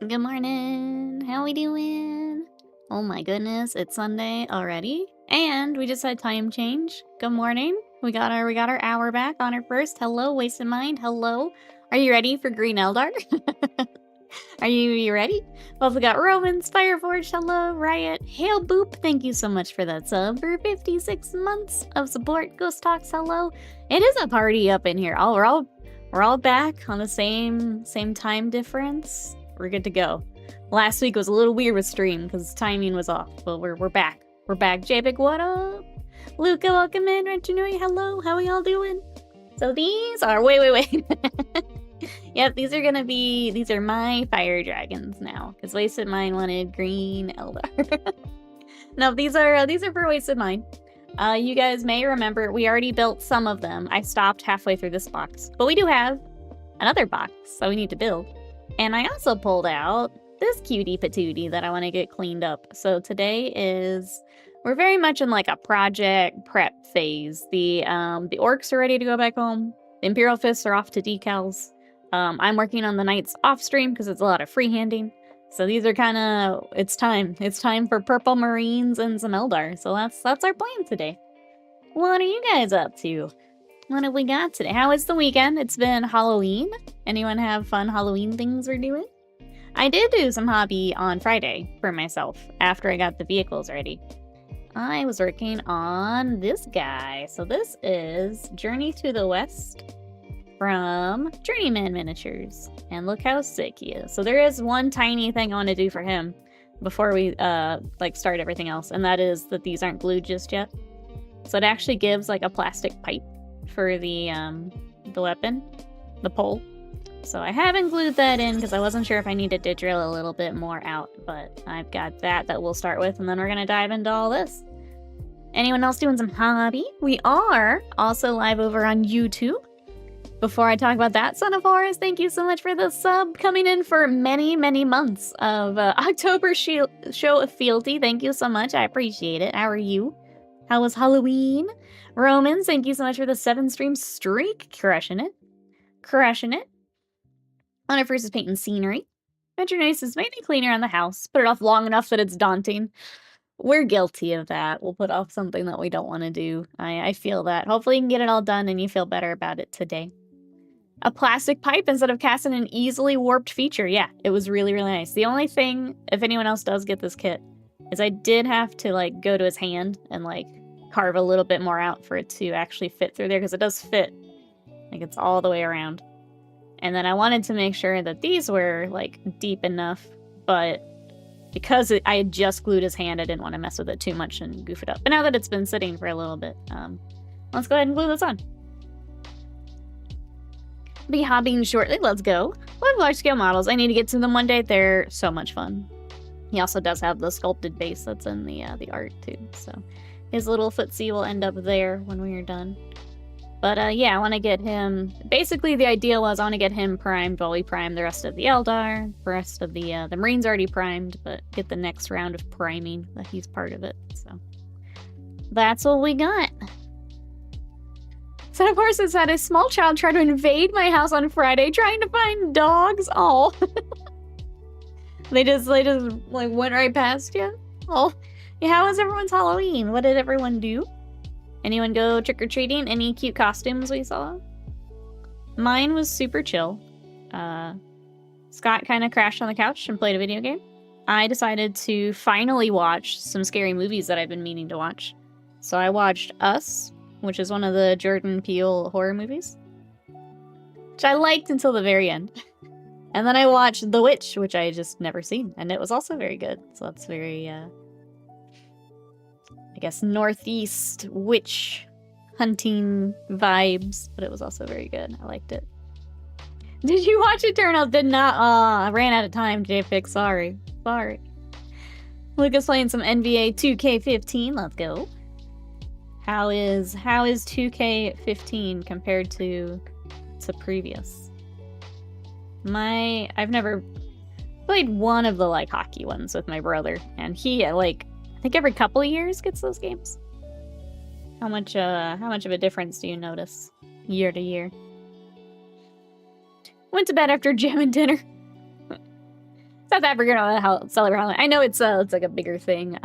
Good morning. How we doing? Oh my goodness, it's Sunday already, and we just had time change. Good morning. We got our hour back on our first. Hello, Wasted Mind. Hello. Are you ready for Green Eldar? Are you ready? We also got Romans, Fireforge. Hello, Riot. Hail Boop. Thank you so much for that sub for 56 months of support. Ghost Talks. Hello. It is a party up in here. We're all back on the same time difference. We're good to go. Last week was a little weird with stream because timing was off, but we're back. We're back. JPEG, what up? Luca, welcome in. Rentanui, hello. How are y'all doing? So these are wait. Yep, these are my fire dragons now. Because Wasted Mind wanted Green Eldar. No, these are for Wasted Mind. You guys may remember we already built some of them. I stopped halfway through this box. But we do have another box, so we need to build. And I also pulled out this cutie patootie that I want to get cleaned up. So today we're very much in like a project prep phase. The orcs are ready to go back home. The Imperial Fists are off to decals. I'm working on the Knights off stream because it's a lot of freehanding. So these are kind of, it's time. It's time for Purple Marines and some Eldar. So that's our plan today. What are you guys up to? What have we got today? How is the weekend? It's been Halloween. Anyone have fun Halloween things we're doing? I did do some hobby on Friday for myself after I got the vehicles ready. I was working on this guy. So this is Journey to the West from Journeyman Miniatures. And look how sick he is. So there is one tiny thing I want to do for him before we start everything else. And that is that these aren't glued just yet. So it actually gives like a plastic pipe for the weapon, the pole. So I haven't glued that in because I wasn't sure if I needed to drill a little bit more out, but I've got that we'll start with, and then we're gonna dive into all this. Anyone else doing some hobby? We are also live over on YouTube. Before I talk about that, Son of Horus, thank you so much for the sub coming in for many, many months of October show of fealty. Thank you so much. I appreciate it. How are you? How was Halloween? Romans, thank you so much for the 7-stream streak. Crushing it. Crushing it. Honor first is painting scenery. Venture Nice is maybe cleaner on the house. Put it off long enough that it's daunting. We're guilty of that. We'll put off something that we don't want to do. I feel that. Hopefully you can get it all done and you feel better about it today. A plastic pipe instead of casting an easily warped feature. Yeah, it was really, really nice. The only thing, if anyone else does get this kit, is I did have to like go to his hand and like carve a little bit more out for it to actually fit through there, because it does fit. Like it's all the way around. And then I wanted to make sure that these were like deep enough, but because I had just glued his hand, I didn't want to mess with it too much and goof it up. But now that it's been sitting for a little bit, let's go ahead and glue this on. Be hobbying shortly. Let's go. Love large scale models. I need to get to them one day. They're so much fun. He also does have the sculpted base that's in the art too. So his little footsie will end up there when we are done. But yeah, I want to get him. Basically, the idea was I want to get him primed while we prime the rest of the Eldar. The rest of the Marine's already primed, but get the next round of priming that he's part of it. So that's what we got. Son of Horses had a small child try to invade my house on Friday trying to find dogs. Oh. They just like went right past you. Oh. Yeah, how was everyone's Halloween? What did everyone do? Anyone go trick-or-treating? Any cute costumes we saw? Mine was super chill. Scott kind of crashed on the couch and played a video game. I decided to finally watch some scary movies that I've been meaning to watch. So I watched Us, which is one of the Jordan Peele horror movies, which I liked until the very end. And then I watched The Witch, which I had just never seen, and it was also very good. So that's very, I guess, Northeast witch hunting vibes, but it was also very good. I liked it. Did you watch Eternal? Did not. I ran out of time, JFix. Sorry. Lucas playing some NBA 2K15. Let's go. How is 2K15 compared to previous? I've never played one of the like hockey ones with my brother, and he like I think every couple of years gets those games. How much of a difference do you notice year to year? Went to bed after gym and dinner. South Africa don't know how to celebrate Halloween. I know it's like a bigger thing.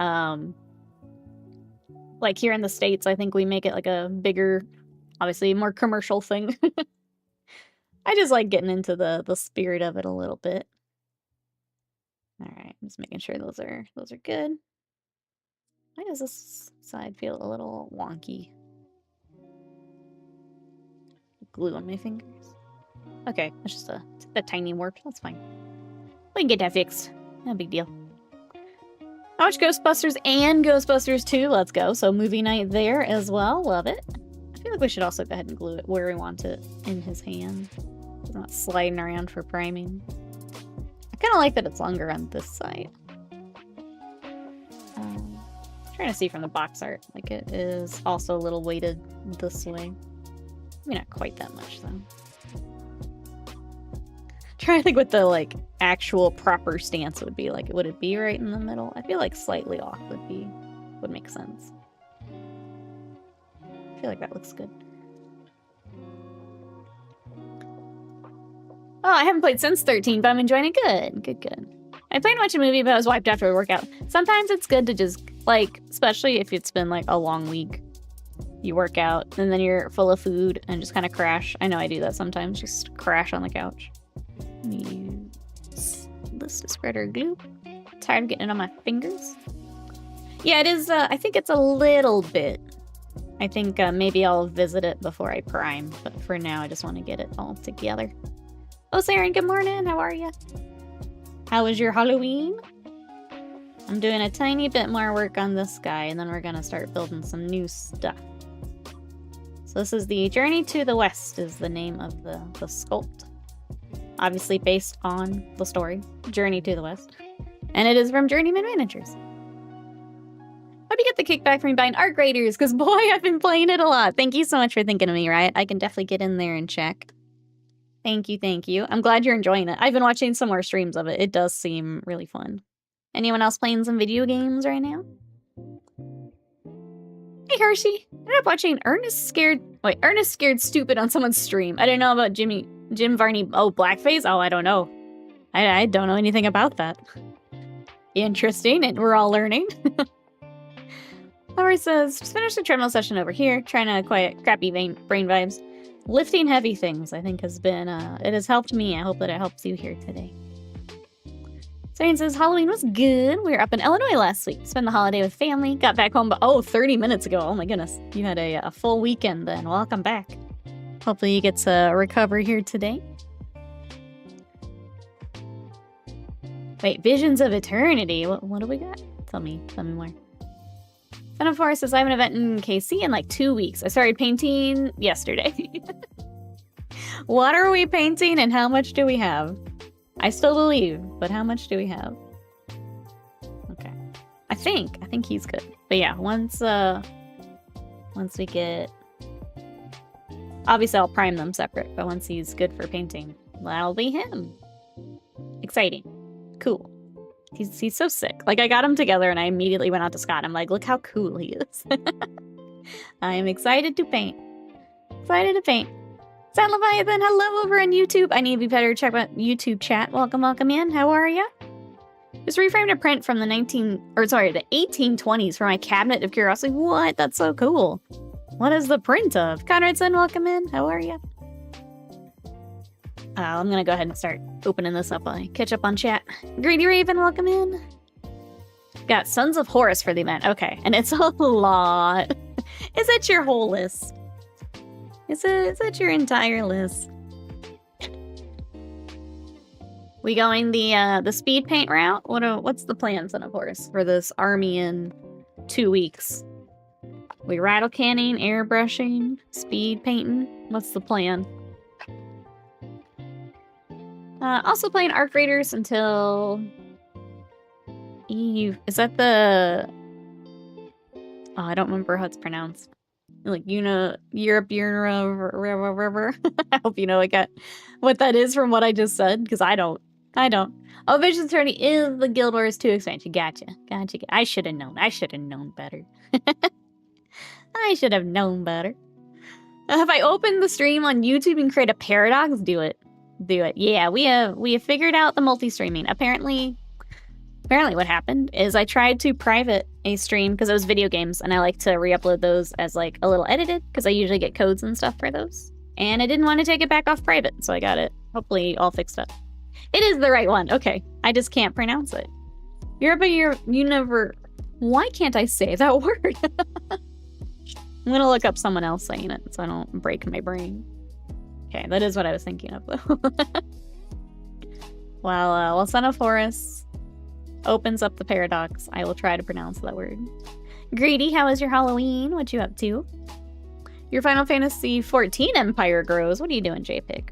Like here in the States, I think we make it like a bigger, obviously more commercial thing. I just like getting into the spirit of it a little bit. All right, just making sure those are good. Why does this side feel a little wonky? Glue on my fingers. Okay, it's just a tiny warp. That's fine. We can get that fixed. No big deal. I watched Ghostbusters and Ghostbusters 2. Let's go. So movie night there as well. Love it. I feel like we should also go ahead and glue it where we want it in his hand. It's not sliding around for priming. I kind of like that it's longer on this side. Trying to see from the box art. Like it is also a little weighted this way. Maybe not quite that much though. Trying to think what the like actual proper stance would be. Like, would it be right in the middle? I feel like slightly off would make sense. I feel like that looks good. Oh, I haven't played since 13, but I'm enjoying it. Good. I played and watched a movie, but I was wiped after a workout. Sometimes it's good to just, like, especially if it's been like a long week, you work out and then you're full of food and just kind of crash. I know I do that sometimes, just crash on the couch. Use this to spread our glue. Tired of getting it on my fingers. Yeah, it is. I think it's a little bit. I think maybe I'll visit it before I prime, but for now I just want to get it all together. Oh, Saren, good morning. How are you? How was your Halloween? I'm doing a tiny bit more work on this guy, and then we're gonna start building some new stuff. So this is the Journey to the West is the name of the sculpt. Obviously based on the story, Journey to the West. And it is from Journeyman Managers. Hope you get the kickback from me buying Art Graders, because boy, I've been playing it a lot. Thank you so much for thinking of me, Riot. I can definitely get in there and check. Thank you. I'm glad you're enjoying it. I've been watching some more streams of it. It does seem really fun. Anyone else playing some video games right now? Hey, Hershey. I ended up watching Ernest Scared Stupid on someone's stream. I didn't know about Jim Varney. Oh, blackface? Oh, I don't know. I don't know anything about that. Interesting, and we're all learning. Laura says, just finished the treadmill session over here, trying to quiet crappy brain vibes. Lifting heavy things, I think, has been, it has helped me. I hope that it helps you here today. Saren says, Halloween was good. We were up in Illinois last week. Spent the holiday with family. Got back home, 30 minutes ago. Oh my goodness. You had a full weekend then. Welcome back. Hopefully you get to recover here today. Wait, Visions of Eternity. What do we got? Tell me more. Son of Forest says, I have an event in KC in like 2 weeks. I started painting yesterday. What are we painting and how much do we have? I still believe, but how much do we have? Okay. I think he's good. But yeah, once we get... Obviously I'll prime them separate, but once he's good for painting, that'll be him. Exciting. Cool. He's so sick. Like, I got him together and I immediately went out to Scott. I'm like, look how cool he is. I am excited to paint. Sad Leviathan, hello over on YouTube. I need to be better. Check out YouTube chat. Welcome in. How are ya? Just reframed a print from the 1820s for my cabinet of curiosity. What? That's so cool. What is the print of? Conradson, welcome in. How are ya? I'm gonna go ahead and start opening this up while I catch up on chat. Greedy Raven, welcome in. Got Sons of Horus for the event. Okay, and it's a lot. Is it your whole list? Is it your entire list? We going the speed paint route? What's the plan, Son of Horus, for this army in 2 weeks? We rattle canning, airbrushing, speed painting. What's the plan? Also playing Arc Raiders until is that the... Oh, I don't remember how it's pronounced. Like, Europe, river. I hope you know what that is from what I just said, because I don't. Oh, Vision Attorney is the Guild Wars 2 expansion. Gotcha. I should have known. I should have known better. I should have known better. If I open the stream on YouTube and create a paradox, do it. do it. Yeah, we have figured out the multi-streaming. Apparently what happened is I tried to private a stream because it was video games, and I like to re-upload those as like a little edited because I usually get codes and stuff for those. And I didn't want to take it back off private, so I got it hopefully all fixed up. It is the right one. Okay, I just can't pronounce it. You never. Why can't I say that word? I'm gonna look up someone else saying it so I don't break my brain. Okay, that is what I was thinking of though. While Xenophorus opens up the paradox, I will try to pronounce that word. Greedy, how was your Halloween? What you up to? Your Final Fantasy 14 empire grows. What are you doing, JPig?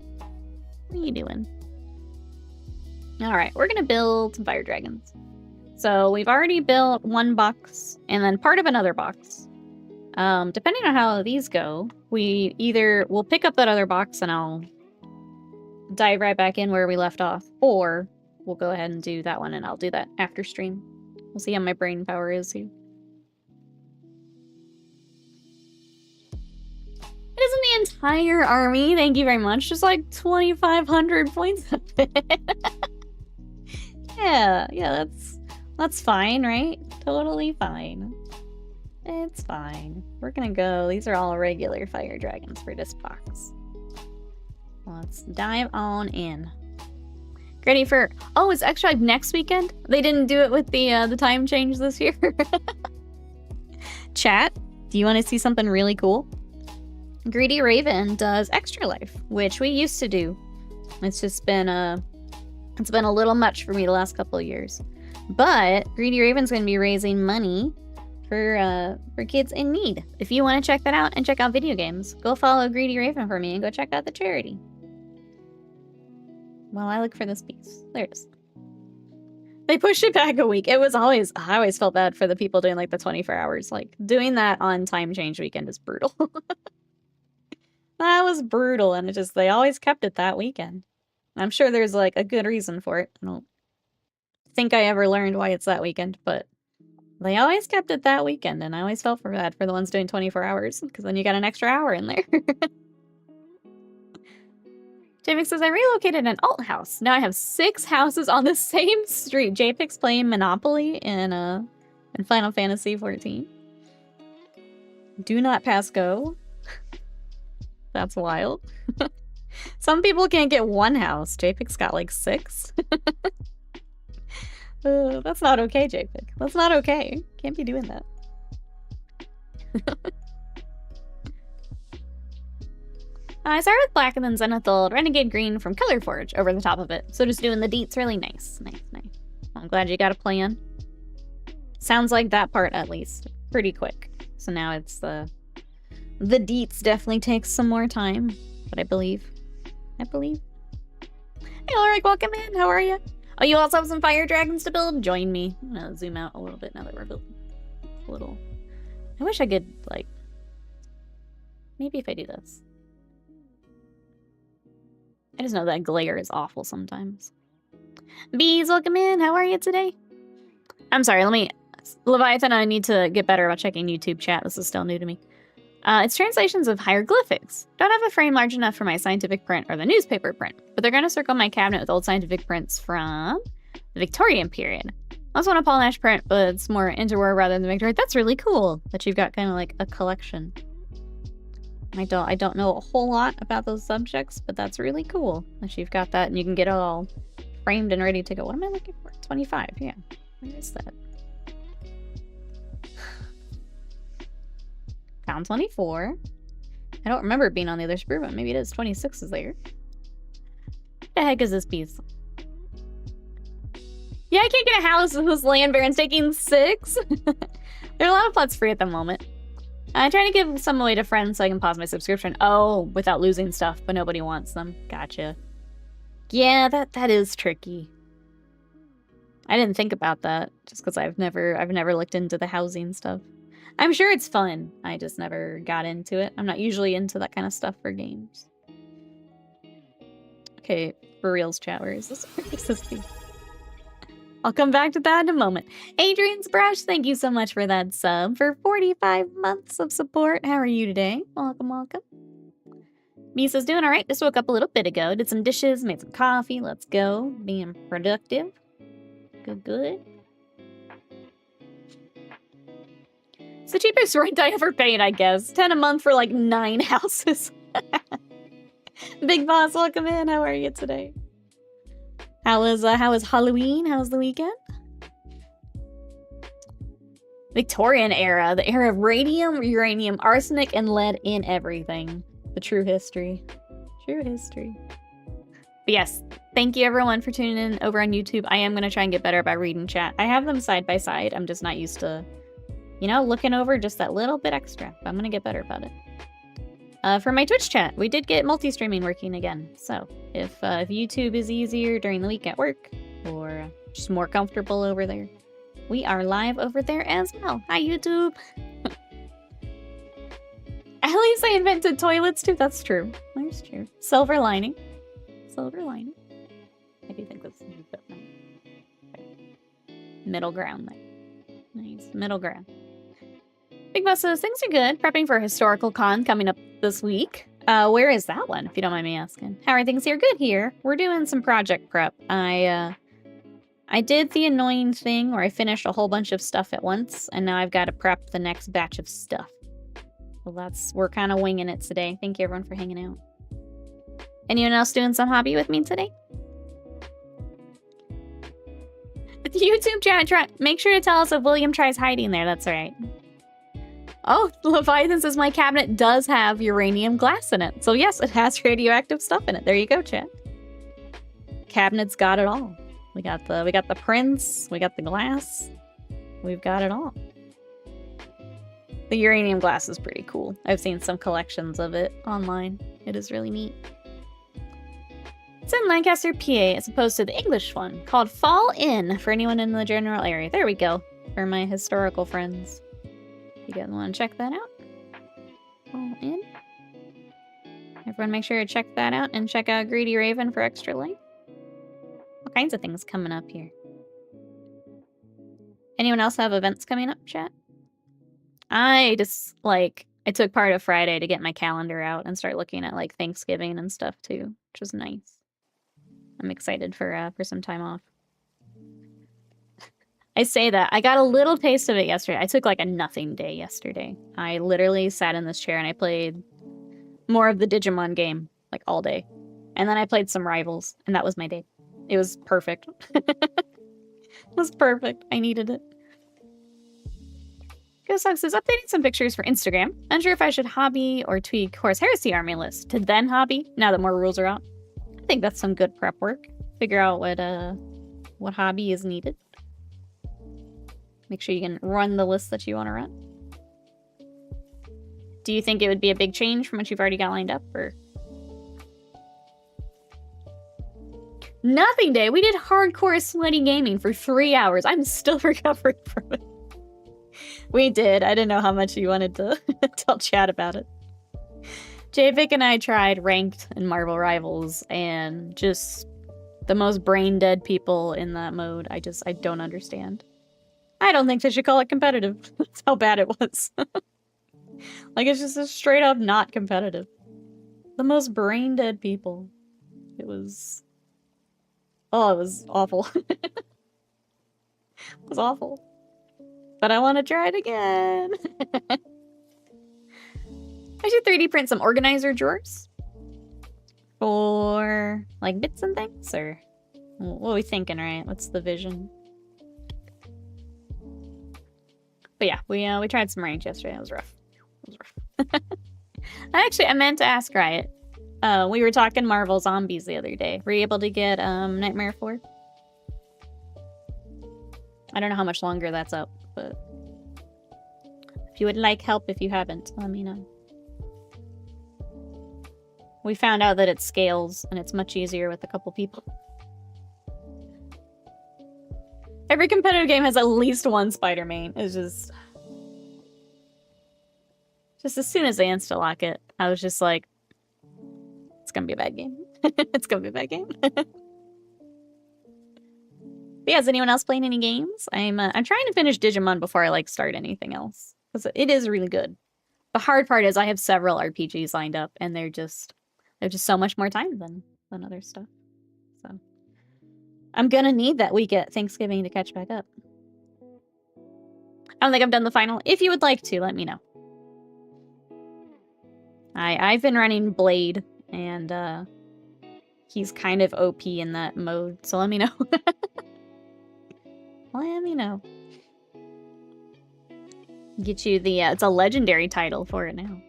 What are you doing? Alright, we're gonna build some fire dragons. So we've already built one box and then part of another box. Depending on how these go, we'll pick up that other box and I'll dive right back in where we left off, or we'll go ahead and do that one and I'll do that after stream. We'll see how my brain power is here. It isn't the entire army, thank you very much. Just like 2,500 points of it. Yeah, that's fine, right? Totally fine. It's fine. We're gonna go. These are all regular fire dragons for this box. Let's dive on in. Ready for... Oh, it's actually next weekend? They didn't do it with the time change this year. Chat, do you want to see something really cool? Greedy Raven does Extra Life, which we used to do. It's just been a little much for me the last couple of years. But Greedy Raven's going to be raising money for kids in need. If you want to check that out and check out video games, go follow Greedy Raven for me and go check out the charity. Well, I look for this piece. There it is. They pushed it back a week. I always felt bad for the people doing like the 24 hours. Like doing that on time change weekend is brutal. That was brutal, and they always kept it that weekend. I'm sure there's like a good reason for it. I don't think I ever learned why it's that weekend, but they always kept it that weekend, and I always felt bad for the ones doing 24 hours, because then you got an extra hour in there. JPix says, I relocated an alt house. Now I have 6 houses on the same street. JPix playing Monopoly in Final Fantasy 14. Do not pass go. That's wild. Some people can't get 1 house. JPix got like 6. That's not okay, JPig. That's not okay. Can't be doing that. I started with black and then Zenithal Renegade Green from Color Forge over the top of it. So just doing the deets really nice. Nice. I'm glad you got a plan. Sounds like that part, at least. Pretty quick. So now it's the deets definitely takes some more time. But I believe. Hey, Ulrich, welcome in. How are you? Oh, you also have some fire dragons to build? Join me. I'm gonna zoom out a little bit now that we're building. A little. I wish I could, like... Maybe if I do this. I just know that glare is awful sometimes. Bees, welcome in. How are you today? I'm sorry, Leviathan, I need to get better about checking YouTube chat. This is still new to me. It's translations of hieroglyphics. Don't have a frame large enough for my scientific print or the newspaper print, but they're going to circle my cabinet with old scientific prints from the Victorian period. I also want a Paul Nash print, but it's more interwar rather than Victorian. That's really cool that you've got kind of like a collection. I don't know a whole lot about those subjects, but that's really cool that you've got that and you can get it all framed and ready to go. What am I looking for? 25, yeah. Where is that? Found 24. I don't remember it being on the other sprue, but maybe it is. 26 is there. What the heck is this piece? Yeah, I can't get a house with this land baron's taking 6. There are a lot of plots free at the moment. I'm trying to give some away to friends so I can pause my subscription. Oh, without losing stuff, but nobody wants them. Gotcha. Yeah, that is tricky. I didn't think about that just because I've never looked into the housing stuff. I'm sure it's fun. I just never got into it. I'm not usually into that kind of stuff for games. Okay, for reals, chat. Where is this? Where is this thing? I'll come back to that in a moment. Adrian's Brush, thank you so much for that sub for 45 months of support. How are you today? Welcome. Misa's doing all right. Just woke up a little bit ago. Did some dishes, made some coffee. Let's go. Being productive. Good. It's the cheapest rent I ever paid, I guess. 10 a month for like 9 houses. Big Boss, welcome in. How are you today? How was Halloween? How was the weekend? Victorian era, the era of radium, uranium, arsenic, and lead in everything. The true history. True history. But yes, thank you everyone for tuning in over on YouTube. I am going to try and get better about reading chat. I have them side by side. I'm just not used to, you know, looking over just that little bit extra. But I'm going to get better about it. For my Twitch chat, we did get multi-streaming working again. So if YouTube is easier during the week at work or just more comfortable over there, we are live over there as well. Hi, YouTube. At least I invented toilets too. That's true. That's true. Silver lining. Silver lining. I do think that's middle ground there. Nice. Middle ground. Big Boss says, things are good. Prepping for Historical Con coming up this week. Where is that one, if you don't mind me asking? How are things here? Good here. We're doing some project prep. I did the annoying thing where I finished a whole bunch of stuff at once, and now I've got to prep the next batch of stuff. Well, we're kind of winging it today. Thank you everyone for hanging out. Anyone else doing some hobby with me today? YouTube chat, make sure to tell us if William tries hiding there. That's right. Oh, Leviathan says my cabinet does have uranium glass in it. So yes, it has radioactive stuff in it. There you go, chat. Cabinet's got it all. We got the prints, we got the glass. We've got it all. The uranium glass is pretty cool. I've seen some collections of it online. It is really neat. It's in Lancaster, PA, as opposed to the English one, called Fall Inn, for anyone in the general area. There we go, for my historical friends. You guys want to check that out? Fall Inn. Everyone make sure to check that out, and check out Greedy Raven for extra light. All kinds of things coming up here. Anyone else have events coming up, chat? I took part of Friday to get my calendar out and start looking at, like, Thanksgiving and stuff, too, which was nice. I'm excited for some time off. I say that. I got a little taste of it yesterday. I took, like, a nothing day yesterday. I literally sat in this chair and I played more of the Digimon game, like, all day. And then I played some Rivals, and that was my day. It was perfect. It was perfect. I needed it. Ghost says, updating some pictures for Instagram. Unsure if I should hobby or tweak Horus Heresy army list to then hobby, now that more rules are out. I think that's some good prep work. Figure out what hobby is needed. Make sure you can run the list that you want to run. Do you think it would be a big change from what you've already got lined up, or? Nothing day. We did hardcore sweaty gaming for 3 hours. I'm still recovering from it. We did. I didn't know how much you wanted to tell chat about it. JVic and I tried ranked in Marvel Rivals, and just the most brain dead people in that mode. I don't understand. I don't think they should call it competitive. That's how bad it was. Like, it's just a straight up not competitive. The most brain dead people. It was... Oh, it was awful. It was awful. But I want to try it again. I should 3D print some organizer drawers. For, like, bits and things, or... What are we thinking, right? What's the vision? But yeah, we tried some range yesterday. It was rough. It was rough. I meant to ask Riot. We were talking Marvel Zombies the other day. Were you able to get Nightmare 4? I don't know how much longer that's up, but if you would like help if you haven't, let me know. We found out that it scales, and it's much easier with a couple people. Every competitive game has at least one spider main. It's just as soon as they insta-lock it, I was just like, it's gonna be a bad game. It's gonna be a bad game. But yeah, is anyone else playing any games? I'm trying to finish Digimon before I start anything else, because it is really good. The hard part is I have several RPGs lined up, and they're just There's just so much more time than other stuff. So I'm gonna need that week at Thanksgiving to catch back up. I don't think I've done the final. If you would like to, let me know. I've been running Blade, and he's kind of OP in that mode, so let me know. Let me know. Get you the, it's a legendary title for it now.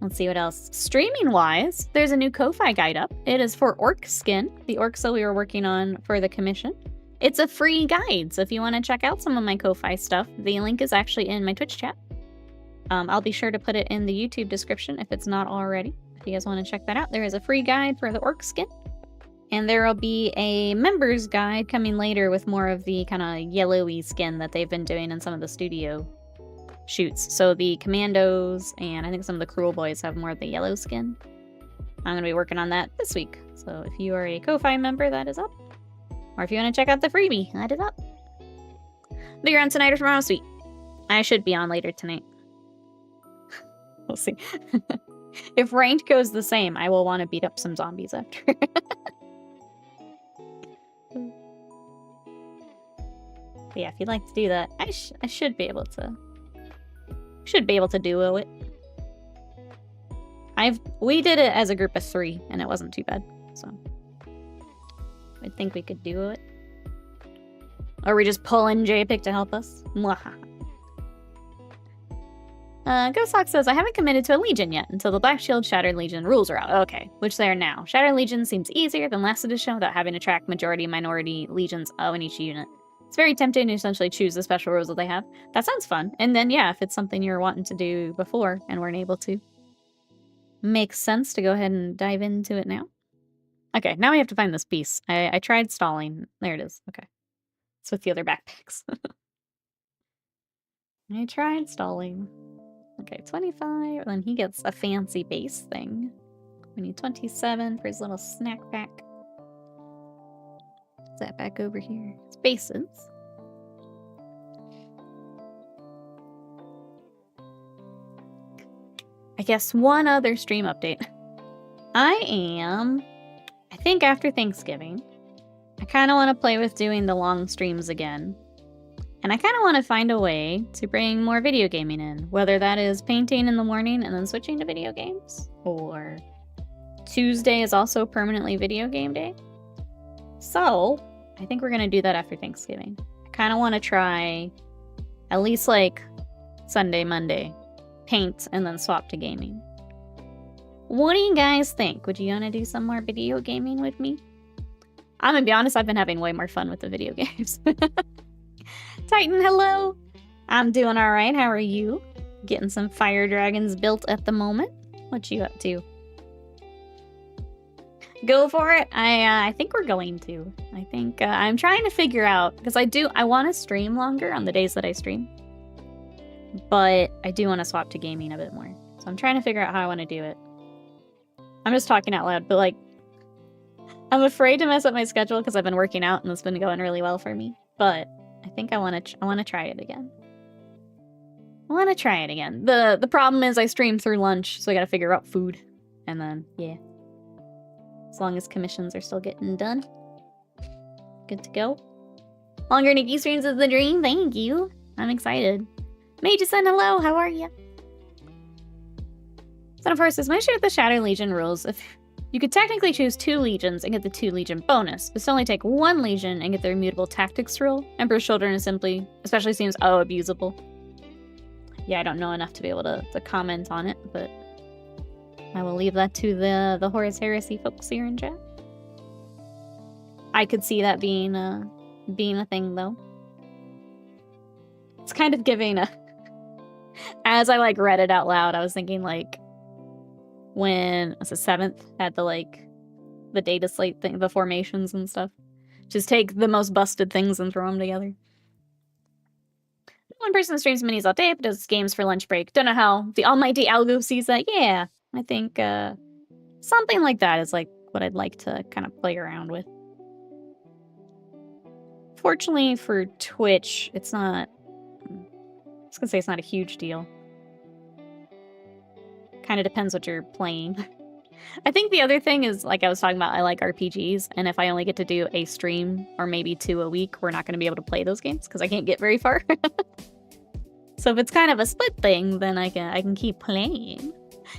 Let's see what else. Streaming-wise, there's a new Ko-Fi guide up. It is for Orc Skin, the orcs that we were working on for the commission. It's a free guide, so if you want to check out some of my Ko-Fi stuff, the link is actually in my Twitch chat. I'll be sure to put it in the YouTube description if it's not already. If you guys want to check that out, there is a free guide for the Orc Skin. And there will be a members guide coming later with more of the kind of yellowy skin that they've been doing in some of the studio shoots. So the Commandos and I think some of the Cruel Boys have more of the yellow skin. I'm going to be working on that this week. So if you are a Ko-Fi member, that is up. Or if you want to check out the freebie, that is up. But you're on tonight or tomorrow, sweet. I should be on later tonight. We'll see. If ranked goes the same, I will want to beat up some zombies after. But yeah, if you'd like to do that, I should be able to. Should be able to duo it. We did it as a group of 3, and it wasn't too bad. So I think we could duo it. Or we just pull in JPIC to help us. Ghost Hawk says, I haven't committed to a Legion yet until the Black Shield Shattered Legion rules are out. Okay, which they are now. Shattered Legion seems easier than last edition without having to track majority minority legions in each unit. It's very tempting to essentially choose the special rules that they have. That sounds fun. And then, yeah, if it's something you were wanting to do before and weren't able to, makes sense to go ahead and dive into it now. Okay, now we have to find this piece. I tried stalling. There it is. Okay. It's with the other backpacks. I tried stalling. Okay, 25. Then he gets a fancy base thing. We need 27 for his little snack pack. Is that back over here? It's bases. I guess one other stream update. I think after Thanksgiving, I kind of want to play with doing the long streams again. And I kind of want to find a way to bring more video gaming in. Whether that is painting in the morning and then switching to video games. Or Tuesday is also permanently video game day. So, I think we're going to do that after Thanksgiving. I kind of want to try at least like Sunday, Monday, paint, and then swap to gaming. What do you guys think? Would you want to do some more video gaming with me? I'm going to be honest, I've been having way more fun with the video games. Titan, hello! I'm doing alright, how are you? Getting some fire dragons built at the moment. What you up to? Go for it. I think we're going to. I think I'm trying to figure out because I want to stream longer on the days that I stream, but I do want to swap to gaming a bit more. So I'm trying to figure out how I want to do it. I'm just talking out loud, but like I'm afraid to mess up my schedule because I've been working out and it's been going really well for me. But I think I want to try it again. I want to try it again. The problem is I stream through lunch, so I got to figure out food, and then yeah. As long as commissions are still getting done. Good to go. Longer Nikki streams is the dream. Thank you. I'm excited. Mageson, hello. How are you? Son of Horse says, my share with the Shattered Legion rules. If you could technically choose 2 legions and get the 2 legion bonus, but still only take 1 legion and get the immutable tactics rule. Emperor's Children is especially seems abusable. Yeah, I don't know enough to be able to comment on it, but I will leave that to the Horus Heresy folks here in chat. I could see that being a thing, though. It's kind of giving a... As I, like, read it out loud, I was thinking, like, when, was it 7th, had the data slate thing, the formations and stuff. Just take the most busted things and throw them together. One person streams minis all day, but does games for lunch break. Don't know how the almighty algo sees that. Yeah, I think something like that is like what I'd like to kind of play around with. Fortunately for Twitch, it's not... I was gonna say it's not a huge deal. Kind of depends what you're playing. I think the other thing is, like I was talking about, I like RPGs, and if I only get to do a stream or maybe 2 a week, we're not going to be able to play those games because I can't get very far. So if it's kind of a split thing, then I can keep playing.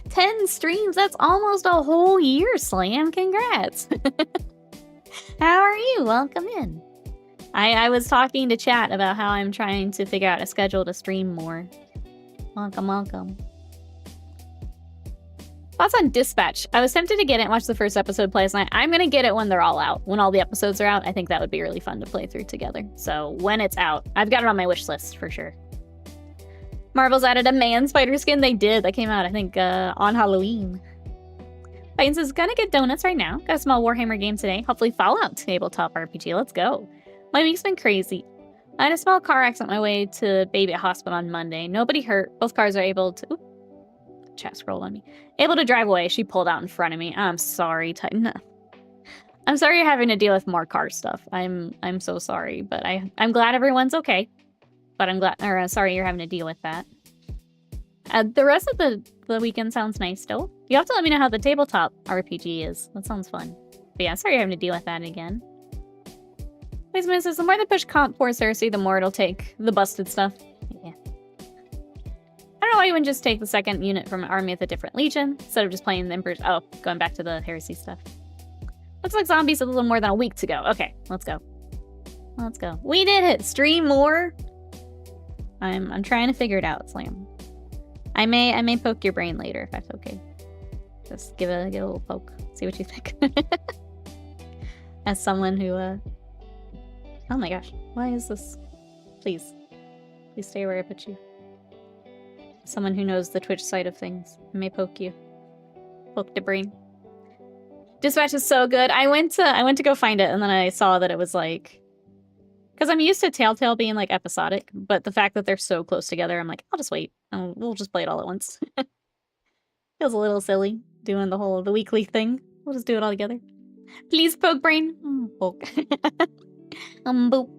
10 streams, that's almost a whole year, Slam. Congrats. How are you? Welcome in. I was talking to chat about how I'm trying to figure out a schedule to stream more. Welcome, welcome. Thoughts on Dispatch. I was tempted to get it and watch the first episode play last night. I'm gonna get it when they're all out. When all the episodes are out, I think that would be really fun to play through together. So when it's out, I've got it on my wish list for sure. Marvel's added a man spider skin. They did. That came out, I think, on Halloween. Payne says, gonna get donuts right now. Got a small Warhammer game today. Hopefully Fallout tabletop RPG. Let's go. My week's been crazy. I had a small car accident on my way to baby at hospital on Monday. Nobody hurt. Both cars are able to... Oop, chat scrolled on me. Able to drive away. She pulled out in front of me. I'm sorry, Titan. I'm sorry you're having to deal with more car stuff. I'm so sorry, but I'm glad everyone's okay. But I'm glad, or sorry you're having to deal with that. The rest of the weekend sounds nice still. You have to let me know how the tabletop RPG is. That sounds fun. But yeah, sorry you're having to deal with that again. Wasteman says, the more they push comp for Cersei, the more it'll take the busted stuff. Yeah. I don't know why you wouldn't just take the second unit from an army with a different legion, instead of just playing the Emperor's... Oh, going back to the heresy stuff. Looks like zombies a little more than a week to go. Okay, let's go. Let's go. We did it! Stream more! I'm trying to figure it out, Slam. I may poke your brain later if that's okay. Just give a little poke. See what you think. As someone who oh my gosh, why is this? Please stay where I put you. Someone who knows the Twitch side of things. I may poke you. Poke the brain. Dispatch is so good. I went to go find it, and then I saw that it was like, because I'm used to Telltale being like episodic, but the fact that they're so close together, I'm like, I'll just wait. And we'll just play it all at once. Feels a little silly doing the weekly thing. We'll just do it all together. Please poke brain. Poke. Boop.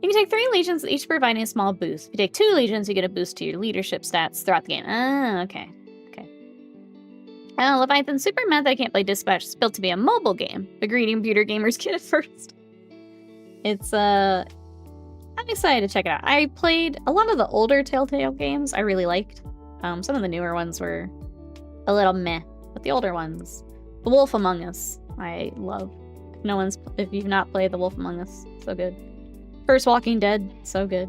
You can take 3 legions, each providing a small boost. If you take 2 legions, you get a boost to your leadership stats throughout the game. Ah, okay. Leviathan super mad that I can't play Dispatch. It's built to be a mobile game. The greedy computer gamers get it first. It's, I'm excited to check it out. I played a lot of the older Telltale games I really liked. Some of the newer ones were a little meh, but the older ones. The Wolf Among Us, I love. If you've not played The Wolf Among Us, so good. First Walking Dead, so good.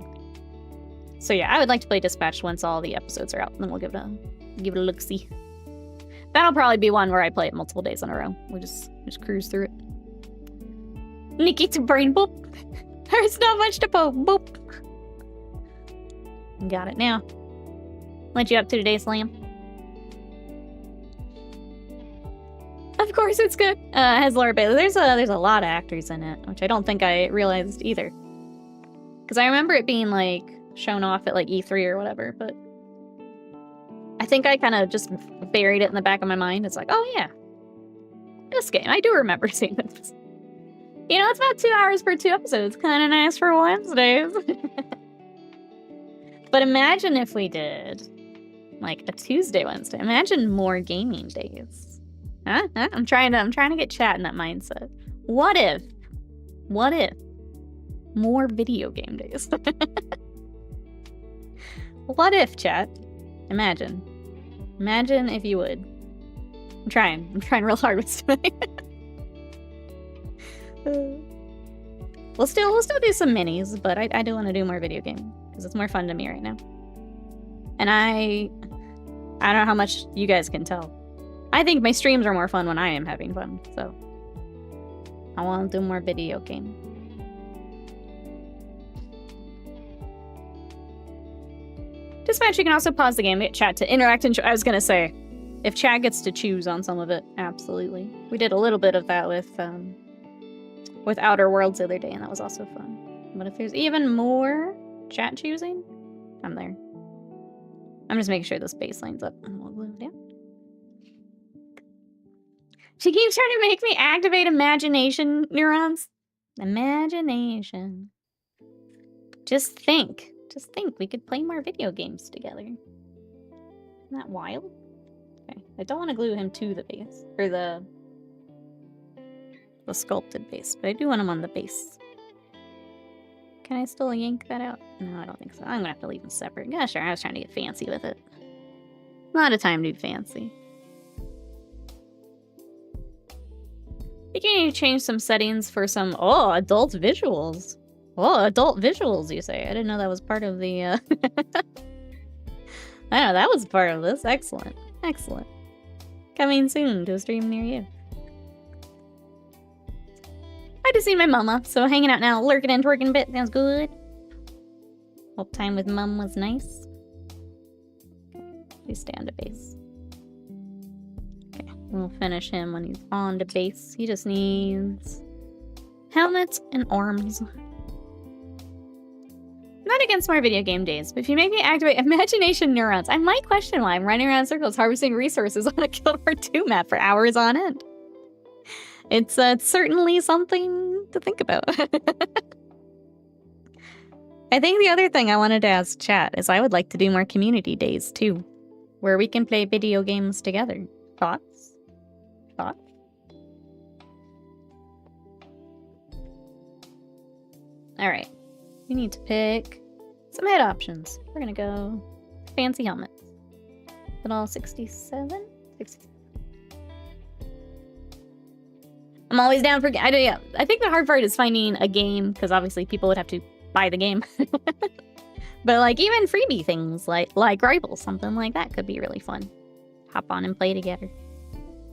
So yeah, I would like to play Dispatch once all the episodes are out, and then we'll give it a look-see. That'll probably be one where I play it multiple days in a row. We just cruise through it. Nikki to brain boop. There's not much to poke. Boop. Got it now. What you up to today, Slam? Of course it's good. Has Laura Bailey. There's a lot of actors in it, which I don't think I realized either. Because I remember it being like shown off at like E3 or whatever, but I think I kind of just buried it in the back of my mind. It's like, oh yeah, this game. I do remember seeing this. You know, it's about 2 hours per 2 episodes. Kind of nice for Wednesdays. But imagine if we did like a Tuesday, Wednesday. Imagine more gaming days. Huh? I'm trying to get chat in that mindset. What if more video game days? What if, chat? Imagine if you would. I'm trying real hard with tonight. We'll still do some minis, but I do want to do more video game because it's more fun to me right now. And I don't know how much you guys can tell. I think my streams are more fun when I am having fun, so I want to do more video game. Dispatch, you can also pause the game, get chat to interact and I was gonna say, if chat gets to choose on some of it, absolutely. We did a little bit of that with Outer Worlds the other day, and that was also fun. But if there's even more chat choosing, I'm there. I'm just making sure this baseline's up and we'll glue it down. She keeps trying to make me activate imagination neurons. Imagination. Just think we could play more video games together. Isn't that wild? Okay, I don't want to glue him to the base, or the sculpted base, but I do want him on the base. Can I still yank that out? No, I don't think so. I'm gonna have to leave them separate. Yeah, sure, I was trying to get fancy with it. Not a time to be fancy. I think you need to change some settings for some, adult visuals. Oh, adult visuals, you say? I didn't know that was part of the, I know, that was part of this. Excellent. Excellent. Coming soon to a stream near you. I just seen my mama, so hanging out now, lurking and twerking a bit. Sounds good. Hope time with mum was nice. Please stay on the base. Okay, we'll finish him when he's on the base. He just needs helmets and arms. Not against more video game days, but if you make me activate imagination neurons, I might question why I'm running around in circles harvesting resources on a Guild Wars 2 map for hours on end. It's certainly something to think about. I think the other thing I wanted to ask chat is I would like to do more community days too, where we can play video games together. Thoughts? Thoughts? Alright. We need to pick some head options. We're gonna go fancy helmets. Is it all 67? 67. I'm always down for... I think the hard part is finding a game, because obviously people would have to buy the game. But like even freebie things like Rivals, something like that could be really fun. Hop on and play together.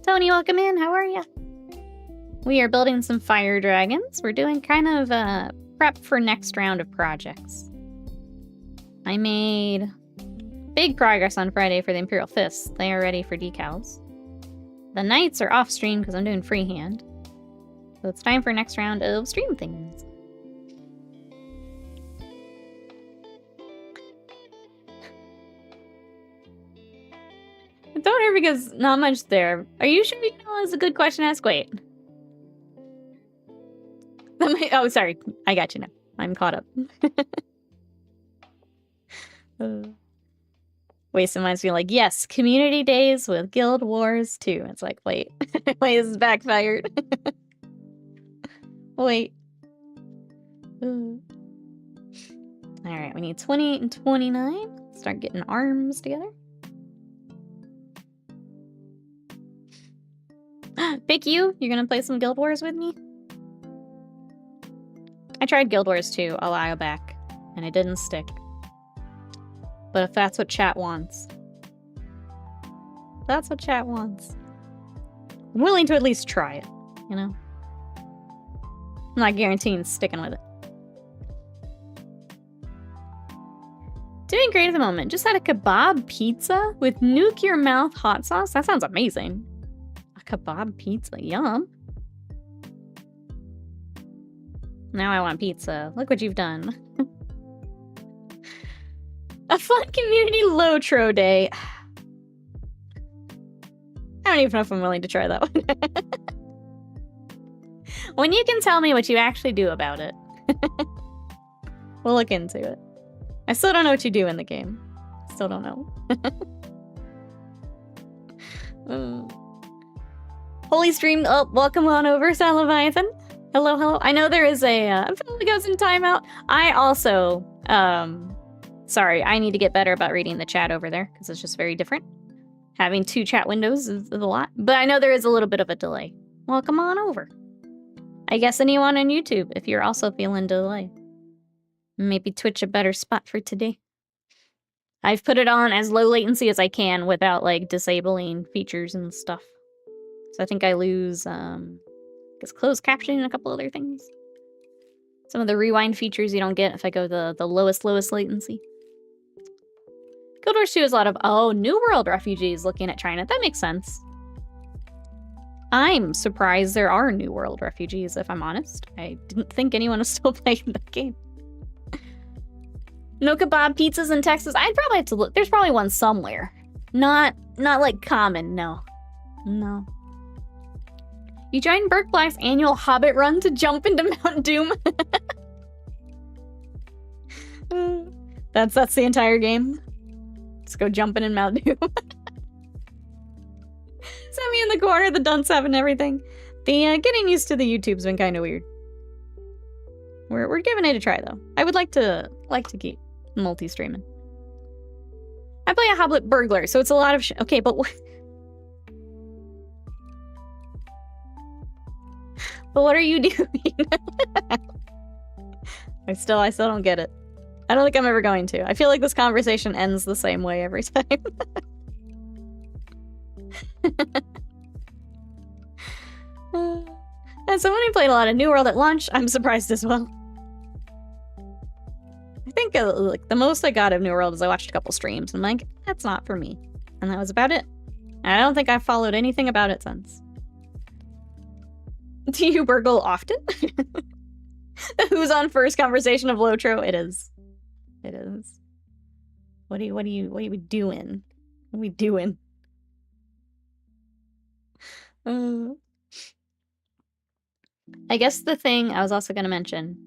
Tony, welcome in. How are ya? We are building some fire dragons. We're doing kind of prep for next round of projects. I made big progress on Friday for the Imperial Fists. They are ready for decals. The Knights are off stream because I'm doing freehand. So it's time for next round of stream things. Don't worry because not much there. Are you sure you know that's a good question to ask? Wait. Oh, sorry. I got you now. I'm caught up. Wasting mine's being like, yes, community days with Guild Wars 2. It's like, wait. Wait, this is backfired. Wait. Alright, we need 28 and 29. Start getting arms together. Pick you? You're gonna play some Guild Wars with me? I tried Guild Wars 2 a while back, and it didn't stick. But if that's what chat wants... That's what chat wants. I'm willing to at least try it, you know? I'm not guaranteeing sticking with it. Doing great at the moment. Just had a kebab pizza with nuke your mouth hot sauce. That sounds amazing. A kebab pizza, yum. Now I want pizza. Look what you've done. A fun community Lotro day. I don't even know if I'm willing to try that one. When you can tell me what you actually do about it. We'll look into it. I still don't know what you do in the game. Still don't know. Holy stream. Oh, welcome on over, Saleviathan. Hello, hello. I know there is a probably goes in timeout. I also sorry, I need to get better about reading the chat over there because it's just very different. Having two chat windows is a lot, but I know there is a little bit of a delay. Welcome on over. I guess anyone on YouTube if you're also feeling delay. Maybe Twitch a better spot for today. I've put it on as low latency as I can without like disabling features and stuff. So I think I lose guess closed captioning and a couple other things. Some of the rewind features you don't get if I go the lowest latency. Guild Wars 2 is a lot of, New World refugees looking at China. That makes sense. I'm surprised there are New World refugees, if I'm honest. I didn't think anyone was still playing that game. No kebab pizzas in Texas. I'd probably have to look. There's probably one somewhere. Not like common, no. No. You joined Burke Black's annual Hobbit run to jump into Mount Doom. That's the entire game. Let's go jumping in Mount Doom. Set me in the corner, the dunce have and everything. The getting used to the YouTube's been kind of weird. We're giving it a try though. I would like to keep multi-streaming. I play a Hoblet Burglar, so it's a lot of okay, but what? But what are you doing? I still don't get it. I don't think I'm ever going to. I feel like this conversation ends the same way every time. As someone who played a lot of New World at launch, I'm surprised as well. I think like the most I got of New World is I watched a couple streams and I'm like, that's not for me. And that was about it. And I don't think I've followed anything about it since. Do you burgle often? Who's on first conversation of Lotro? It is. It is. What are you doing? What are we doing? I guess the thing I was also going to mention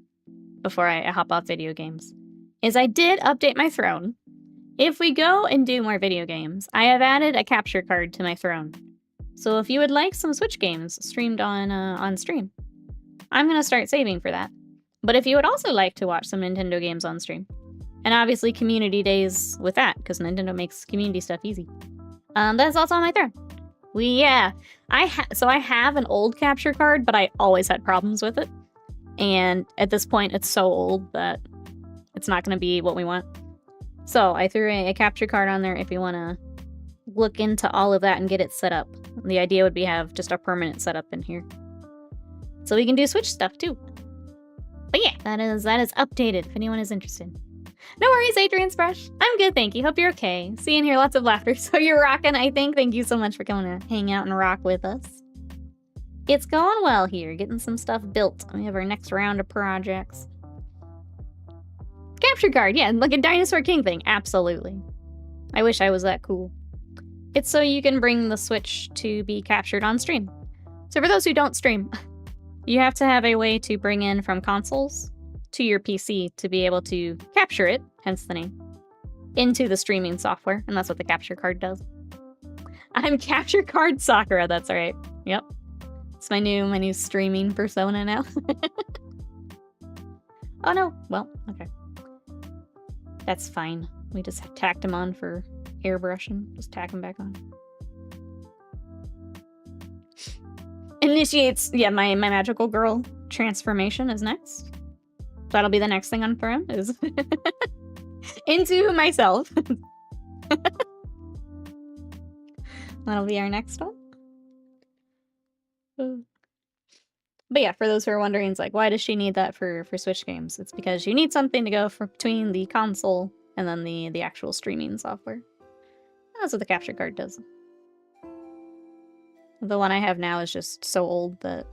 before I hop off video games is I did update my throne. If we go and do more video games, I have added a capture card to my throne. So if you would like some Switch games streamed on stream, I'm going to start saving for that. But if you would also like to watch some Nintendo games on stream, and obviously community days with that, because Nintendo makes community stuff easy, that's also on my throne. So I have an old capture card, but I always had problems with it. And at this point, it's so old that it's not going to be what we want. So I threw a capture card on there if you want to look into all of that and get it set up. The idea would be have just a permanent setup in here. So we can do Switch stuff too. But yeah, that is updated if anyone is interested. No worries, Adrian Sprush. I'm good, thank you. Hope you're okay. Seeing here, lots of laughter. So you're rocking, I think. Thank you so much for coming to hang out and rock with us. It's going well here, getting some stuff built. We have our next round of projects. Capture card, yeah, like a Dinosaur King thing. Absolutely. I wish I was that cool. It's so you can bring the Switch to be captured on stream. So for those who don't stream, you have to have a way to bring in from consoles to your PC to be able to capture it, hence the name, into the streaming software, and that's what the capture card does. I'm Capture Card Sakura, that's right. Yep. It's my new streaming persona now. Oh no, well, okay. That's fine. We just tacked him on for airbrushing. Just tack him back on. Initiates, yeah, my magical girl transformation is next. That'll be the next thing on for him, is into myself. That'll be our next one. But yeah, for those who are wondering, it's like, why does she need that for Switch games? It's because you need something to go between the console and then the actual streaming software. That's what the capture card does. The one I have now is just so old that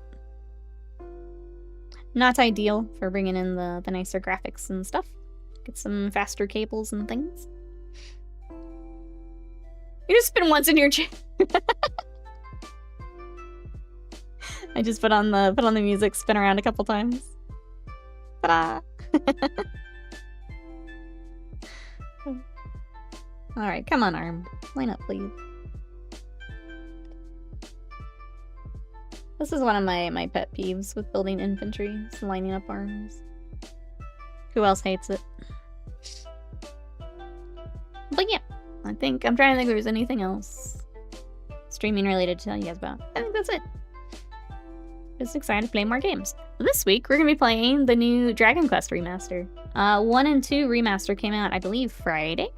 not ideal for bringing in the nicer graphics and stuff. Get some faster cables and things. You just spin once in your chair. I just put on the music, spin around a couple times. Ta-da! Alright, come on, arm. Line up, please. This is one of my pet peeves with building infantry, is lining up arms. Who else hates it? But yeah, I'm trying to think if there's anything else streaming related to tell you guys about. I think that's it. Just excited to play more games. This week, we're going to be playing the new Dragon Quest remaster. 1 and 2 remaster came out, I believe, Friday.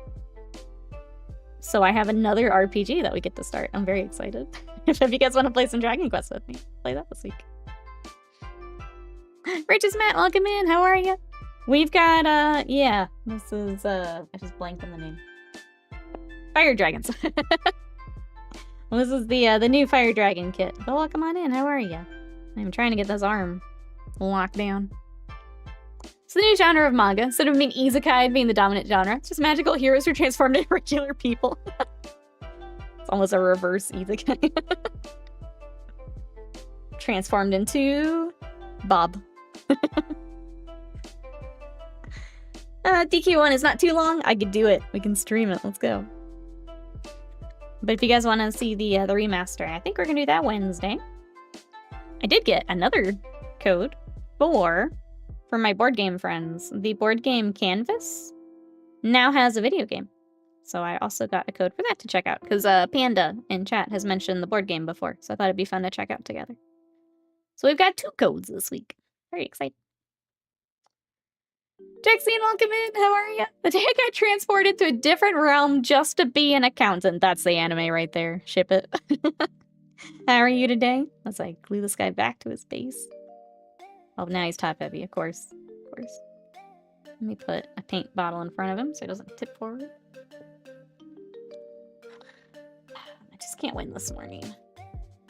So I have another RPG that we get to start. I'm very excited. If you guys want to play some Dragon Quest with me, play that this week. Righteous Matt, welcome in. How are you? We've got, yeah, this is, I just blanked on the name. Fire Dragons. Well, this is the new Fire Dragon kit. But welcome on in. How are you? I'm trying to get this arm locked down. It's the new genre of manga. Instead of being isekai being the dominant genre, it's just magical heroes who are transformed into regular people. It's almost a reverse isekai. Transformed into Bob. DQ1 is not too long. I could do it. We can stream it. Let's go. But if you guys want to see the remaster, I think we're gonna do that Wednesday. I did get another code for my board game friends. The board game Canvas now has a video game. So I also got a code for that to check out, because Panda in chat has mentioned the board game before, so I thought it'd be fun to check out together. So we've got 2 codes this week. Very excited. Jaxine, welcome in. How are you? The day I got transported to a different realm just to be an accountant. That's the anime right there. Ship it. How are you today? Let's glue this guy back to his base. Oh, now he's top heavy, of course. Of course. Let me put a paint bottle in front of him so he doesn't tip forward. I just can't win this morning.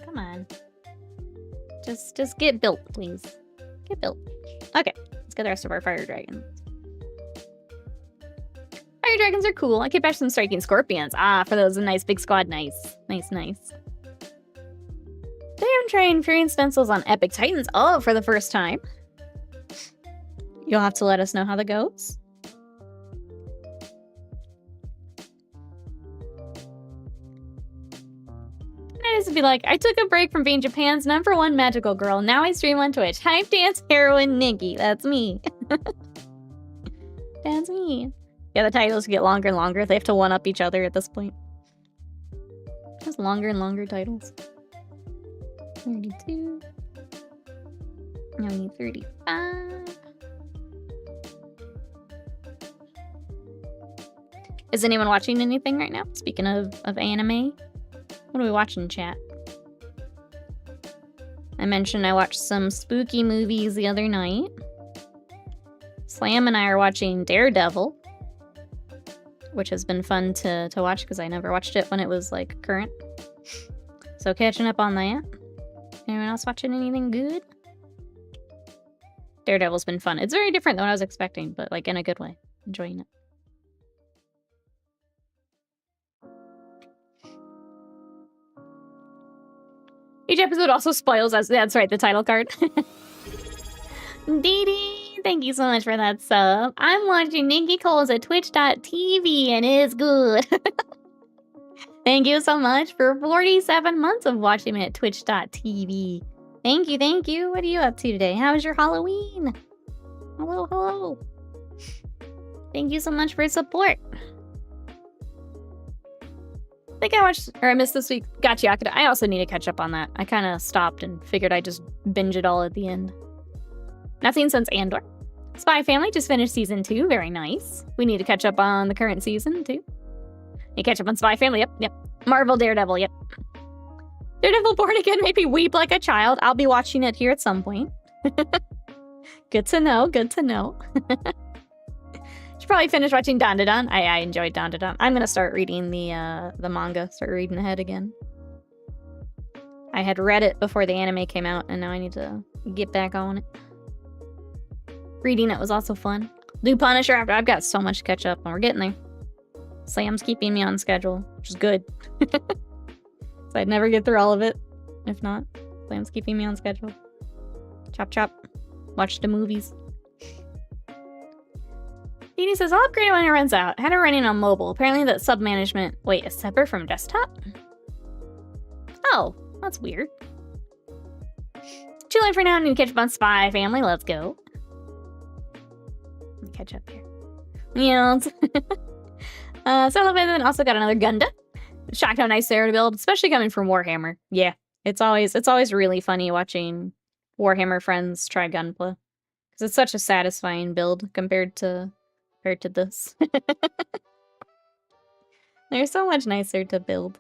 Come on. Just get built, please. Get built. Okay, let's get the rest of our fire dragons. Fire dragons are cool. I keep actually striking scorpions. Ah, for those, a nice big squad. Nice. Nice, nice. Today I'm trying Fury and Stencils on Epic Titans. Oh, for the first time. You'll have to let us know how that goes. I just be like, I took a break from being Japan's #1 magical girl. Now I stream on Twitch. Hype dance heroine Nikki. That's me. That's me. Yeah, the titles get longer and longer. They have to one-up each other at this point. Just longer and longer titles. 32. Now we need 35. Is anyone watching anything right now? Speaking of anime, what are we watching, chat? I mentioned I watched some spooky movies the other night. Slam and I are watching Daredevil, which has been fun to watch because I never watched it when it was current. So catching up on that. Anyone else watching anything good? Daredevil's been fun. It's very different than what I was expecting, but in a good way. Enjoying it. Each episode also spoils us. That's right, the title card. Dee Dee, thank you so much for that sub. I'm watching Nikki Cole's at twitch.tv and it's good. Thank you so much for 47 months of watching me at twitch.tv. Thank you, thank you. What are you up to today? How was your Halloween? Hello, hello. Thank you so much for your support. I think I watched, or I missed this week, Gachiakura. I also need to catch up on that. I kind of stopped and figured I'd just binge it all at the end. Not seen since Andor. Spy Family just finished season 2. Very nice. We need to catch up on the current season, too. You catch up on Spy Family. Yep. Marvel Daredevil. Yep. Daredevil Born Again made me weep like a child. I'll be watching it here at some point. Good to know. Good to know. Should probably finish watching Dandadan. I enjoyed Dandadan. I'm gonna start reading the manga. Start reading ahead again. I had read it before the anime came out, and now I need to get back on it. Reading it was also fun. Do Punisher after. I've got so much to catch up, and we're getting there. Sam's keeping me on schedule, which is good. So I'd never get through all of it. If not, Sam's keeping me on schedule. Chop chop. Watch the movies. Dini says, I'll upgrade it when it runs out. Had it running on mobile. Apparently that sub-management, wait, is separate from desktop? Oh, that's weird. Chilling for now, need to catch up on Spy Family. Let's go. Let me catch up here. Yeah. Sullivan also got another Gunda. Shocked how nice they are to build, especially coming from Warhammer. Yeah, it's always really funny watching Warhammer friends try Gunpla. Because it's such a satisfying build compared to this. They're so much nicer to build.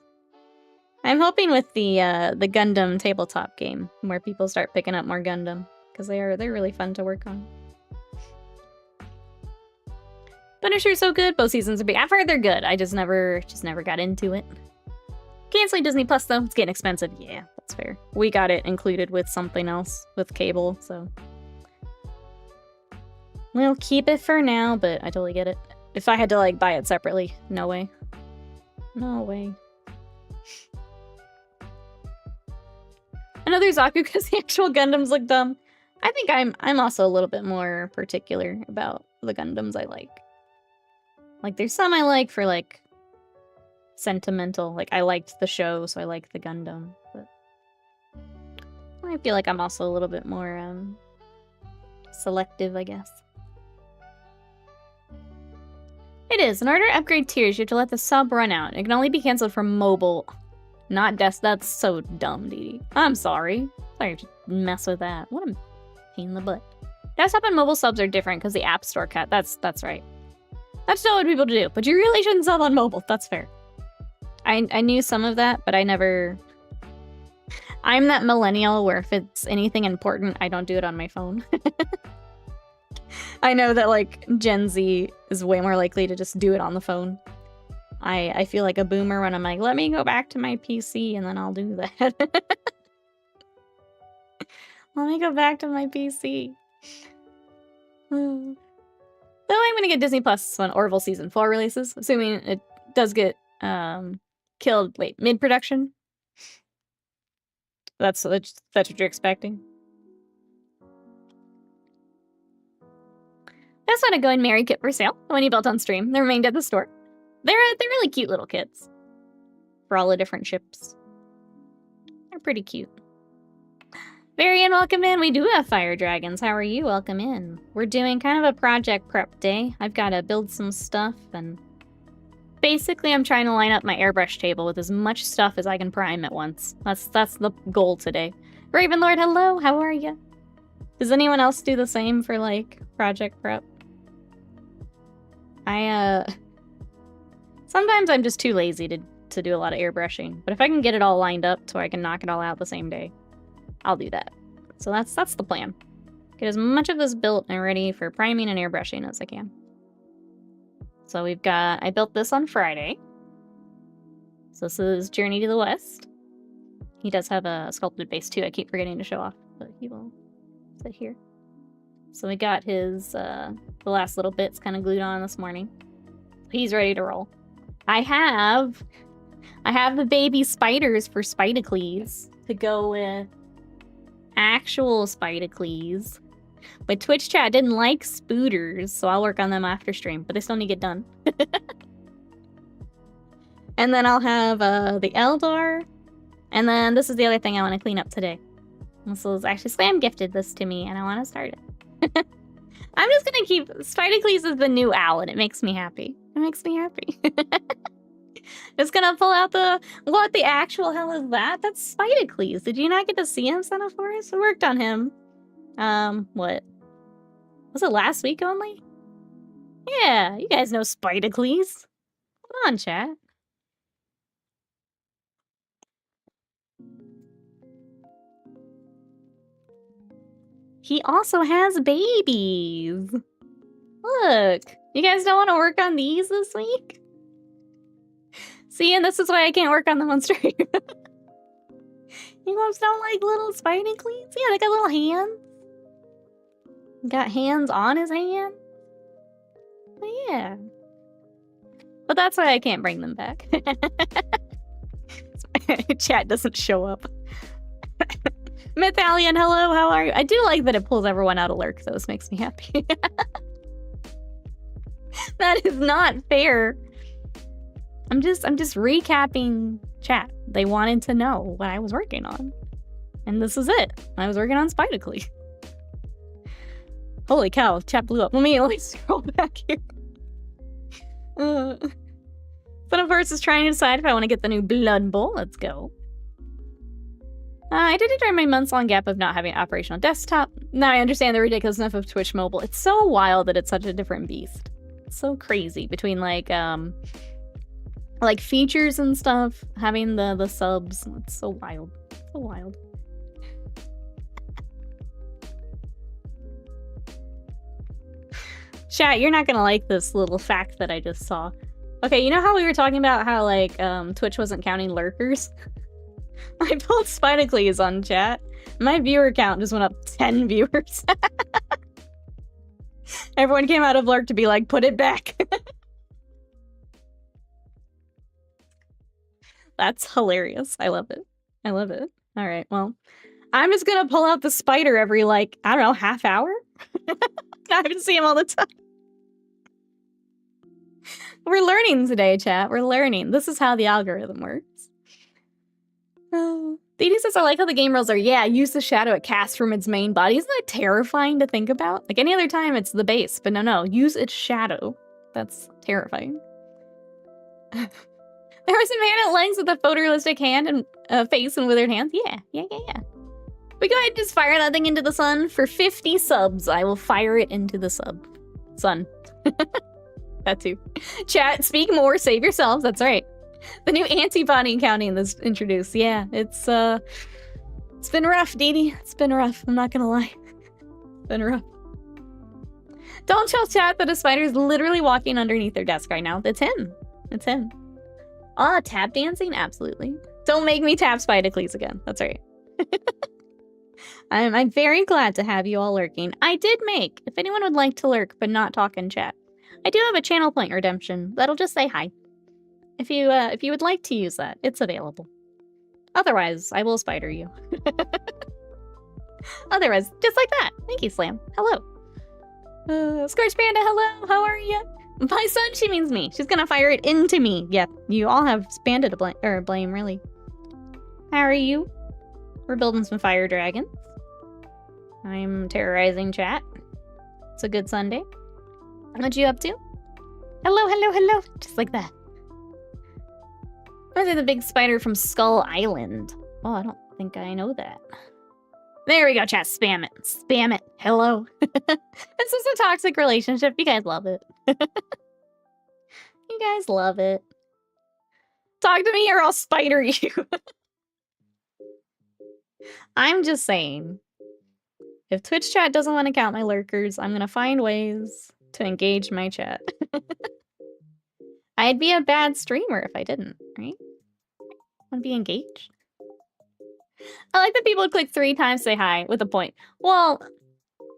I'm hoping with the Gundam tabletop game, where people start picking up more Gundam, because they're really fun to work on. Punisher's so good. Both seasons are big. I've heard they're good. I just never got into it. Canceling Disney Plus though. It's getting expensive. Yeah, that's fair. We got it included with something else with cable, so we'll keep it for now. But I totally get it. If I had to buy it separately, no way. No way. Another Zaku because the actual Gundams look dumb. I think I'm also a little bit more particular about the Gundams I like. There's some I like for sentimental. Like, I liked the show, so I liked the Gundam. But I feel like I'm also a little bit more, selective, I guess. It is. In order to upgrade tiers, you have to let the sub run out. It can only be canceled from mobile, not desk. That's so dumb, Dee Dee. I'm sorry. Sorry to mess with that. What a pain in the butt. Desktop and mobile subs are different because the App Store cut. That's right. That's not what people do, but you really shouldn't sub on mobile. That's fair. I knew some of that, but I never... I'm that millennial where if it's anything important, I don't do it on my phone. I know that, like, Gen Z is way more likely to just do it on the phone. I feel like a boomer when I'm like, let me go back to my PC and then I'll do that. Let me go back to my PC. Though I'm gonna get Disney Plus when Orville Season 4 releases, assuming it does get killed, mid-production. That's what you're expecting. That's not a Going Merry kit for sale. The one you built on stream. They remained at the store. They're really cute little kits. For all the different ships. They're pretty cute. Varian, welcome in. We do have fire dragons. How are you? Welcome in. We're doing kind of a project prep day. I've got to build some stuff, and basically I'm trying to line up my airbrush table with as much stuff as I can prime at once. That's the goal today. Ravenlord, hello. How are you? Does anyone else do the same for, like, project prep? Sometimes I'm just too lazy to do a lot of airbrushing, but if I can get it all lined up so I can knock it all out the same day, I'll do that. So that's the plan. Get as much of this built and ready for priming and airbrushing as I can. So I built this on Friday. So this is Journey to the West. He does have a sculpted base too. I keep forgetting to show off, but he will sit here. So we got his, the last little bits kind of glued on this morning. He's ready to roll. I have the baby spiders for Spidacles to go with actual Spidacles. But Twitch chat didn't like spooters, so I'll work on them after stream, but they still need to get done. And then I'll have the Eldar. And then this is the other thing I want to clean up today. This was actually Slam gifted this to me, and I want to start it. I'm just gonna keep Spidacles is the new owl, and it makes me happy. It makes me happy. Just gonna pull out what the actual hell is that? That's Spidacles. Did you not get to see him, Son of Forest? I worked on him. What? Was it last week only? Yeah, you guys know Spidacles. Come on, chat. He also has babies. Look, you guys don't want to work on these this week? See, and this is why I can't work on them on stream. You guys don't like little Spidacles? Yeah, they got little hands. Got hands on his hand. But yeah. But that's why I can't bring them back. Chat doesn't show up. Mythalian, hello, how are you? I do like that it pulls everyone out of lurk, though. This makes me happy. That is not fair. I'm just recapping chat. They wanted to know what I was working on. And this is it. I was working on Spidacles. Holy cow, chat blew up. Let me scroll back here. Son of Forest is trying to decide if I want to get the new Blood Bowl. Let's go. I did it during my months-long gap of not having an operational desktop. Now I understand the ridiculousness of Twitch Mobile. It's so wild that it's such a different beast. It's so crazy between like features and stuff, having the subs. It's so wild. So wild. Chat, you're not gonna like this little fact that I just saw. Okay, you know how we were talking about how like Twitch wasn't counting lurkers? I pulled Spidacles on chat. My viewer count just went up 10 viewers. Everyone came out of lurk to be like, put it back. That's hilarious. I love it. I love it. All right, well, I'm just gonna pull out the spider every, like, I don't know, half hour? I haven't seen him all the time. We're learning today, chat. We're learning. This is how the algorithm works. Oh. Didi says, I like how the game rules are, yeah, use the shadow it casts from its main body. Isn't that terrifying to think about? Like any other time, it's the base. But no, use its shadow. That's terrifying. There was a man at lengths with a photorealistic hand and face and withered hands. Yeah. We go ahead and just fire that thing into the sun. For 50 subs, I will fire it into the sun. That too. Chat, speak more, save yourselves. That's right. The new antibody counting that's introduced. Yeah, it's been rough, Didi. It's been rough. I'm not gonna lie. It's been rough. Don't tell chat that a spider is literally walking underneath their desk right now. It's him. It's him. Ah, tap dancing? Absolutely. Don't make me tap Spidocles again. That's right. I'm very glad to have you all lurking. I did make, if anyone would like to lurk but not talk in chat, I do have a channel point redemption that'll just say hi. If you would like to use that, it's available. Otherwise, I will spider you. Otherwise, just like that. Thank you, Slam. Hello. Scorch Panda, hello. How are you? My son, she means me. She's gonna fire it into me. Yeah, you all have Panda to blame, really. How are you? We're building some fire dragons. I'm terrorizing chat. It's a good Sunday. What you up to? Hello. Just like that. Or the big spider from Skull Island. Oh, I don't think I know that. There we go, chat. Spam it. Hello. This is a toxic relationship. You guys love it. You guys love it. Talk to me or I'll spider you. I'm just saying. If Twitch chat doesn't want to count my lurkers, I'm gonna find ways to engage my chat. I'd be a bad streamer if I didn't, right? Want to be engaged? I like that people click 3 times to say hi with a point. Well,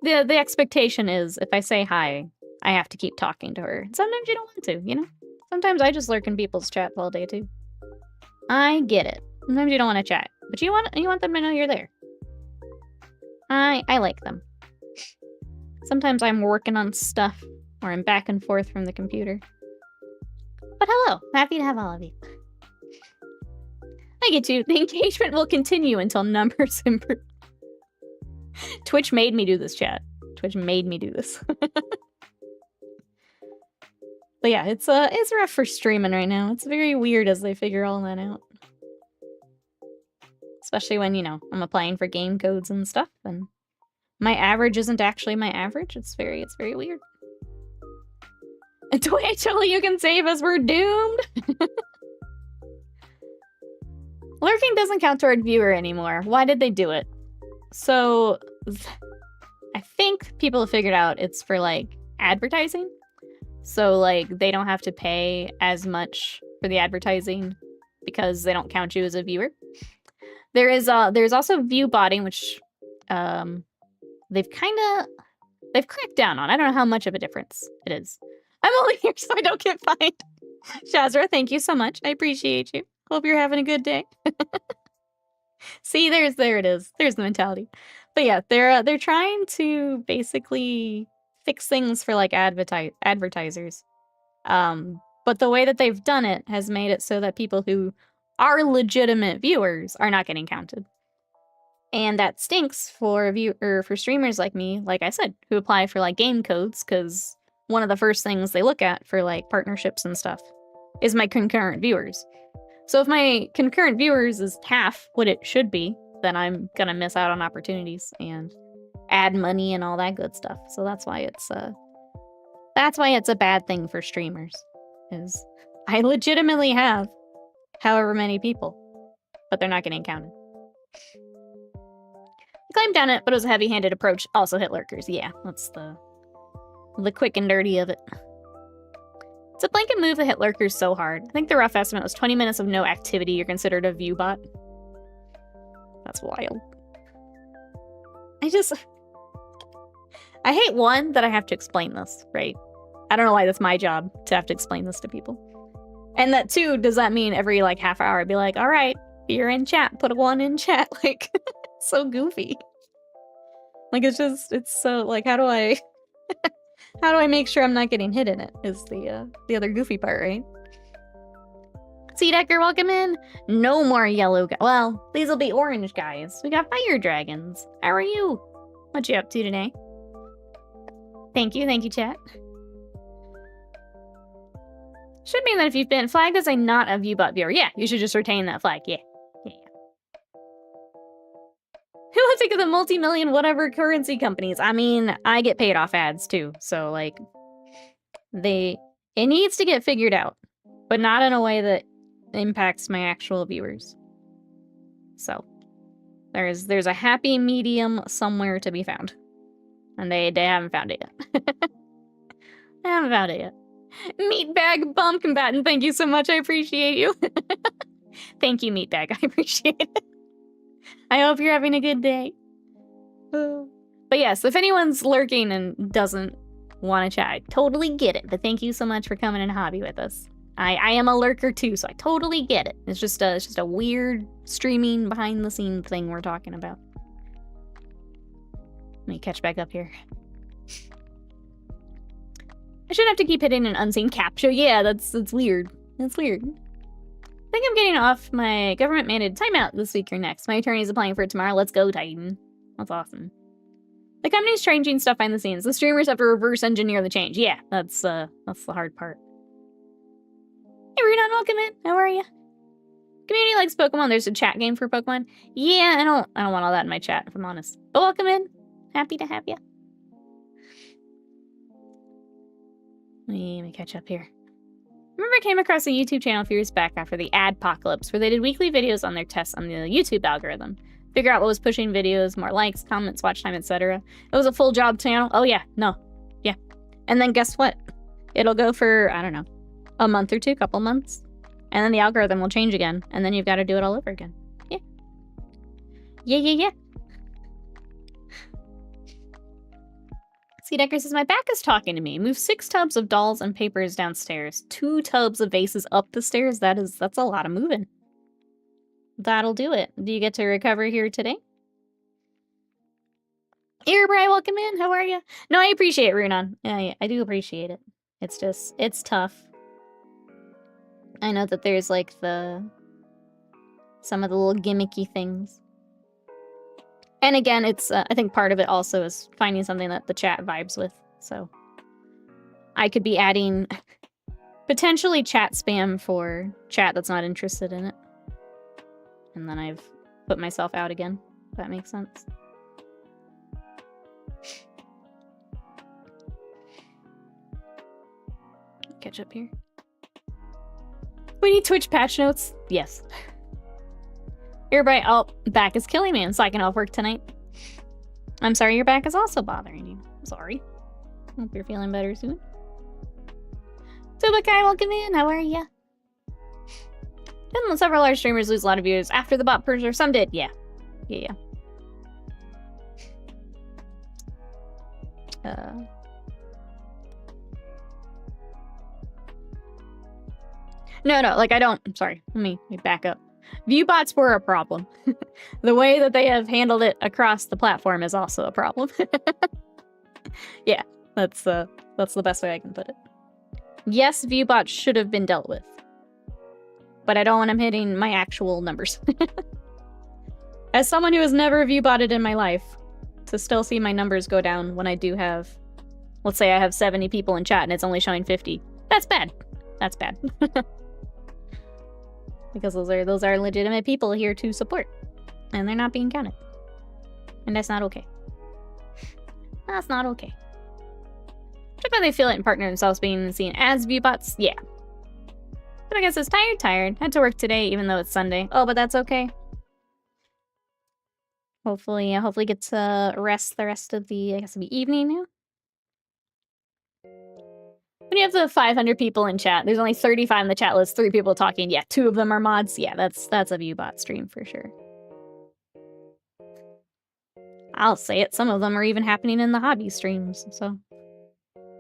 the expectation is if I say hi, I have to keep talking to her. Sometimes you don't want to, you know? Sometimes I just lurk in people's chats all day too. I get it. Sometimes you don't want to chat, but you want them to know you're there. I like them. Sometimes I'm working on stuff or I'm back and forth from the computer. But hello, happy to have all of you. I get you. The engagement will continue until numbers improve. Twitch made me do this, chat. Twitch made me do this. But yeah, it's rough for streaming right now. It's very weird as they figure all that out. Especially when, you know, I'm applying for game codes and stuff, and my average isn't actually my average. It's very weird. And Twitch, only you can save us. We're doomed. Lurking doesn't count toward viewer anymore. Why did they do it? So, I think people have figured out it's for, like, advertising. So, like, they don't have to pay as much for the advertising because they don't count you as a viewer. There's also view botting, which they've cracked down on. I don't know how much of a difference it is. I'm only here so I don't get fined. Shazra, thank you so much. I appreciate you. Hope you're having a good day. See, there it is. There's the mentality. But yeah, they're trying to basically fix things for like advertisers. But the way that they've done it has made it so that people who are legitimate viewers are not getting counted. And that stinks for for streamers like me, like I said, who apply for like game codes, because one of the first things they look at for like partnerships and stuff is my concurrent viewers. So if my concurrent viewers is half what it should be, then I'm gonna miss out on opportunities and ad money and all that good stuff. So that's why it's a bad thing for streamers. Is I legitimately have however many people, but they're not getting counted. I climbed down it, but it was a heavy-handed approach. Also hit lurkers. Yeah, that's the quick and dirty of it. It's a blanket move that hit lurkers so hard. I think the rough estimate was 20 minutes of no activity. You're considered a view bot. That's wild. I hate, one, that I have to explain this, right? I don't know why that's my job to have to explain this to people. And that, two, does that mean every, like, half hour I'd be like, all right, you're in chat, put a 1 in chat. Like, it's so goofy. Like, it's so, like, how do I How do I make sure I'm not getting hit in it is the other goofy part, right? Sea Decker, welcome in. No more yellow guys. Well, these will be orange guys. We got fire dragons. How are you? What you up to today? Thank you, chat. Should mean that if you've been flagged as a not a viewbot viewer, yeah, you should just retain that flag. Yeah. Who would think of the multi-million whatever currency companies? I mean, I get paid off ads too, so like, it needs to get figured out, but not in a way that impacts my actual viewers. So there's a happy medium somewhere to be found, and they haven't found it yet. They haven't found it yet. Meatbag Bomb Combatant, thank you so much. I appreciate you. Thank you, Meatbag. I appreciate it. I hope you're having a good day. But yes, if anyone's lurking and doesn't want to chat, I totally get it. But thank you so much for coming in hobby with us. I am a lurker too, so I totally get it. It's just a weird streaming behind the scenes thing we're talking about. Let me catch back up here. I shouldn't have to keep hitting an unseen captcha. Yeah, that's weird. That's weird. I think I'm getting off my government-mandated timeout this week or next. My attorney's applying for it tomorrow. Let's go, Titan. That's awesome. The company's changing stuff behind the scenes. The streamers have to reverse engineer the change. Yeah, that's the hard part. Hey, Renan, welcome in. How are you? Community likes Pokemon. There's a chat game for Pokemon. Yeah, I don't want all that in my chat, if I'm honest. But welcome in. Happy to have you. Let me catch up here. Remember I came across a YouTube channel a few years back after the adpocalypse, where they did weekly videos on their tests on the YouTube algorithm. Figure out what was pushing videos, more likes, comments, watch time, etc. It was a full job channel. Oh yeah, no. Yeah. And then guess what? It'll go for, I don't know, a month or two, couple months. And then the algorithm will change again. And then you've got to do it all over again. Yeah. Yeah. Sea Decker says, my back is talking to me. Move 6 tubs of dolls and papers downstairs. 2 tubs of vases up the stairs. That's a lot of moving. That'll do it. Do you get to recover here today? Here, Bri, welcome in. How are you? No, I appreciate it, Runan. Yeah, I do appreciate it. It's tough. I know that there's like some of the little gimmicky things. And again, it's I think part of it also is finding something that the chat vibes with. So I could be adding potentially chat spam for chat that's not interested in it. And then I've put myself out again, if that makes sense. Catch up here. We need Twitch patch notes. Yes. Everybody, back is killing me, and so I can off work tonight. I'm sorry your back is also bothering you. I'm sorry. Hope you're feeling better soon. Tubakai, welcome in. How are ya? Didn't several large streamers lose a lot of viewers after the bot purge? Some did, yeah. Yeah. No, like I don't. I'm sorry. Let me back up. Viewbots were a problem. The way that they have handled it across the platform is also a problem. Yeah, that's the best way I can put it. Yes, viewbots should have been dealt with, but I don't want them hitting my actual numbers. As someone who has never viewbotted in my life, to still see my numbers go down when I do have, let's say I have 70 people in chat and it's only showing 50. That's bad. That's bad. Because those are legitimate people here to support. And they're not being counted. And that's not okay. That's not okay. Check how they feel it and partner themselves being seen as viewbots. Yeah. But I guess it's tired. Had to work today even though it's Sunday. Oh, but that's okay. Hopefully get to rest the rest of the, I guess it'll be evening now. When you have the 500 people in chat, there's only 35 in the chat list, 3 people talking. Yeah, 2 of them are mods. Yeah, that's a viewbot stream for sure. I'll say it, some of them are even happening in the hobby streams, so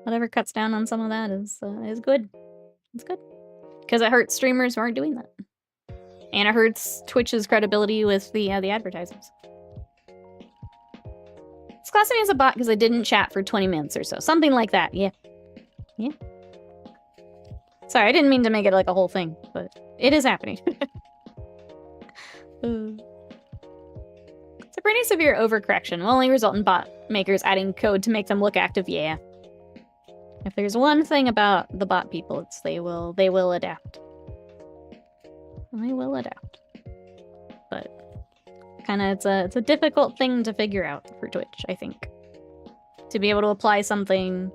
whatever cuts down on some of that is good. It's good. Because it hurts streamers who aren't doing that. And it hurts Twitch's credibility with the advertisers. classing me as a bot because I didn't chat for 20 minutes or so. Something like that, yeah. Yeah. Sorry, I didn't mean to make it like a whole thing, but it is happening. It's a pretty severe overcorrection. Will only result in bot makers adding code to make them look active, yeah. If there's one thing about the bot people, it's they will adapt. They will adapt. But kinda it's a difficult thing to figure out for Twitch, I think. To be able to apply something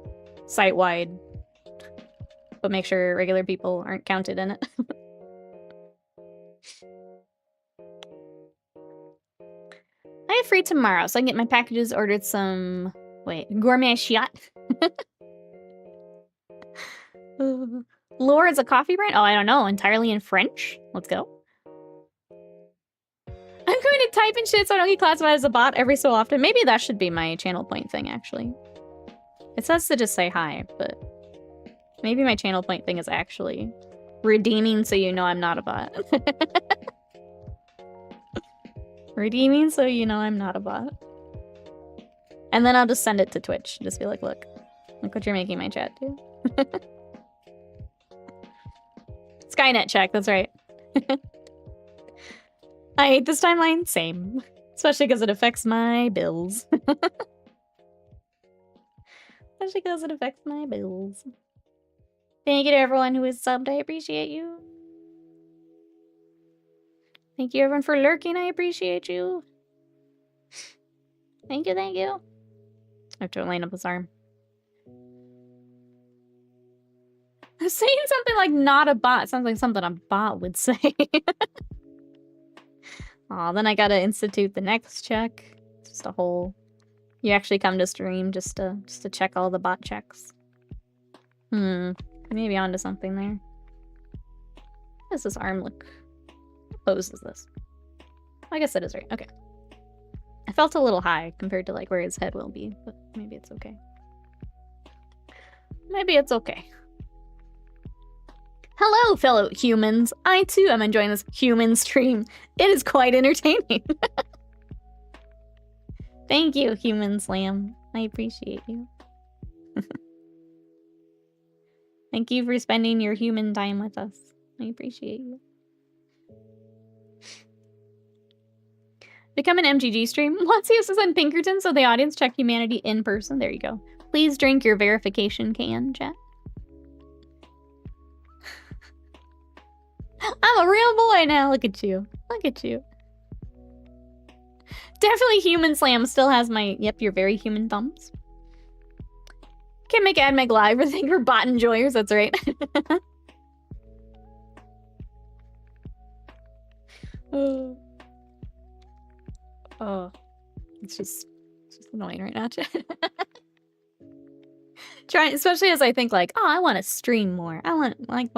site-wide, but make sure regular people aren't counted in it. I have free tomorrow, so I can get my packages, ordered some... Wait, gourmet shot? Lore is a coffee brand? Oh, I don't know. Entirely in French? Let's go. I'm going to type in shit so I don't get classified as a bot every so often. Maybe that should be my channel point thing, actually. It says to just say hi, but... Maybe my channel point thing is actually redeeming so you know I'm not a bot. Redeeming so you know I'm not a bot. And then I'll just send it to Twitch. Just be like, look what you're making my chat do. Skynet check, that's right. I hate this timeline. Same. Especially because it affects my bills. Especially because it affects my bills. Thank you to everyone who is subbed. I appreciate you. Thank you everyone for lurking. I appreciate you. Thank you, thank you. I have to line up this arm. Saying something like not a bot sounds like something a bot would say. Aw, then I gotta institute the next check. It's just a whole... You actually come to stream just to check all the bot checks. Maybe onto something there. How does this arm look? What pose is this? I guess it is right. Okay. I felt a little high compared to like where his head will be, but maybe it's okay. Maybe it's okay. Hello, fellow humans. I too am enjoying this human stream. It is quite entertaining. Thank you, Human Slam. I appreciate you. Thank you for spending your human time with us. I appreciate you. Become an MGG stream. Let's use this in Pinkerton so the audience check humanity in person. There you go. Please drink your verification can, chat. I'm a real boy now. Look at you. Look at you. Definitely Human Slam still has my, yep, you're very human thumbs. Can't make AdMeg live or think we're bot enjoyers, that's right. Oh, it's just annoying right now. Trying, especially as I think like, oh, I want to stream more. I want I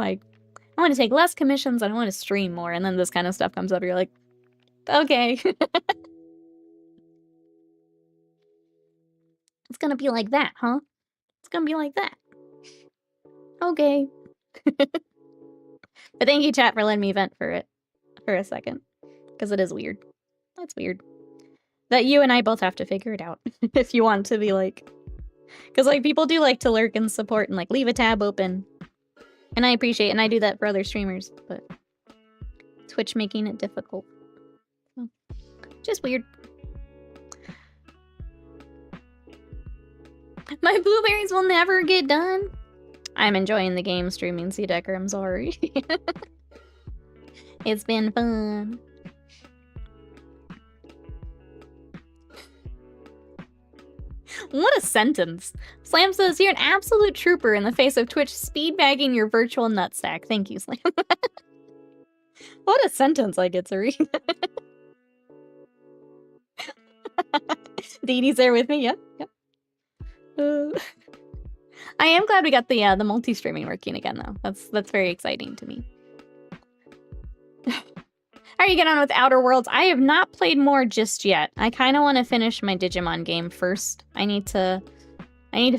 want to take less commissions. I don't want to stream more. And then this kind of stuff comes up. You're like, okay. It's gonna be like that, huh? It's gonna be like that. Okay. But thank you, chat, for letting me vent for it for a second. Because it is weird. That's weird. That you and I both have to figure it out. If you want to be like... Because like people do like to lurk and support and like leave a tab open. And I appreciate it, and I do that for other streamers, but Twitch making it difficult. So, just weird. My blueberries will never get done. I'm enjoying the game streaming, Decker. I'm sorry. It's been fun. What a sentence. Slam says, you're an absolute trooper in the face of Twitch speedbagging your virtual nutsack. Thank you, Slam. What a sentence I get to read. Dee Dee's there with me, yep. I am glad we got the multi-streaming working again, though. That's very exciting to me. How are you getting on with Outer Worlds? I have not played more just yet. I kind of want to finish my Digimon game first. I need to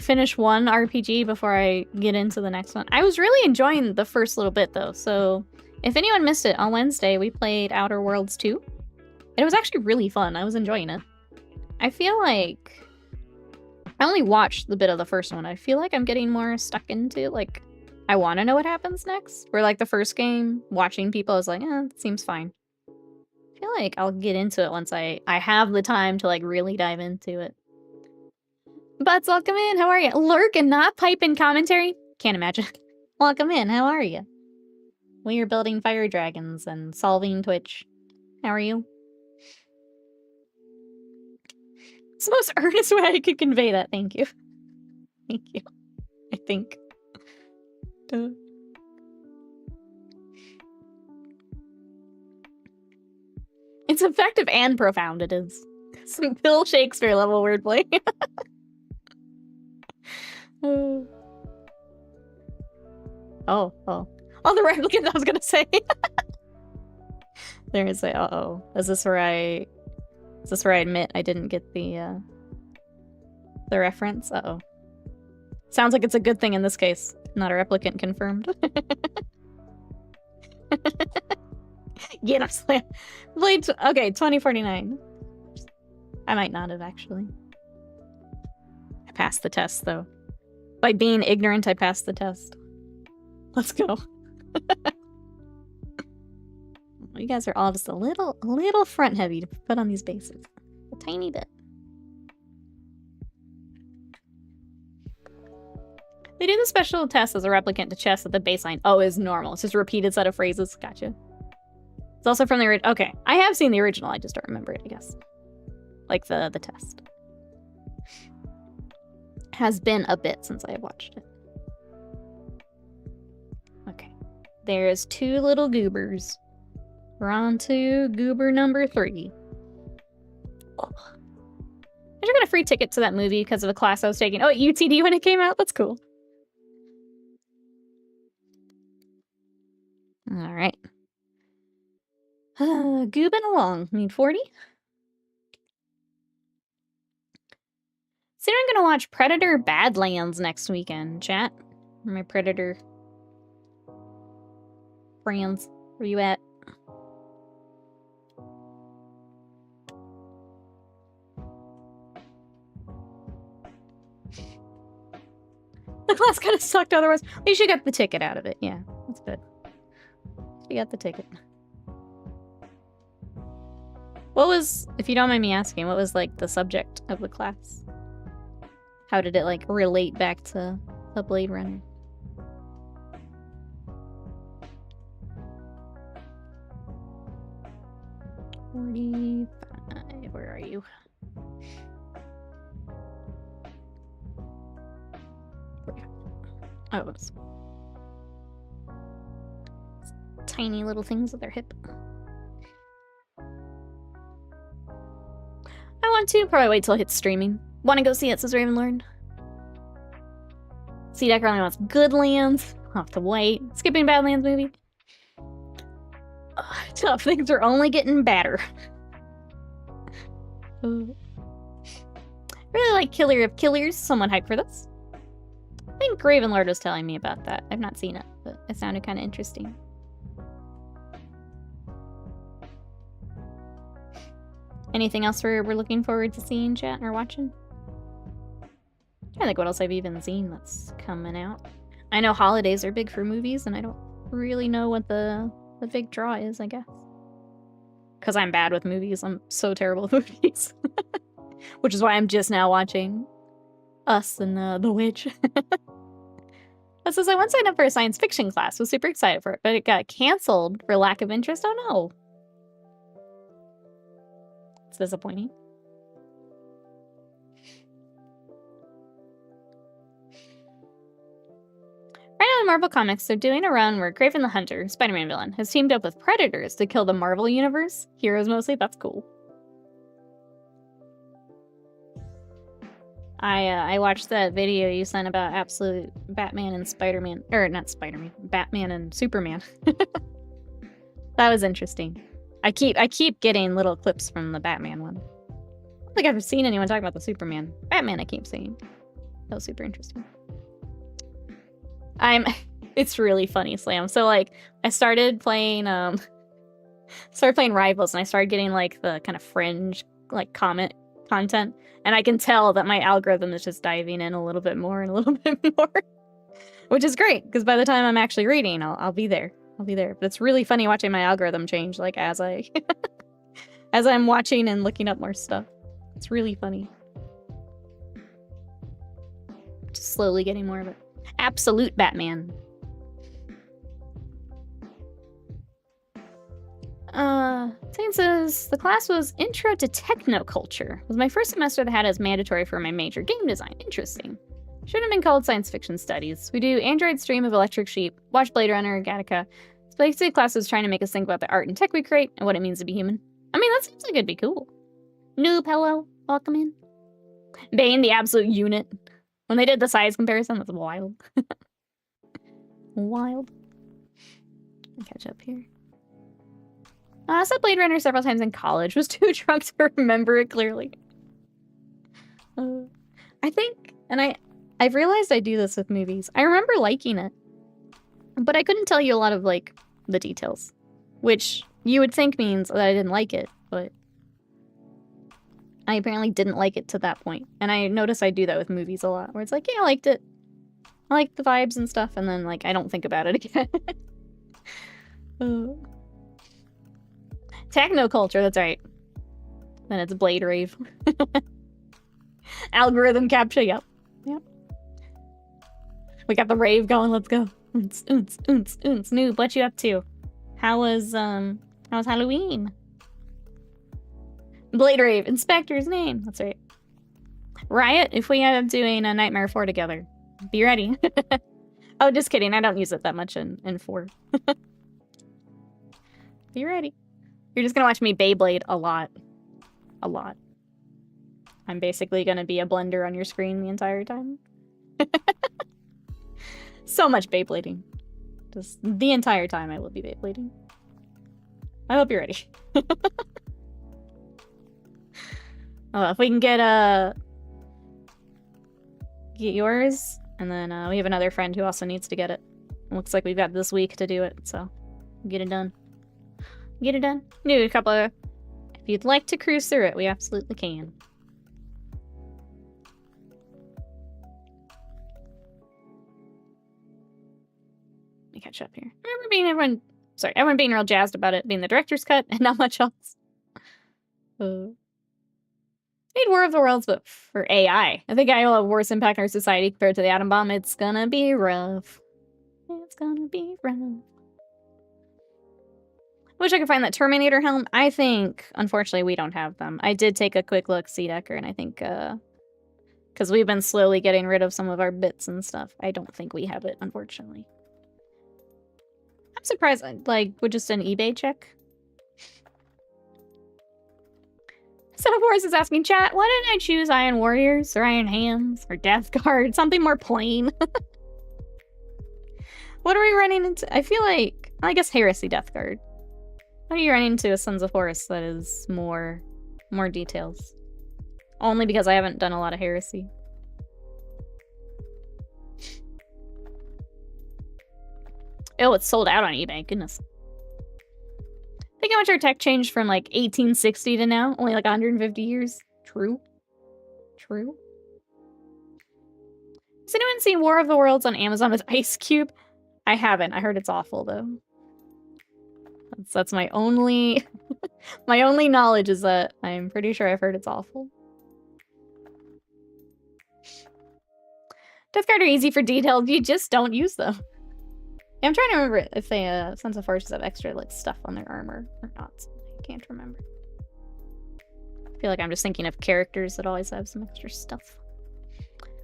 finish one RPG before I get into the next one. I was really enjoying the first little bit, though. So if anyone missed it, on Wednesday we played Outer Worlds 2. It was actually really fun. I was enjoying it. I feel like I only watched the bit of the first one. I feel like I'm getting more stuck into, like, I want to know what happens next. Where, like, the first game, watching people, I was like, it seems fine. I feel like I'll get into it once I have the time to, like, really dive into it. Butts, welcome in. How are you? Lurk and not pipe in commentary? Can't imagine. Welcome in. How are you? We are building fire dragons and solving Twitch. How are you? It's the most earnest way I could convey that. Thank you. Thank you. I think. Duh. It's effective and profound, it is. Some Bill Shakespeare level wordplay. Oh, the replicant I was gonna say. There's a uh-oh. Is this where I admit I didn't get the reference? Uh-oh. Sounds like it's a good thing in this case. Not a replicant confirmed. Get him, slam. Blade, okay, 2049. I might not have, actually. I passed the test, though. By being ignorant, I passed the test. Let's go. You guys are all just a little front heavy to put on these bases. A tiny bit. They do the special test as a replicant to chess at the baseline. Oh, is normal. It's just a repeated set of phrases. Gotcha. It's also from the original. Okay, I have seen the original. I just don't remember it, I guess. Like the test. Has been a bit since I watched it. Okay. There's two little goobers. We're on to goober number 3. Oh. I just got a free ticket to that movie because of a class I was taking. Oh, at UTD when it came out? That's cool. Alright. Goobing along. Need 40? See, I'm gonna watch Predator Badlands next weekend, chat. Where my Predator friends, where you at? The class kind of sucked otherwise. At least you got the ticket out of it. Yeah, that's good. You got the ticket. What was, if you don't mind me asking, what was, like, the subject of the class? How did it, like, relate back to the Blade Runner? Where are you? Oh, it's tiny little things with their hip. I want to. Probably wait till it hits streaming. Want to go see it, says Ravenlord. C-Deck really wants Goodlands. I'll have to wait. Skipping Badlands movie. Tough. Things are only getting better. Really like Killer of Killers. Someone hyped for this. I think Ravenlord was telling me about that. I've not seen it, but it sounded kind of interesting. Anything else we're looking forward to seeing, chat, or watching? I think what else I've even seen that's coming out. I know holidays are big for movies, and I don't really know what the big draw is, I guess. Because I'm bad with movies. I'm so terrible with movies. Which is why I'm just now watching Us and The Witch. That says I once signed up for a science fiction class. Was super excited for it, but it got canceled for lack of interest. Oh no. It's disappointing. Right now in Marvel Comics, they're doing a run where Kraven the Hunter, Spider-Man villain, has teamed up with Predators to kill the Marvel Universe. Heroes mostly, that's cool. I watched that video you sent about absolute Batman and Spider-Man, or not Spider-Man, Batman and Superman. That was interesting. I keep getting little clips from the Batman one. I don't think I've seen anyone talk about the Superman. Batman I keep seeing. That was super interesting. It's really funny, Slam. So like I started playing Rivals, and I started getting like the kind of fringe like comment content, and I can tell that my algorithm is just diving in a little bit more and a little bit more, which is great because by the time I'm actually reading, I'll be there. I'll be there. But it's really funny watching my algorithm change, like as I as I'm watching and looking up more stuff. It's really funny. Just slowly getting more of it. Absolute Batman. Tain says, the class was Intro to Technoculture. It was my first semester that had as mandatory for my major game design. Interesting. Should have been called Science Fiction Studies. We do Android Stream of Electric Sheep, watch Blade Runner, Gattaca. It's basically the class was trying to make us think about the art and tech we create and what it means to be human. I mean, that seems like it'd be cool. Noob, hello. Welcome in. Bane, the absolute unit. When they did the size comparison, that's wild. Wild. I'll catch up here. I saw Blade Runner several times in college. Was too drunk to remember it clearly. I think, and I've realized I do this with movies. I remember liking it, but I couldn't tell you a lot of, like, the details. Which you would think means that I didn't like it, but I apparently didn't like it to that point. And I notice I do that with movies a lot, where it's like, yeah, I liked it. I liked the vibes and stuff, and then, like, I don't think about it again. Technoculture, that's right. Then it's Blade Rave. Algorithm capture, yep. Yep. We got the rave going, let's go. Oons, oons, oons, oons. Noob, what you up to? How was Halloween? Blade Rave, Inspector's name. That's right. Riot, if we end up doing a Nightmare 4 together. Be ready. Oh, just kidding. I don't use it that much in 4. Be ready. You're just gonna watch me Beyblade a lot. A lot. I'm basically gonna be a blender on your screen the entire time. So much Beyblading. Just the entire time I will be Beyblading. I hope you're ready. Oh, if we can get yours, and then we have another friend who also needs to get it. Looks like we've got this week to do it, so get it done. Get it done. Need a couple of... If you'd like to cruise through it, we absolutely can. Let me catch up here. I remember everyone being real jazzed about it being the director's cut and not much else. Need War of the Worlds, but for AI. I think AI will have worse impact on our society compared to the atom bomb. It's gonna be rough. It's gonna be rough. Wish I could find that Terminator helm. I think, unfortunately, we don't have them. I did take a quick look, Seedecker, and I think, because we've been slowly getting rid of some of our bits and stuff. I don't think we have it, unfortunately. I'm surprised, like, with just an eBay check. Son of Horse is asking, chat, why didn't I choose Iron Warriors, or Iron Hands, or Death Guard? Something more plain. What are we running into? I feel like, I guess Heresy Death Guard. What are you running into a Sons of Horus that is more details? Only because I haven't done a lot of Heresy. Oh, it's sold out on eBay. Goodness. Think how much our tech changed from like 1860 to now? Only like 150 years. True. True. Has anyone seen War of the Worlds on Amazon with Ice Cube? I haven't. I heard it's awful though. That's my only my only knowledge is that I'm pretty sure I've heard it's awful. Death Guard are easy for details, you just don't use them. Yeah, I'm trying to remember if they Sons of Forces have extra like stuff on their armor or not. I can't remember. I feel like I'm just thinking of characters that always have some extra stuff.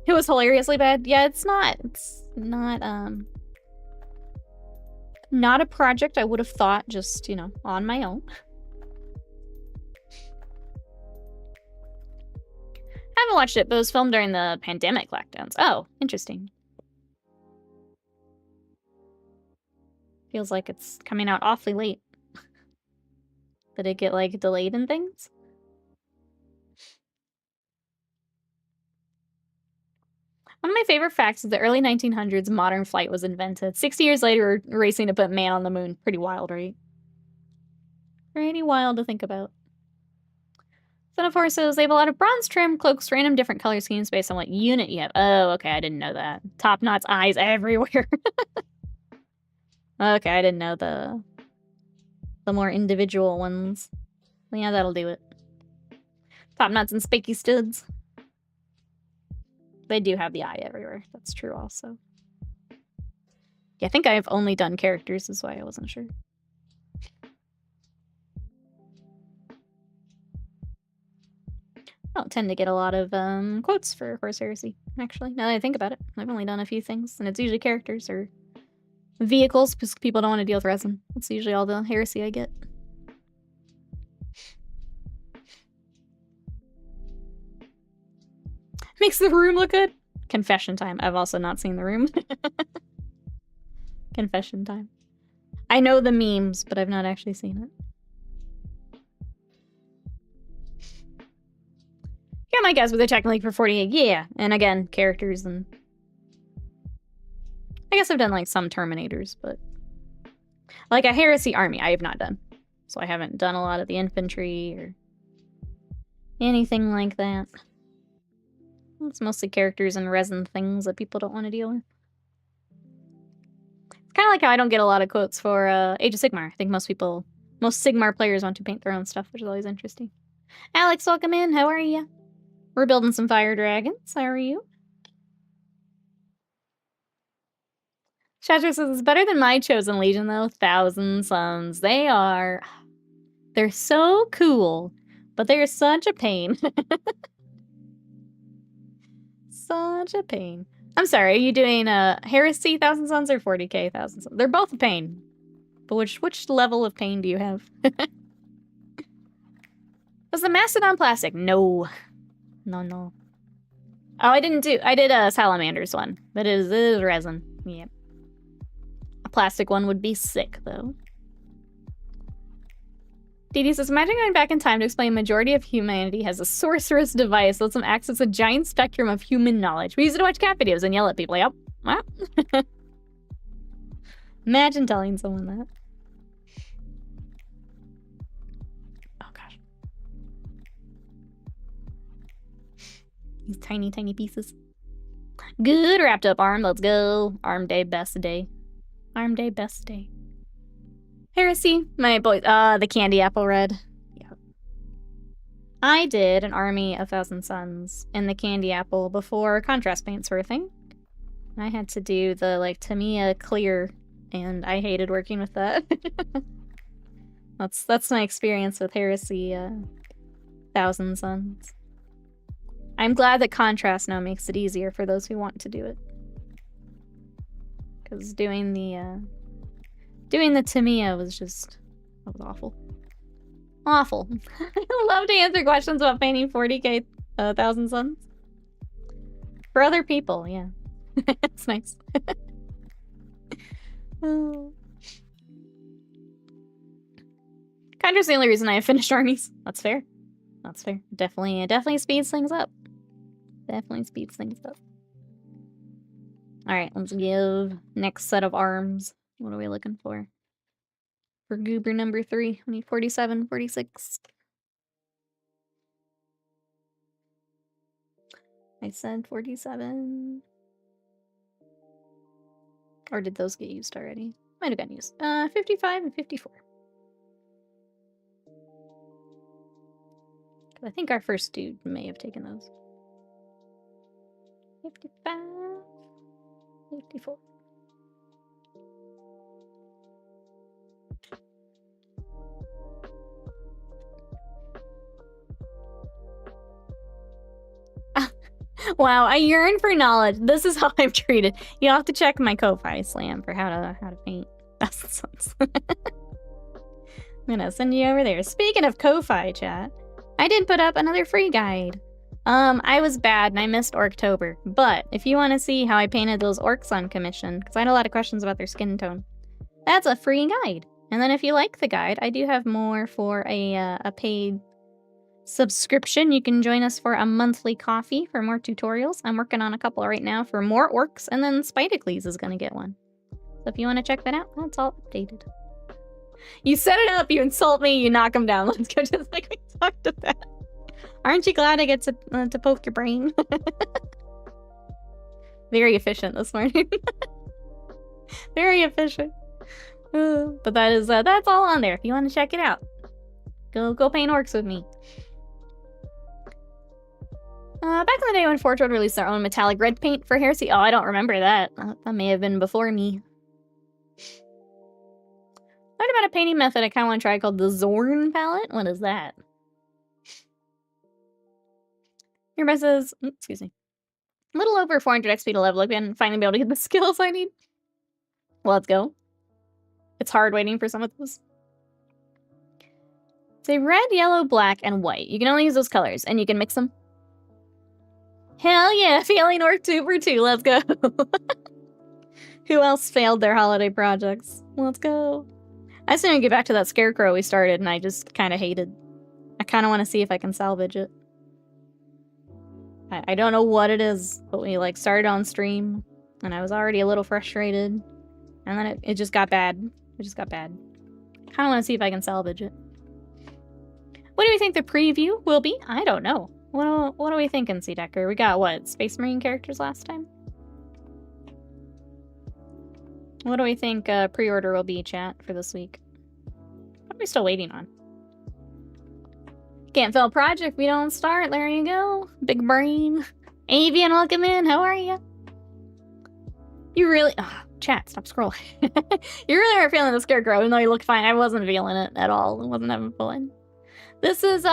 It was hilariously bad. Yeah, it's not not a project I would have thought just, you know, on my own. I haven't watched it, but it was filmed during the pandemic lockdowns. Oh, interesting. Feels like it's coming out awfully late. Did it get, like, delayed and things? One of my favorite facts is the early 1900s, modern flight was invented. 60 years later, we're racing to put man on the moon. Pretty wild, right? Pretty wild to think about. Semaphore says they have a lot of bronze trim, cloaks, random different color schemes based on what unit you have. Oh, okay, I didn't know that. Top Knot's eyes everywhere. Okay, I didn't know the more individual ones. Well, yeah, that'll do it. Top Knots and Spiky Studs. They do have the eye everywhere. That's true also. Yeah, I think I've only done characters, that's why I wasn't sure. I don't tend to get a lot of quotes for Horse Heresy, actually, now that I think about it. I've only done a few things, and it's usually characters or vehicles, because people don't want to deal with resin. That's usually all the heresy I get. Makes the room look good. Confession time. I've also not seen the room. Confession time. I know the memes, but I've not actually seen it. Yeah, my guess, but they're technically for 48. Yeah, and again, characters and... I guess I've done, like, some Terminators, but... Like a Heresy army, I have not done. So I haven't done a lot of the infantry or... anything like that. It's mostly characters and resin things that people don't want to deal with. It's kind of like how I don't get a lot of quotes for Age of Sigmar. I think most Sigmar players want to paint their own stuff, which is always interesting. Alex, welcome in. How are you? We're building some fire dragons. How are you? Shatter says it's better than my Chosen Legion, though. 1,000 Suns. They're so cool, but they're such a pain. Such a pain. I'm sorry, are you doing Heresy 1,000 Suns or 40k 1,000 Suns? They're both a pain. But which level of pain do you have? Was the Mastodon plastic? No. No. Oh, I did a Salamander's one. But it is resin. Yep. A plastic one would be sick, though. Didi says, imagine going back in time to explain majority of humanity has a sorceress device that lets them access a giant spectrum of human knowledge. We use it to watch cat videos and yell at people. Yep. Well. Imagine telling someone that. Oh, gosh. These tiny, tiny pieces. Good, wrapped up arm. Let's go. Arm day, best day. Arm day, best day. Heresy, my boy, the candy apple red. Yeah. I did an army of 1,000 Suns in the candy apple before contrast paints were a thing. I had to do the, like, Tamiya clear, and I hated working with that. That's my experience with Heresy, 1,000 Suns. I'm glad that contrast now makes it easier for those who want to do it. Because doing the Tamiya was just... that was awful. Awful. I love to answer questions about painting 40k 1,000 Suns. For other people, yeah. It's nice. Oh. Contrast's the only reason I have finished armies. That's fair. That's fair. Definitely speeds things up. Definitely speeds things up. Alright, let's give next set of arms. What are we looking for? For Goober number 3, we need 47, 46. I said 47. Or did those get used already? Might have gotten used. 55 and 54. I think our first dude may have taken those. 55, 54. Wow, I yearn for knowledge. This is how I'm treated. You have to check my Ko-Fi slam for how to paint. That's the sense. I'm gonna send you over there. Speaking of Ko-Fi chat, I did put up another free guide. I was bad and I missed Orktober, but if you want to see how I painted those orcs on commission, because I had a lot of questions about their skin tone, that's a free guide. And then if you like the guide, I do have more for a paid subscription. You can join us for a monthly coffee for more tutorials. I'm working on a couple right now for more orcs, and then Spidocles is going to get one. So if you want to check that out, that's all updated. You set it up, you insult me, you knock them down. Let's go just like we talked about. Aren't you glad I get to poke your brain? Very efficient this morning. Very efficient. But that is that's all on there. If you want to check it out, go paint orcs with me. Back in the day when Forge World released their own metallic red paint for Heresy. Oh, I don't remember that. That may have been before me. Learned about a painting method I kind of want to try called the Zorn palette. What is that? Your best says, excuse me. A little over 400 XP to level up and finally be able to get the skills I need. Well, let's go. It's hard waiting for some of those. Say red, yellow, black, and white. You can only use those colors, and you can mix them. Hell yeah, failing Orc 2 for 2. Let's go. Who else failed their holiday projects? Let's go. I just didn't get back to that scarecrow we started, and I just kind of hated. I kind of want to see if I can salvage it. I don't know what it is, but we like started on stream, and I was already a little frustrated, and then it just got bad. It just got bad. I kind of want to see if I can salvage it. What do we think the preview will be? I don't know. What are we thinking, Seedecker? We got, what, Space Marine characters last time? What do we think pre-order will be, chat, for this week? What are we still waiting on? Can't fail project if we don't start. There you go. Big brain. Avian, welcome in. How are you? You really... Oh, chat, stop scrolling. You really are feeling the scarecrow, even though you look fine. I wasn't feeling it at all. I wasn't having fun. This is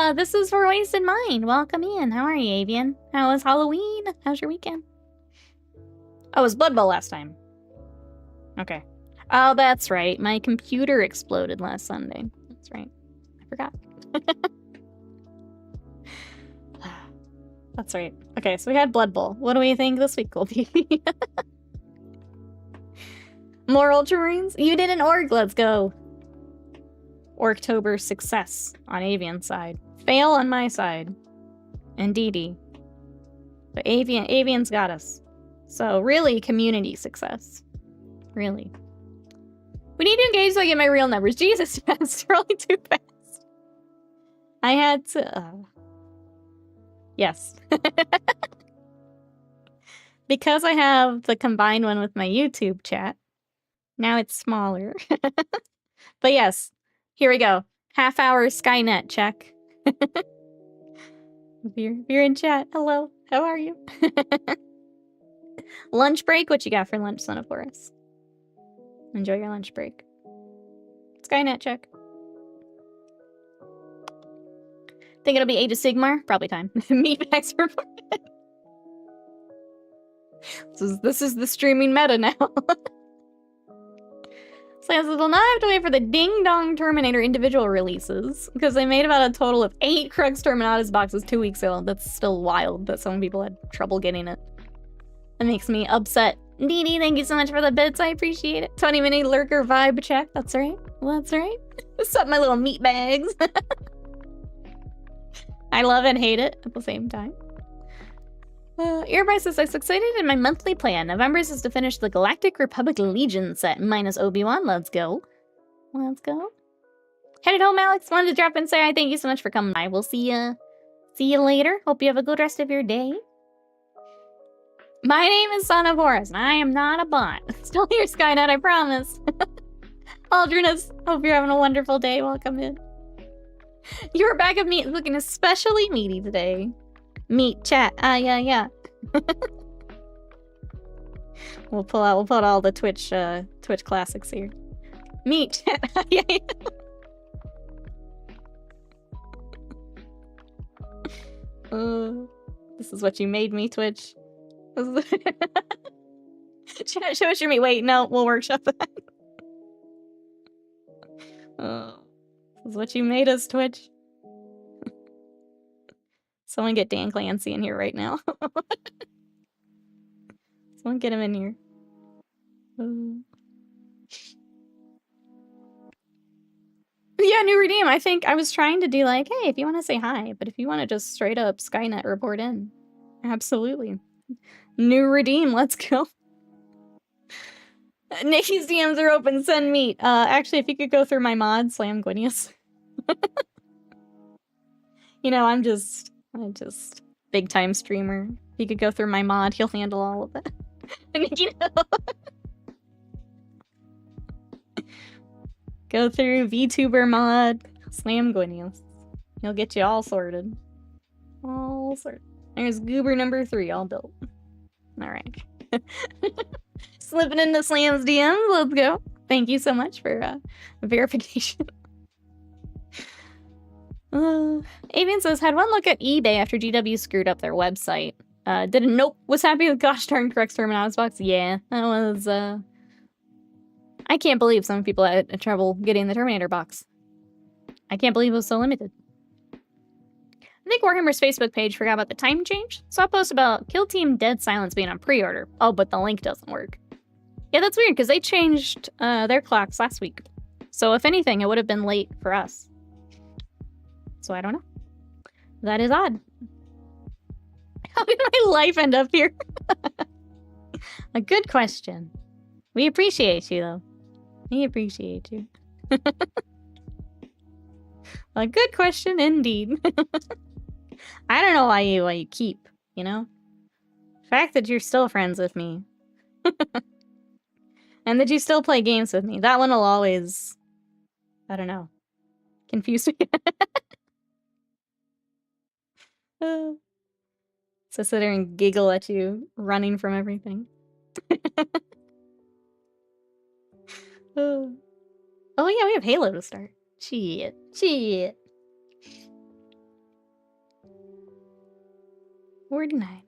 for Wasted Mind. Welcome in. How are you, Avian? How was Halloween? How's your weekend? Oh, it was Blood Bowl last time. Okay. Oh, that's right. My computer exploded last Sunday. That's right. I forgot. That's right. Okay, so we had Blood Bowl. What do we think this week will be? More Ultramarines? You did an org. Let's go. Orktober success on Avian's side. Fail on my side. And DD. But Avian's got us. So really, community success. Really. We need to engage so I get my real numbers. Jesus, it's really too fast. I had to... Yes. Because I have the combined one with my YouTube chat, now it's smaller. But yes, here we go. Half-hour Skynet check. If you're in chat, hello. How are you? Lunch break? What you got for lunch, Son of Horus? Enjoy your lunch break. Skynet check. Think it'll be Age of Sigmar? Probably time. Meatbags report. This is the streaming meta now. So we'll not have to wait for the Ding Dong Terminator individual releases, because they made about a total of 8 Crux Terminatus boxes 2 weeks ago. That's still wild that some people had trouble getting it. That makes me upset. Dee Dee, thank you so much for the bits. I appreciate it. 20-minute lurker vibe check. That's right. That's right. What's up, my little meat bags? I love and hate it at the same time. Earby says, I succeeded in my monthly plan. November's is to finish the Galactic Republic Legion set minus Obi-Wan. Let's go. Let's go. Headed home, Alex. Wanted to drop in and say hi. Thank you so much for coming by. We'll see you later. Hope you have a good rest of your day. My name is Son of Horus, and I am not a bot. Still here, Skynet, I promise. Aldrinus, hope you're having a wonderful day. Welcome in. Your bag of meat is looking especially meaty today. Meat chat. Ah, yeah. We'll pull out all the Twitch classics here. Meat chat. Ah, yeah. This is what you made me, Twitch. Chat, show us your meat. Wait, no, we'll workshop that. This is what you made us, Twitch. Someone get Dan Clancy in here right now. Someone get him in here. Yeah, new redeem. I think I was trying to do like, hey, if you want to say hi, but if you want to just straight up Skynet report in, absolutely. New redeem, let's go. Nikki's DMs are open, send meat. Actually, if you could go through my mod, Slam Gwinius. You know, I'm just I just... Big time streamer. He could go through my mod, he'll handle all of it. You know? Go through VTuber mod, slam Gwinius. He'll get you all sorted. All sorted. There's Goober number 3, all built. Alright. Slipping into Slam's DMs, let's go. Thank you so much for verification. Avian says, had one look at eBay after GW screwed up their website. Didn't nope. Was happy with gosh darn correct Terminators box. Yeah, that was, I can't believe some people had trouble getting the Terminator box. I can't believe it was so limited. I think Warhammer's Facebook page forgot about the time change, so I posted about Kill Team Dead Silence being on pre-order. Oh, but the link doesn't work. Yeah, that's weird, because they changed their clocks last week. So if anything, it would have been late for us. So I don't know. That is odd. How did my life end up here? A good question. We appreciate you, though. We appreciate you. A good question indeed. I don't know why you keep, you know? The fact that you're still friends with me. And that you still play games with me. That one will always, I don't know, confuse me. So sit there and giggle at you, running from everything. Oh yeah, we have Halo to start. Shit. Shit. 49.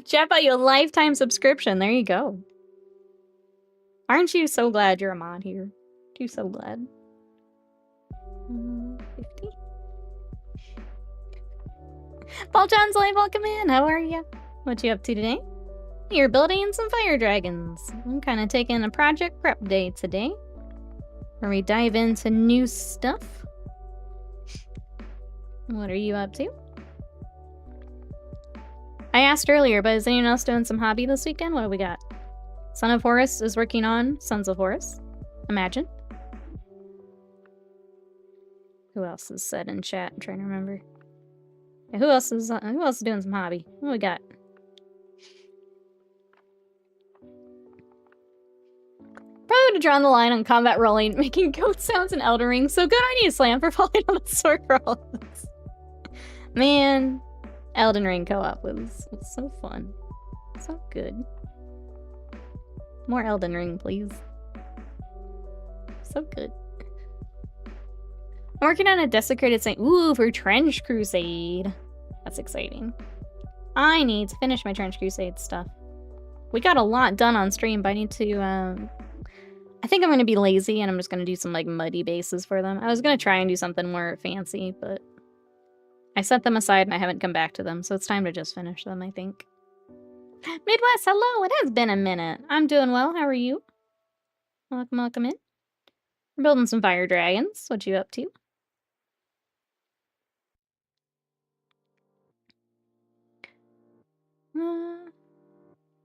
Chat about you a lifetime subscription. There you go. Aren't you so glad you're a mod here? Aren't you so glad? 50. Paul John's live, welcome in. How are you? What you up to today? You're building some fire dragons. I'm kind of taking a project prep day today, where we dive into new stuff. What are you up to? I asked earlier, but is anyone else doing some hobby this weekend? What do we got? Son of Horus is working on Sons of Horus. Imagine. Who else is said in chat? I'm trying to remember. Yeah, who else is doing some hobby? What do we got? Probably would have drawn the line on combat rolling, making goat sounds in Elden Ring. So good on you, Slam, for falling on the sword for all of this. Man, Elden Ring co-op was so fun. So good. More Elden Ring, please. So good. I'm working on a desecrated saint. Ooh, for Trench Crusade. That's exciting. I need to finish my Trench Crusade stuff. We got a lot done on stream, but I need to, I think I'm going to be lazy and I'm just going to do some, like, muddy bases for them. I was going to try and do something more fancy, but I set them aside and I haven't come back to them, so it's time to just finish them, I think. Midwest, hello! It has been a minute. I'm doing well. How are you? Welcome, welcome in. We're building some fire dragons. What you up to?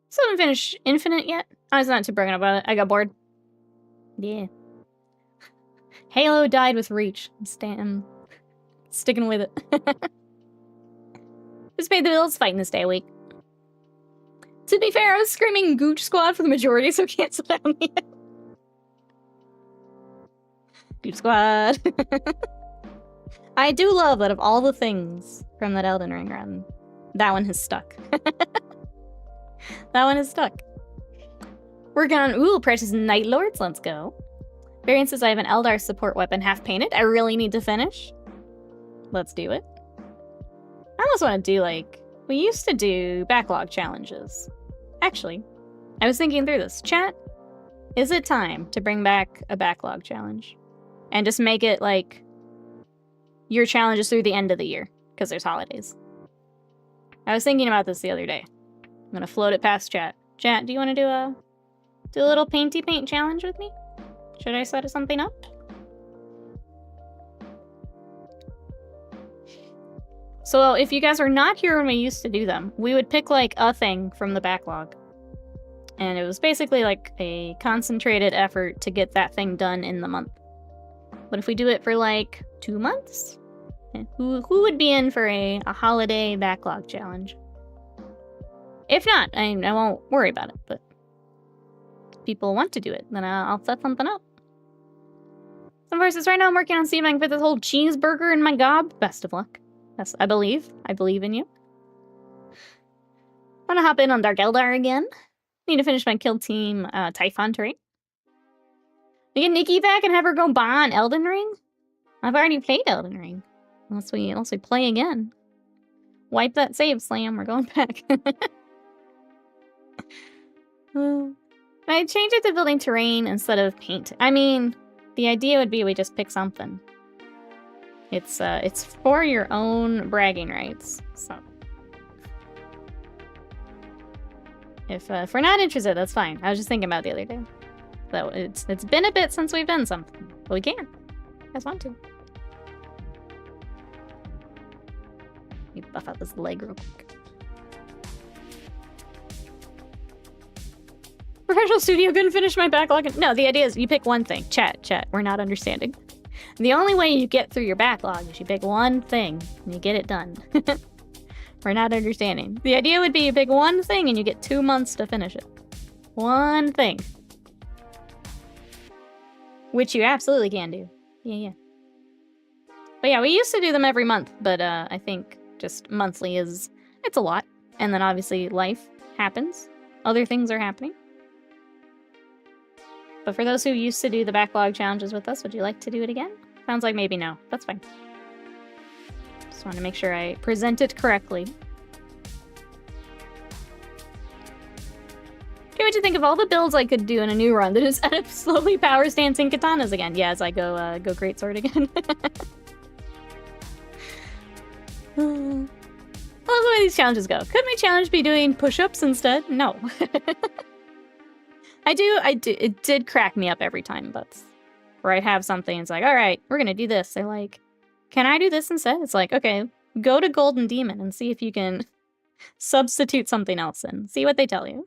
Still haven't finished Infinite yet. I was not too broken about it. I got bored. Yeah. Halo died with Reach. I'm sticking with it. Just paid the bills fighting this day a week. To be fair, I was screaming Gooch Squad for the majority, so cancel out me. Gooch Squad. I do love that of all the things from that Elden Ring run, that one has stuck. That one is stuck. Working on, ooh, Precious Night Lords, let's go. Varian says I have an Eldar support weapon half painted. I really need to finish. Let's do it. I almost want to do, like, we used to do backlog challenges. Actually, I was thinking through this. Chat, is it time to bring back a backlog challenge? And just make it, like, your challenges through the end of the year, because there's holidays. I was thinking about this the other day. I'm gonna float it past chat. Chat, do you want to do a little painty paint challenge with me? Should I set something up? So if you guys are not here when we used to do them, we would pick like a thing from the backlog. And it was basically like a concentrated effort to get that thing done in the month. But if we do it for like 2 months? Who would be in for a holiday backlog challenge? If not, I won't worry about it, but if people want to do it, then I'll set something up. Some voices right now I'm working on seeing if I can fit this whole cheeseburger in my gob. Best of luck. Yes, I believe. I believe in you. Wanna hop in on Dark Eldar again. Need to finish my kill team Typhon trait. We get Nikki back and have her go on Elden Ring? I've already played Elden Ring. Unless we play again. Wipe that save, Slam. We're going back. I change it to building terrain instead of paint. I mean, the idea would be we just pick something. It's for your own bragging rights. So if we're not interested, that's fine. I was just thinking about it the other day. So it's been a bit since we've done something, but we can. You guys want to? Let me buff out this leg real quick. Professional studio couldn't finish my backlog. No, the idea is you pick one thing. Chat. We're not understanding. The only way you get through your backlog is you pick one thing and you get it done. We're not understanding. The idea would be you pick one thing and you get 2 months to finish it. One thing. Which you absolutely can do. Yeah. But yeah, we used to do them every month, but I think just monthly it's a lot. And then obviously life happens. Other things are happening. But for those who used to do the backlog challenges with us, would you like to do it again? Sounds like maybe no. That's fine. Just want to make sure I present it correctly. Can't wait to think of all the builds I could do in a new run that is end up slowly power stancing katanas again. Yeah, as I go greatsword again. I love the way these challenges go. Could my challenge be doing push-ups instead? No. I do. It did crack me up every time, but where I'd have something, it's like, all right, we're gonna do this. They're like, can I do this instead? It's like, okay, go to Golden Demon and see if you can substitute something else in. See what they tell you.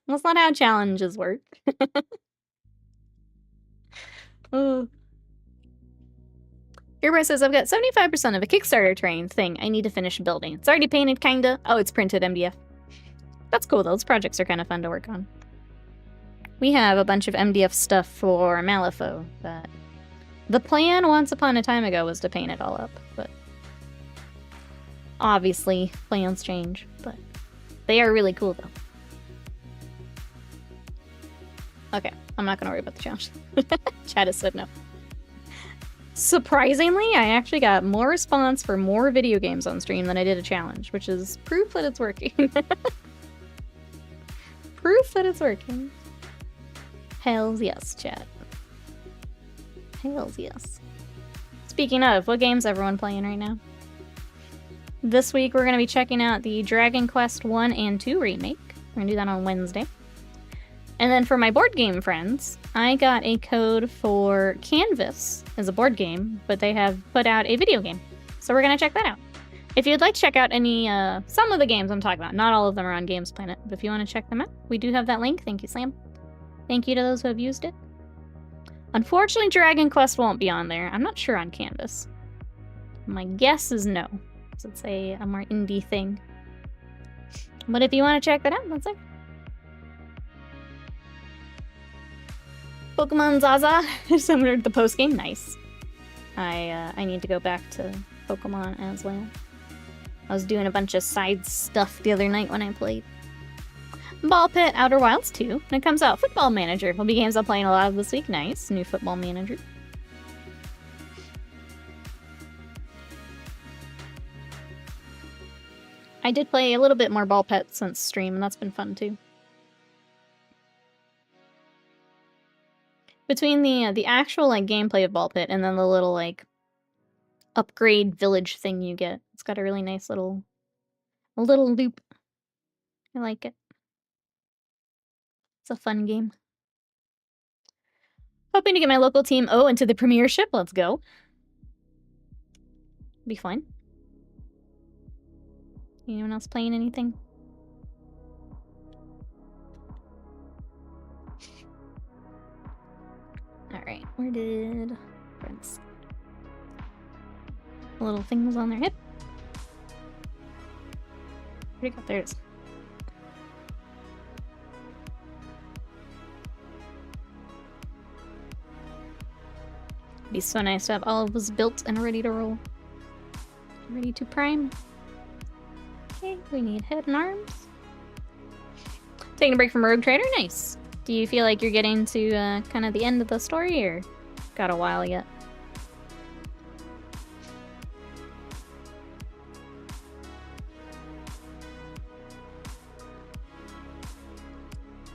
That's not how challenges work. Ooh. Earbright says, I've got 75% of a Kickstarter train thing I need to finish building. It's already painted, kinda. Oh, it's printed MDF. That's cool, though. Those projects are kind of fun to work on. We have a bunch of MDF stuff for Malifaux, but the plan once upon a time ago was to paint it all up, but obviously plans change, but they are really cool, though. Okay, I'm not gonna worry about the challenge. Chat has said no. Surprisingly, I actually got more response for more video games on stream than I did a challenge, which is proof that it's working. Proof that it's working. Hells yes, chat. Hells yes. Speaking of, what game's everyone playing right now? This week we're going to be checking out the Dragon Quest 1 and 2 remake. We're going to do that on Wednesday. And then for my board game friends, I got a code for Canvas as a board game, but they have put out a video game. So we're going to check that out. If you'd like to check out any, some of the games I'm talking about, not all of them are on Games Planet, but if you want to check them out, we do have that link. Thank you, Slam. Thank you to those who have used it. Unfortunately, Dragon Quest won't be on there. I'm not sure on Canvas. My guess is no, because it's a more indie thing. But if you want to check that out, that's it. Pokemon Zaza summoned the post game. Nice. I need to go back to Pokemon as well. I was doing a bunch of side stuff the other night when I played. Ball Pit Outer Wilds 2. And it comes out. Football Manager will be games I'm playing a lot of this week. Nice. New Football Manager. I did play a little bit more Ball Pit since stream, and that's been fun too. Between the actual like gameplay of Ball Pit and then the little like upgrade village thing you get, it's got a really nice little loop. I like it. It's a fun game. Hoping to get my local team into the premiership. Let's go. Be fun. Anyone else playing anything? Alright, where did... Prince. The little things on their hip. Where'd it go? There it is. It'd be so nice to have all of this built and ready to roll. Ready to prime. Okay, we need head and arms. Taking a break from Rogue Trader, nice. Do you feel like you're getting to kind of the end of the story, or got a while yet?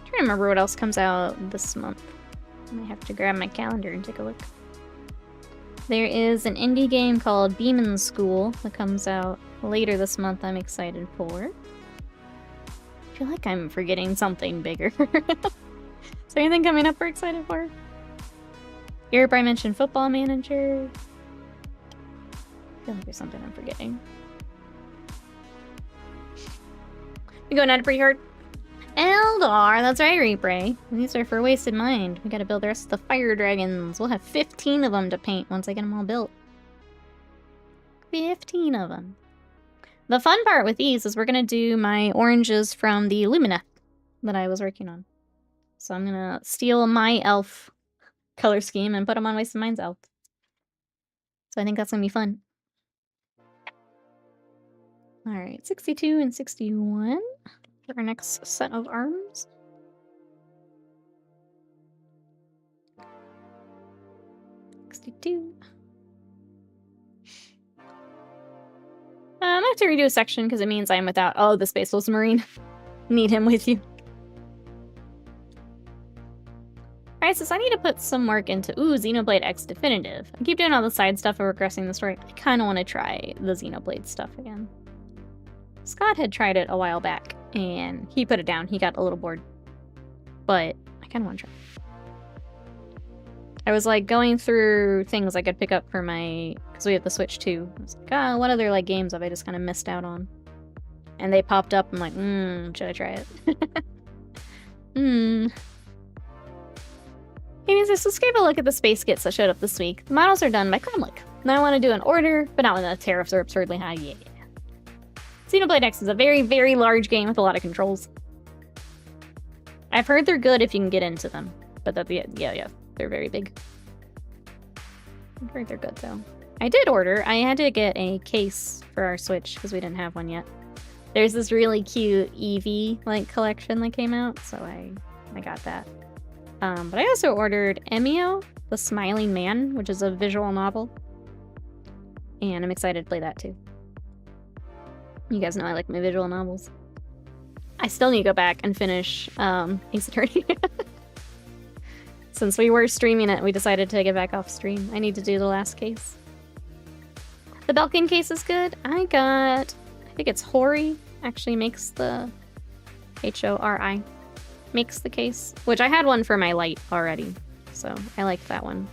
Trying to remember what else comes out this month. I might have to grab my calendar and take a look. There is an indie game called Demon School that comes out later this month I'm excited for. I feel like I'm forgetting something bigger. Is there anything coming up we're excited for? Europe, I mentioned Football Manager. I feel like there's something I'm forgetting. We going at it pretty hard. Eldar, that's right, Reapray. These are for Wasted Mind. We gotta build the rest of the fire dragons. We'll have 15 of them to paint once I get them all built. 15 of them. The fun part with these is we're gonna do my oranges from the Lumina that I was working on. So I'm gonna steal my elf color scheme and put them on Wasted Mind's elf. So I think that's gonna be fun. Alright, 62 and 61. For our next set of arms. I have to redo a section because it means I'm without the Spaceless Marine. Need him with you. Alright, so I need to put some work into Xenoblade X Definitive. I keep doing all the side stuff of regressing the story. I kind of want to try the Xenoblade stuff again. Scott had tried it a while back, and he put it down. He got a little bored. But I kind of want to try. I was, like, going through things I could pick up for my... Because we have the Switch, too. I was like, what other, like, games have I just kind of missed out on? And they popped up. I'm like, should I try it? Anyways, let's just give a look at the space kits that showed up this week. The models are done by Cromlech. Now I want to do an order, but not when the tariffs are absurdly high. Yeah. Xenoblade X is a very, very large game with a lot of controls. I've heard they're good if you can get into them. But yeah, they're very big. I've heard they're good, though. I did order. I had to get a case for our Switch, because we didn't have one yet. There's this really cute Eevee, collection that came out, so I got that. But I also ordered Emio, the Smiling Man, which is a visual novel. And I'm excited to play that, too. You guys know I like my visual novels. I still need to go back and finish Ace Attorney. Since we were streaming it, we decided to get back off stream. I need to do the last case. The Belkin case is good. I think it's Hori actually makes the Hori. Makes the case. Which I had one for my light already. So I liked that one.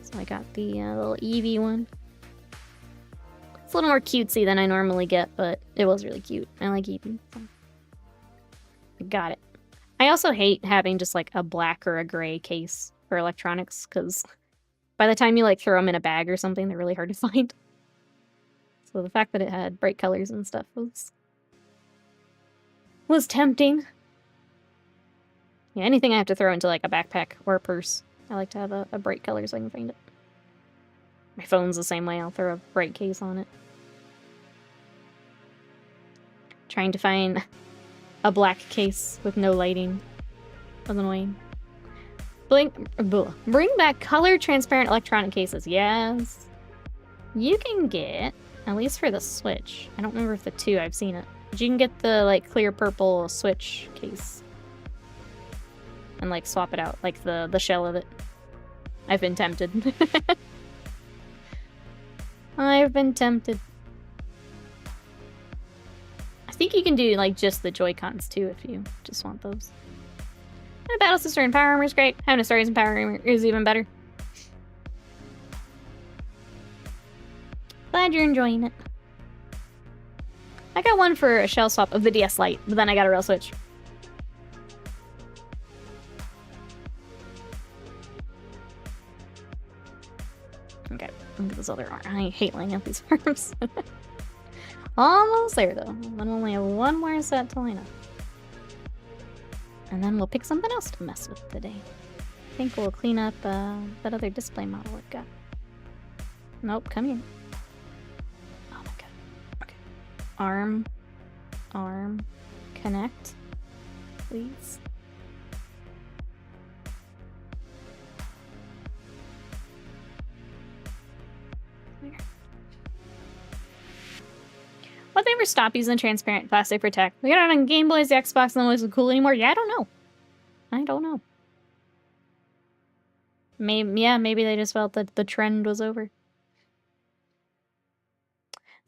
So I got the little Eevee one. It's a little more cutesy than I normally get, but it was really cute. I like Eevee. So. I got it. I also hate having just a black or a gray case for electronics, because by the time you throw them in a bag or something, they're really hard to find. So the fact that it had bright colors and stuff was tempting. Yeah, anything I have to throw into a backpack or a purse, I like to have a bright color so I can find it. My phone's the same way. I'll throw a bright case on it. Trying to find a black case with no lighting was annoying. Bring back color transparent electronic cases. Yes. You can get, at least for the Switch, I don't remember if the 2 I've seen it, but you can get the clear purple Switch case and swap it out, the shell of it. I've been tempted. I've been tempted. I think you can do just the Joy-Cons too if you just want those. And Battle Sister and Power Armor is great. Having a Stories and Power Armor is even better. Glad you're enjoying it. I got one for a shell swap of the DS Lite, but then I got a real Switch. Okay, look at this other arm. I hate laying out these arms. Almost there, though. I only have one more set to line up. And then we'll pick something else to mess with today. I think we'll clean up that other display model I've got. Nope, come here. Oh my god. Okay. Arm. Connect. Please. What they ever stop using transparent plastic protect? We got it on Game Boys, the Xbox, and it wasn't cool anymore. Yeah, I don't know. Maybe they just felt that the trend was over.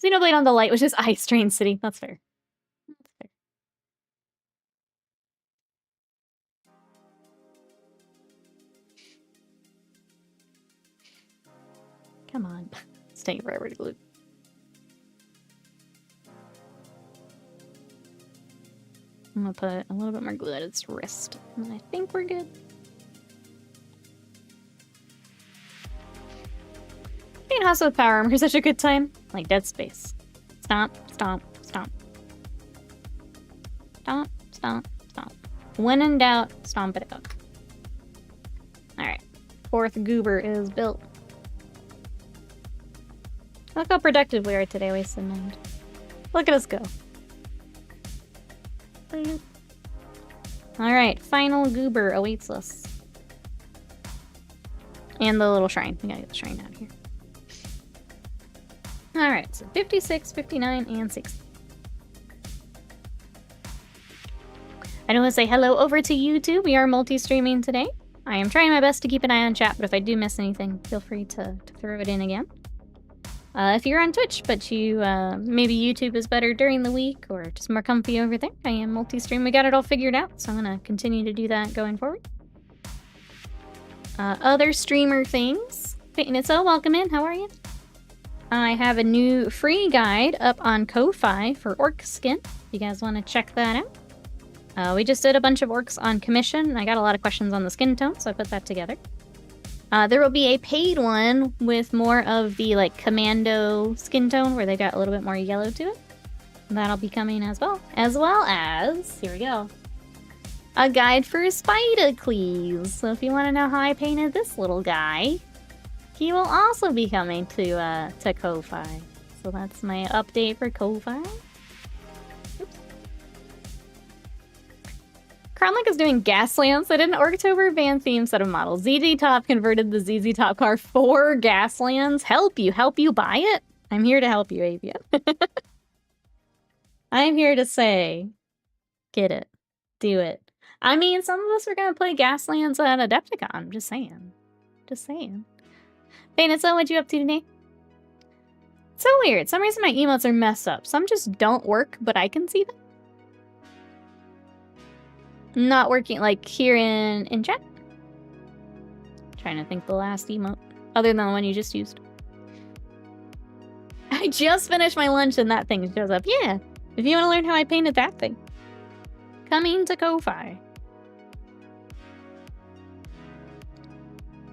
Xenoblade on the Light was just Ice Train City. That's fair. Come on. It's taking forever to glue. I'm gonna put a little bit more glue at its wrist. And I think we're good. Being House with Power Armor is such a good time. Like Dead Space. Stomp, stomp, stomp. Stomp, stomp, stomp. When in doubt, stomp it out. Alright. 4th goober is built. Look how productive we are today, Wasted Mind. Look at us go. Alright, final goober awaits us. And the little shrine. We gotta get the shrine out of here. Alright, so 56, 59, and 60. I want to say hello over to YouTube. We are multi-streaming today. I am trying my best to keep an eye on chat, but if I do miss anything, feel free to throw it in again. If you're on Twitch, but you maybe YouTube is better during the week or just more comfy over there, I am multi-stream. We got it all figured out, so I'm going to continue to do that going forward. Other streamer things. Peyton, welcome in. How are you? I have a new free guide up on Ko-Fi for orc skin. If you guys want to check that out. We just did a bunch of orcs on commission. I got a lot of questions on the skin tone, so I put that together. There will be a paid one with more of the like commando skin tone where they got a little bit more yellow to it. That'll be coming as well. As well as, here we go, a guide for Spidacles. So if you want to know how I painted this little guy, he will also be coming to Ko-Fi. So that's my update for Ko-Fi. Kronlink is doing Gaslands. I did an Orktober band theme set of models. ZZ Top converted the ZZ Top car for Gaslands. Help you buy it? I'm here to help you, Avian. I'm here to say, get it. Do it. I mean, some of us are gonna play Gaslands at Adepticon. Just saying. Just saying. Vanessa, what you up to today? It's so weird. Some reason my emotes are messed up. Some just don't work, but I can see them. Not working, like, here in chat. Trying to think the last emote. Other than the one you just used. I just finished my lunch and that thing shows up. Yeah, if you want to learn how I painted that thing. Coming to Ko-Fi.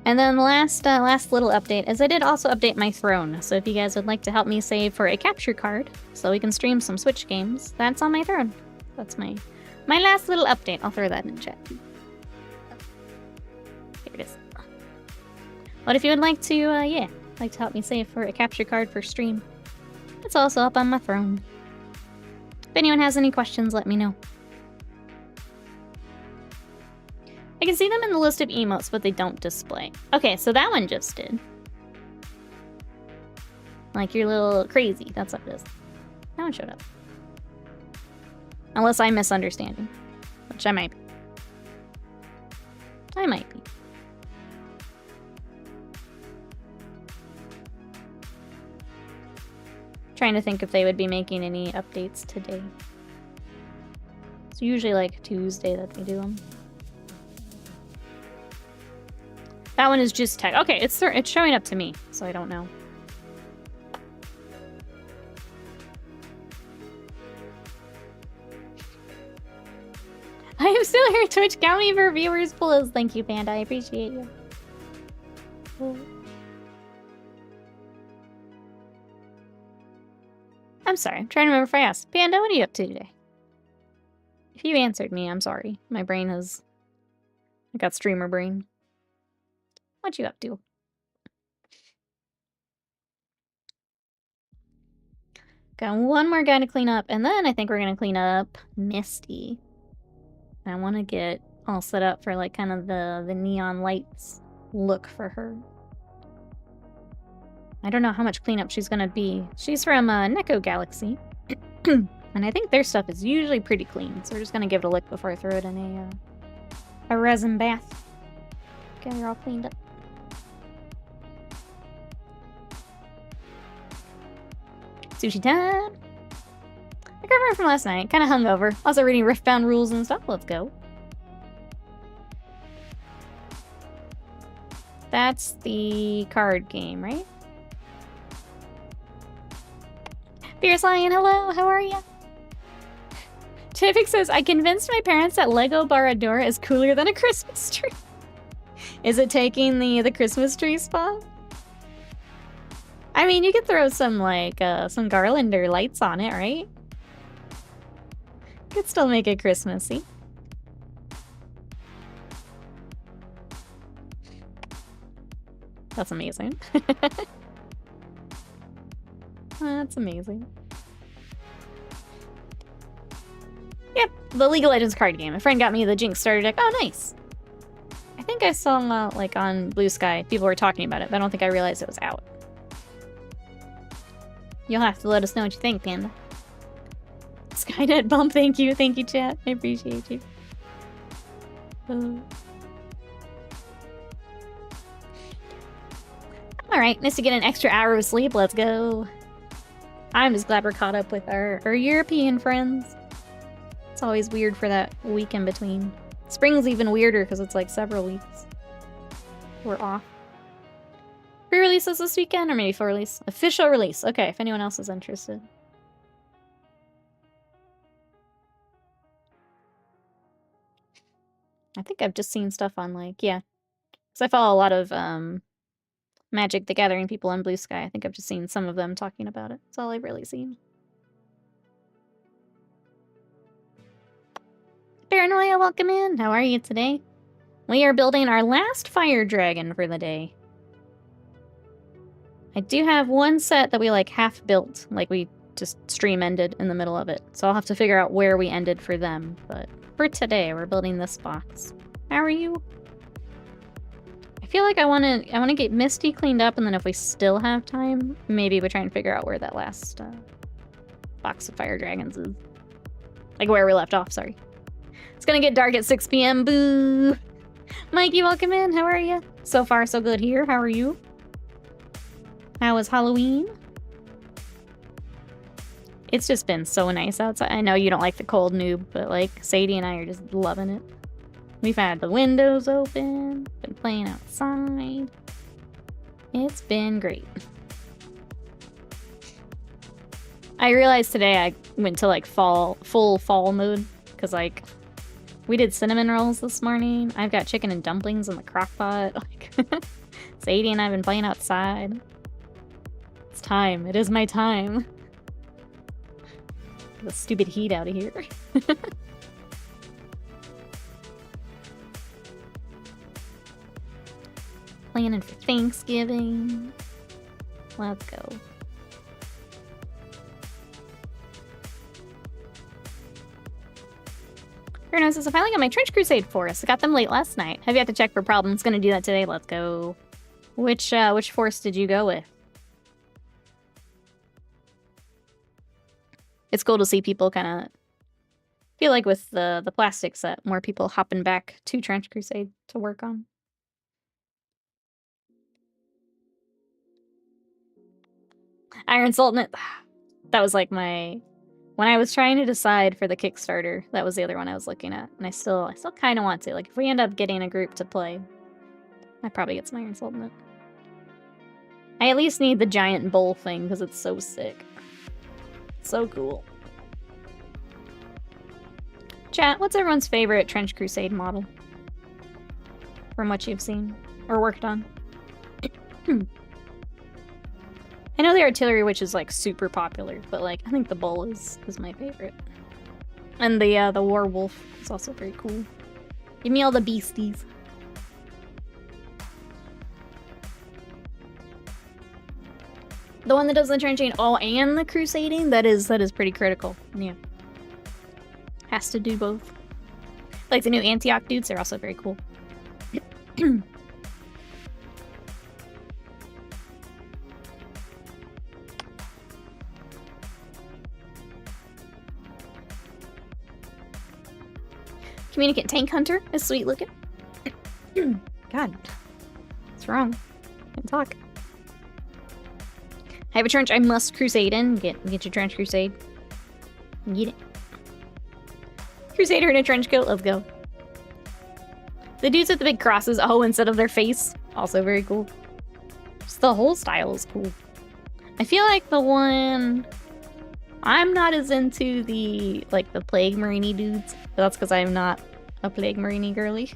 And then last little update is I did also update my throne. So if you guys would like to help me save for a capture card so we can stream some Switch games, that's on my throne. That's my last little update. I'll throw that in chat. Here it is. What if you would like to, like to help me save for a capture card for stream? It's also up on my throne. If anyone has any questions, let me know. I can see them in the list of emotes, but they don't display. Okay, so that one just did. Like your little crazy, that's what it is. That one showed up. Unless I'm misunderstanding, which I might be. I might be. Trying to think if they would be making any updates today. It's usually like Tuesday that they do them. That one is just tech. Okay, it's showing up to me, so I don't know. I am still here, Twitch. Count me for viewers, please. Thank you, Panda. I appreciate you. I'm sorry, I'm trying to remember if I asked. Panda, what are you up to today? If you answered me, I'm sorry. My brain has... I got streamer brain. What you up to? Got one more guy to clean up, and then I think we're gonna clean up Misty. I want to get all set up for like kind of the neon lights look for her. I don't know how much cleanup she's gonna be. She's from Neko Galaxy, and I think their stuff is usually pretty clean, so we're just gonna give it a lick before I throw it in a resin bath. Get her all cleaned up. Sushi time! I recovered from last night, kind of hungover. Also reading Riftbound rules and stuff. Let's go. That's the card game, right? Fierce Lion, hello, how are ya? Chafik says, I convinced my parents that Lego Barador is cooler than a Christmas tree. Is it taking the Christmas tree spot? I mean, you could throw some, like, some garland or lights on it, right? Could still make it Christmassy. That's amazing. That's amazing. Yep, the League of Legends card game. A friend got me the Jinx starter deck. Oh, nice. I think I saw, like, on Blue Sky, people were talking about it, but I don't think I realized it was out. You'll have to let us know what you think, Panda. Skynet bump, thank you, chat. I appreciate you. Alright, nice to get an extra hour of sleep, let's go. I'm just glad we're caught up with our European friends. It's always weird for that week in between. Spring's even weirder because it's like several weeks. We're off. Pre-releases this weekend, or maybe full release? Official release. Okay, if anyone else is interested. I think I've just seen stuff on, like, yeah. Because I follow a lot of Magic the Gathering people on Blue Sky. I think I've just seen some of them talking about it. That's all I've really seen. Paranoia, welcome in. How are you today? We are building our last fire dragon for the day. I do have one set that we, like, half built. Like, we just stream ended in the middle of it. So I'll have to figure out where we ended for them. But for today, we're building this box. How are you? I feel like I want to get Misty cleaned up, and then if we still have time, maybe we try and figure out where that last box of fire dragons is. Like, where we left off, sorry. It's gonna get dark at 6 p.m. Boo! Mikey, welcome in. How are you? So far, so good here. How are you? How was Halloween? It's just been so nice outside. I know you don't like the cold, noob, but like Sadie and I are just loving it. We've had the windows open, been playing outside. It's been great. I realized today I went to like full fall mode because like we did cinnamon rolls this morning. I've got chicken and dumplings in the crock pot. Like Sadie and I have been playing outside. It's time. It is my time. The stupid heat out of here. Planning for Thanksgiving. Let's go. Bruno says, I finally got my Trench Crusade Forest. I got them late last night. Have you had to check for problems? Gonna do that today. Let's go. Which forest did you go with? It's cool to see people kind of feel like with the plastic set, more people hopping back to Trench Crusade to work on. Iron Sultanate. That was like my... When I was trying to decide for the Kickstarter, that was the other one I was looking at. And I still kind of want to. Like, if we end up getting a group to play, I'd probably get some Iron Sultanate. I at least need the giant bowl thing, because it's so sick. So cool. Chat, what's everyone's favorite Trench Crusade model? From what you've seen or worked on? I know the artillery witch is like super popular, but like I think the bull is my favorite. And the werewolf is also very cool. Give me all the beasties. The one that does the trenching, oh, and the crusading, that is pretty critical. Yeah. Has to do both. Like the new Antioch dudes, they're also very cool. Communicant Tank Hunter is sweet looking. God. What's wrong? Can't talk. I have a trench I must crusade in. Get your trench crusade. Get it. Crusader in a trench coat, let's go. The dudes with the big crosses, oh, instead of their face, also very cool. Just the whole style is cool. I feel like the one... I'm not as into the, like, the Plague Marini dudes. That's because I'm not a Plague Marini girly.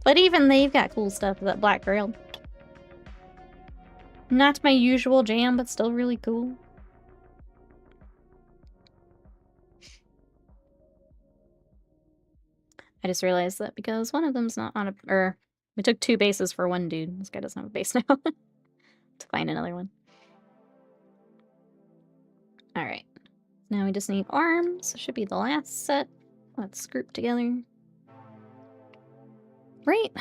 But even they've got cool stuff, that Black Grail. Not my usual jam, but still really cool. I just realized that because one of them's not on a... Or, we took 2 bases for one dude. This guy doesn't have a base now. To find another one. Alright. Now we just need arms. Should be the last set. Let's group together. Right.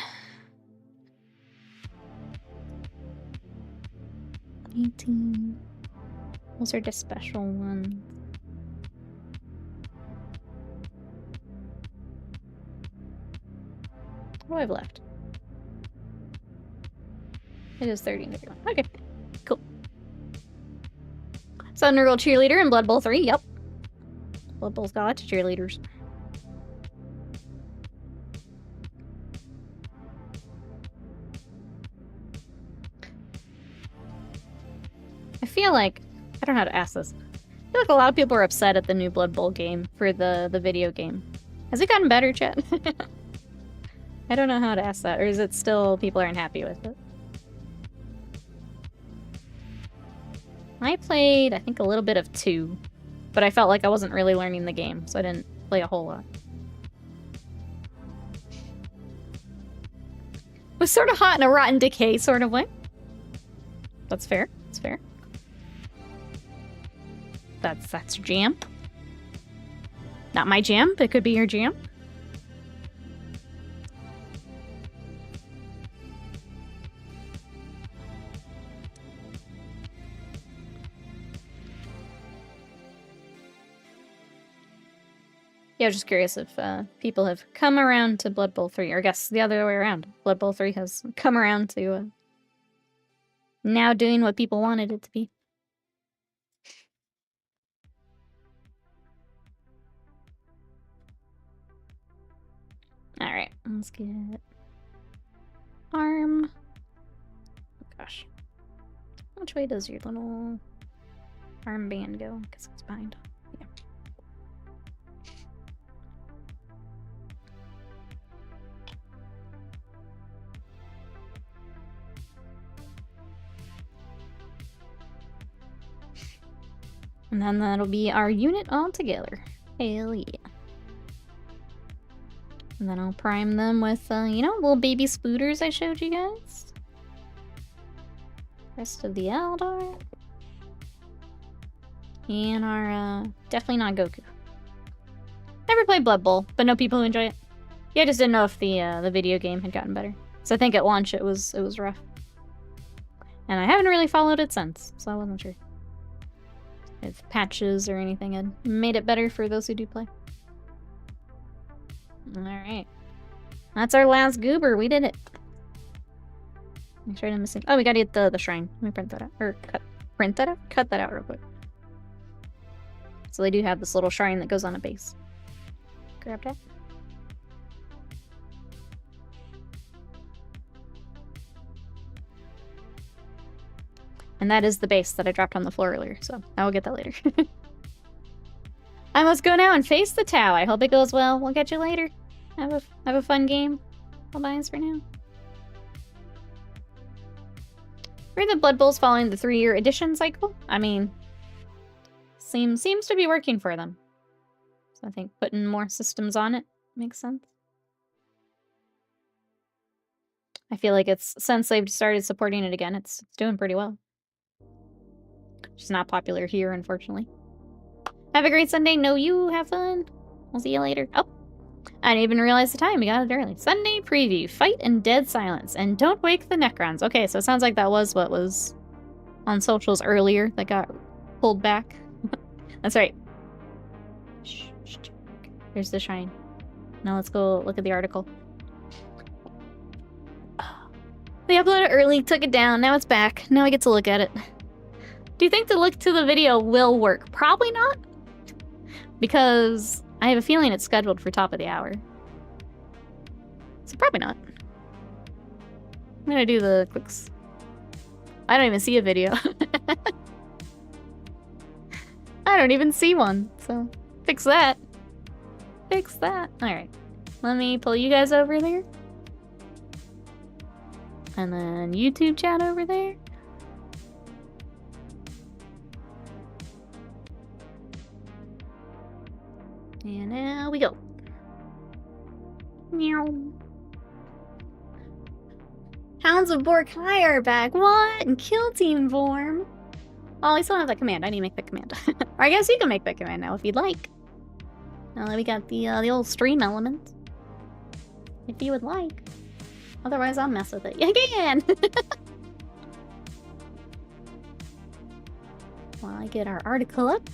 18. Those are just special ones. What do I have left? It is 30 and 31. Okay, cool. Thunder Girl cheerleader in Blood Bowl 3. Yep. Blood Bowl's got lots of cheerleaders. I feel like... I don't know how to ask this. I feel like a lot of people are upset at the new Blood Bowl game for the video game. Has it gotten better, chat? I don't know how to ask that. Or is it still people aren't happy with it? I played, I think, a little bit of 2. But I felt like I wasn't really learning the game, so I didn't play a whole lot. It was sort of hot in a rotten decay sort of way. That's fair. That's fair. That's your jam. Not my jam, but it could be your jam. Yeah, I was just curious if people have come around to Blood Bowl 3, or I guess the other way around. Blood Bowl 3 has come around to now doing what people wanted it to be. Alright, let's get arm. Oh gosh. Which way does your little armband go? Because it's behind. Yeah. And then that'll be our unit all together. Hell yeah. And then I'll prime them with, you know, little baby spooters I showed you guys. Rest of the Eldar. And our, definitely not Goku. Never played Blood Bowl, but know people who enjoy it. Yeah, I just didn't know if the video game had gotten better. So I think at launch it was rough. And I haven't really followed it since, so I wasn't sure if patches or anything had made it better for those who do play. Alright. That's our last goober. We did it. Make sure I didn't miss it. Oh, we gotta get the shrine. Let me print that out. Or print that out? Cut that out real quick. So they do have this little shrine that goes on a base. Grab that. And that is the base that I dropped on the floor earlier, so I will get that later. I must go now and face the Tau. I hope it goes well. We'll catch you later. Have a fun game. Bye-byes for now. Read the Blood Bowl's following the 3-year edition cycle. I mean, seems to be working for them. So I think putting more systems on it makes sense. I feel like it's, since they've started supporting it again, it's doing pretty well. Just not popular here, unfortunately. Have a great Sunday. No, you have fun. We'll see you later. Oh, I didn't even realize the time. We got it early. Sunday preview. Fight in dead silence. And don't wake the Necrons. Okay, so it sounds like that was what was on socials earlier that got pulled back. That's right. Shh, shh. Here's the shrine. Now let's go look at the article. They uploaded it early, took it down, now it's back. Now I get to look at it. Do you think the look to the video will work? Probably not. Because I have a feeling it's scheduled for top of the hour. So probably not. I'm gonna do the clicks. I don't even see a video. I don't even see one, so fix that. Fix that. Alright. Let me pull you guys over there. And then YouTube chat over there. And now we go. Meow. Hounds of Borkai are back. What? In kill team form. Oh, I still have that command. I need to make that command. Or I guess you can make that command now if you'd like. Now that we got the old stream element. If you would like. Otherwise, I'll mess with it. Again! While I get our article up.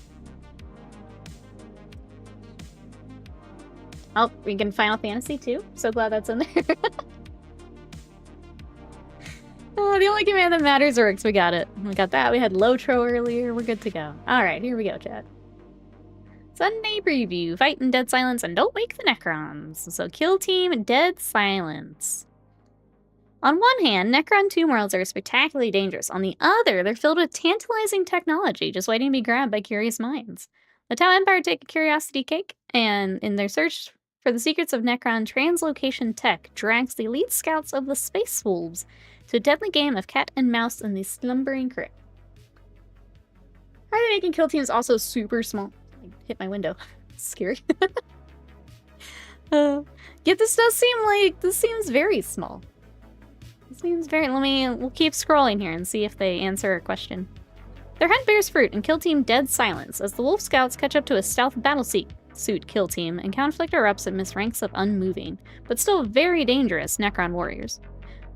Oh, we can Final Fantasy too. So glad that's in there. Oh, the only command that matters works. We got it. We got that. We had Lotro earlier. We're good to go. Alright, here we go, chat. Sunday preview. Fight in dead silence and don't wake the Necrons. So kill team dead silence. On one hand, Necron tomb worlds are spectacularly dangerous. On the other, they're filled with tantalizing technology, just waiting to be grabbed by curious minds. The Tau Empire take a curiosity cake, and in their search for the secrets of Necron translocation tech, drags the elite scouts of the Space Wolves to a deadly game of cat and mouse in the slumbering crypt. How are they making kill teams also super small? I hit my window. Scary. Yet this does seem like, this seems very small. Seems very... we'll keep scrolling here and see if they answer our question. Their hunt bears fruit and kill team dead silence as the wolf scouts catch up to a stealth battlesuit kill team and conflict erupts amidst ranks of unmoving, but still very dangerous Necron warriors.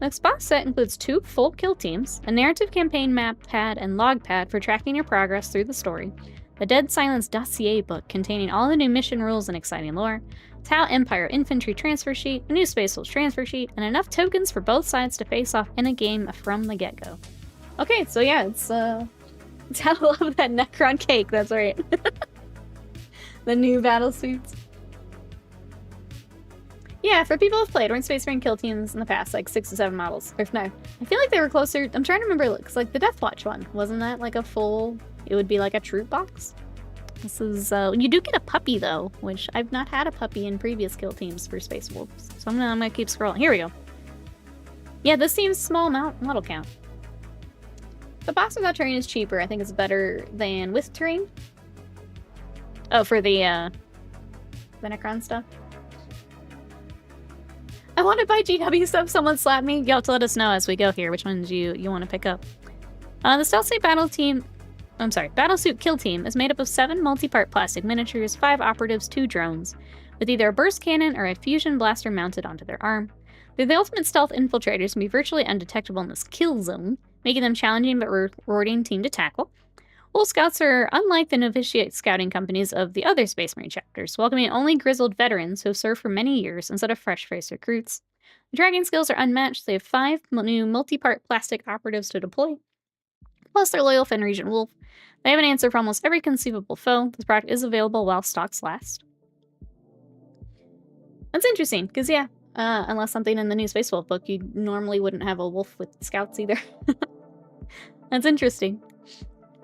The next box set includes 2 full kill teams, a narrative campaign map pad and log pad for tracking your progress through the story, a Dead Silence dossier book containing all the new mission rules and exciting lore, Tau Empire infantry transfer sheet, a new Space Wolves transfer sheet, and enough tokens for both sides to face off in a game from the get-go. Okay, so yeah, it's I love that Necron cake, that's right. The new battle suits. Yeah, for people who've played Space Marine kill teams in the past, like 6 to 7 models, or no, I feel like they were closer, I'm trying to remember, because like the Deathwatch one, wasn't that like a full, it would be like a troop box? This is, you do get a puppy though, which I've not had a puppy in previous kill teams for Space Wolves. So I'm gonna keep scrolling. Here we go. Yeah, this seems small model count. The box without terrain is cheaper. I think it's better than with terrain. Oh, for the Necron stuff. I want to buy GW stuff. Someone slapped me. You'll have to let us know as we go here which ones you want to pick up. The Stealth Suit Battlesuit Kill Team is made up of 7 multi-part plastic miniatures, 5 operatives, 2 drones, with either a burst cannon or a fusion blaster mounted onto their arm. They're the ultimate stealth infiltrators and can be virtually undetectable in this kill zone, making them challenging but rewarding team to tackle. Wolf Scouts are unlike the novitiate scouting companies of the other Space Marine chapters, welcoming only grizzled veterans who have served for many years instead of fresh-faced recruits. The tracking skills are unmatched. They have 5 new multi-part plastic operatives to deploy, plus their loyal Fenrisian Wolf. They have an answer for almost every conceivable foe. This product is available while stocks last. That's interesting, because yeah, unless something in the new Space Wolf book, you normally wouldn't have a wolf with scouts either. That's interesting.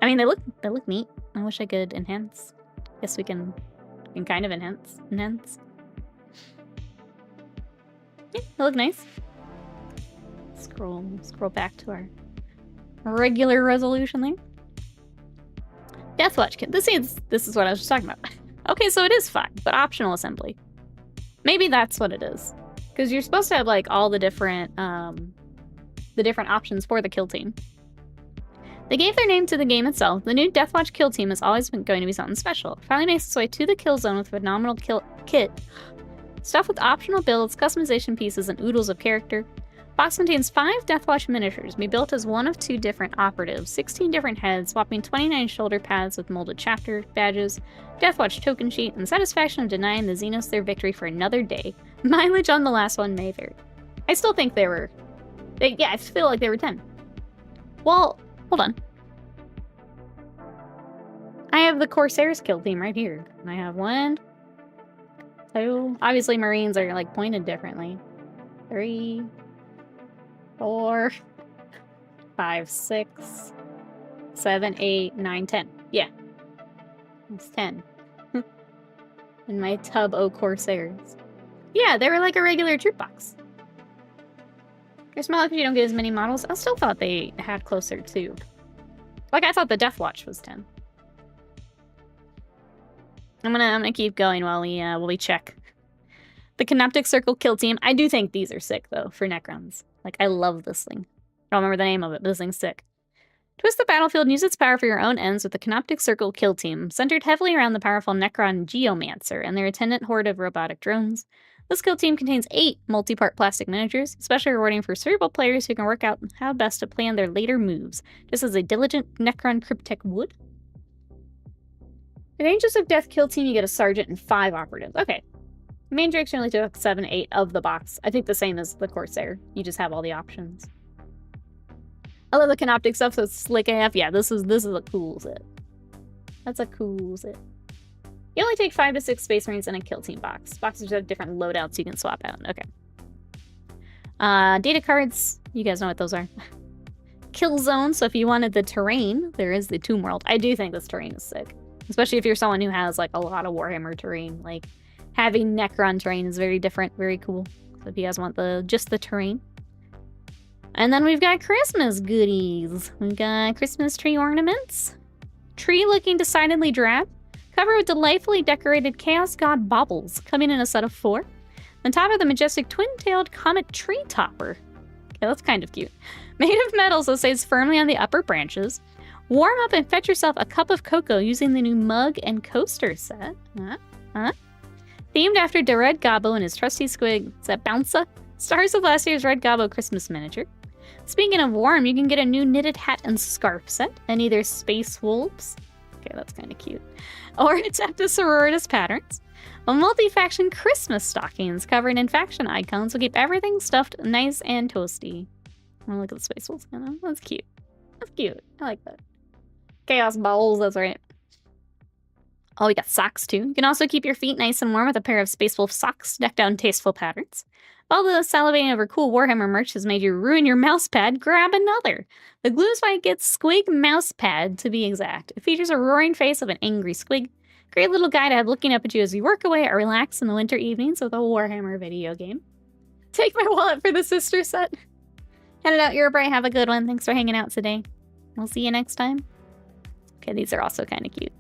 I mean, they look neat. I wish I could enhance. Guess we can kind of enhance. Yeah, they look nice. Scroll back to our regular resolution there. Deathwatch kit. This is what I was just talking about. Okay, so it is 5, but optional assembly. Maybe that's what it is. Because you're supposed to have, like, all the different options for the kill team. They gave their name to the game itself. The new Deathwatch kill team has always been going to be something special. It finally makes its way to the kill zone with a phenomenal kit. Stuffed with optional builds, customization pieces, and oodles of character. Box contains 5 Deathwatch miniatures, be built as one of 2 different operatives, 16 different heads, swapping 29 shoulder pads with molded chapter badges, Deathwatch token sheet, and satisfaction of denying the Xenos their victory for another day. Mileage on the last one may vary. I still think they were... yeah, I feel like they were 10. Well, hold on. I have the Corsairs kill team right here. And I have 1, 2... Obviously, Marines are, like, pointed differently. 3... 4, 5, 6, 7, 8, 9, 10. Yeah. It's 10. And my tub o' Corsairs. Yeah, they were like a regular troop box. They're smaller because you don't get as many models. I still thought they had closer to. Like, I thought the Deathwatch was 10. I'm gonna keep going while we check. The Canoptic Circle kill team. I do think these are sick, though, for Necrons. Like, I love this thing. I don't remember the name of it, but this thing's sick. Twist the battlefield and use its power for your own ends with the Canoptic Circle kill team, centered heavily around the powerful Necron Geomancer and their attendant horde of robotic drones. This kill team contains 8 multi-part plastic miniatures, especially rewarding for cerebral players who can work out how best to plan their later moves, just as a diligent Necron Cryptek would. In Angels of Death kill team, you get a sergeant and 5 operatives. Okay. Main direction only took 7, 8 of the box. I think the same as the Corsair. You just have all the options. I love the Canoptic stuff, so it's slick AF. Yeah, this is a cool set. That's a cool set. You only take 5 to 6 Space Marines in a kill team box. Boxes have different loadouts you can swap out. Okay. Data cards. You guys know what those are. Kill zone. So if you wanted the terrain, there is the Tomb World. I do think this terrain is sick. Especially if you're someone who has like a lot of Warhammer terrain. Like having Necron terrain is very different. Very cool. So if you guys want just the terrain. And then we've got Christmas goodies. We've got Christmas tree ornaments. Tree looking decidedly drab. Covered with delightfully decorated Chaos God baubles, coming in a set of 4. On top of the majestic twin-tailed comet tree topper. Okay, that's kind of cute. Made of metal so it stays firmly on the upper branches. Warm up and fetch yourself a cup of cocoa using the new mug and coaster set. Themed after the Red Gobbo and his trusty squig, is that Bouncer? Stars of last year's Red Gobbo Christmas miniature. Speaking of warm, you can get a new knitted hat and scarf set, and either Space Wolves. Okay, that's kind of cute. Or Adeptus Sororitas patterns. A multi-faction Christmas stockings covered in faction icons will keep everything stuffed nice and toasty. Oh, look at the Space Wolves. That's cute. That's cute. I like that. Chaos Balls, that's right. Oh, we got socks too. You can also keep your feet nice and warm with a pair of Space Wolf socks decked out in tasteful patterns. If all the salivating over cool Warhammer merch has made you ruin your mouse pad, grab another. The Glue Spike gets Squig Mouse Pad, to be exact. It features a roaring face of an angry squig. Great little guy to have looking up at you as you work away or relax in the winter evenings with a Warhammer video game. Take my wallet for the sister set. Head it out, Eurobright. Have a good one. Thanks for hanging out today. We'll see you next time. Okay, these are also kind of cute.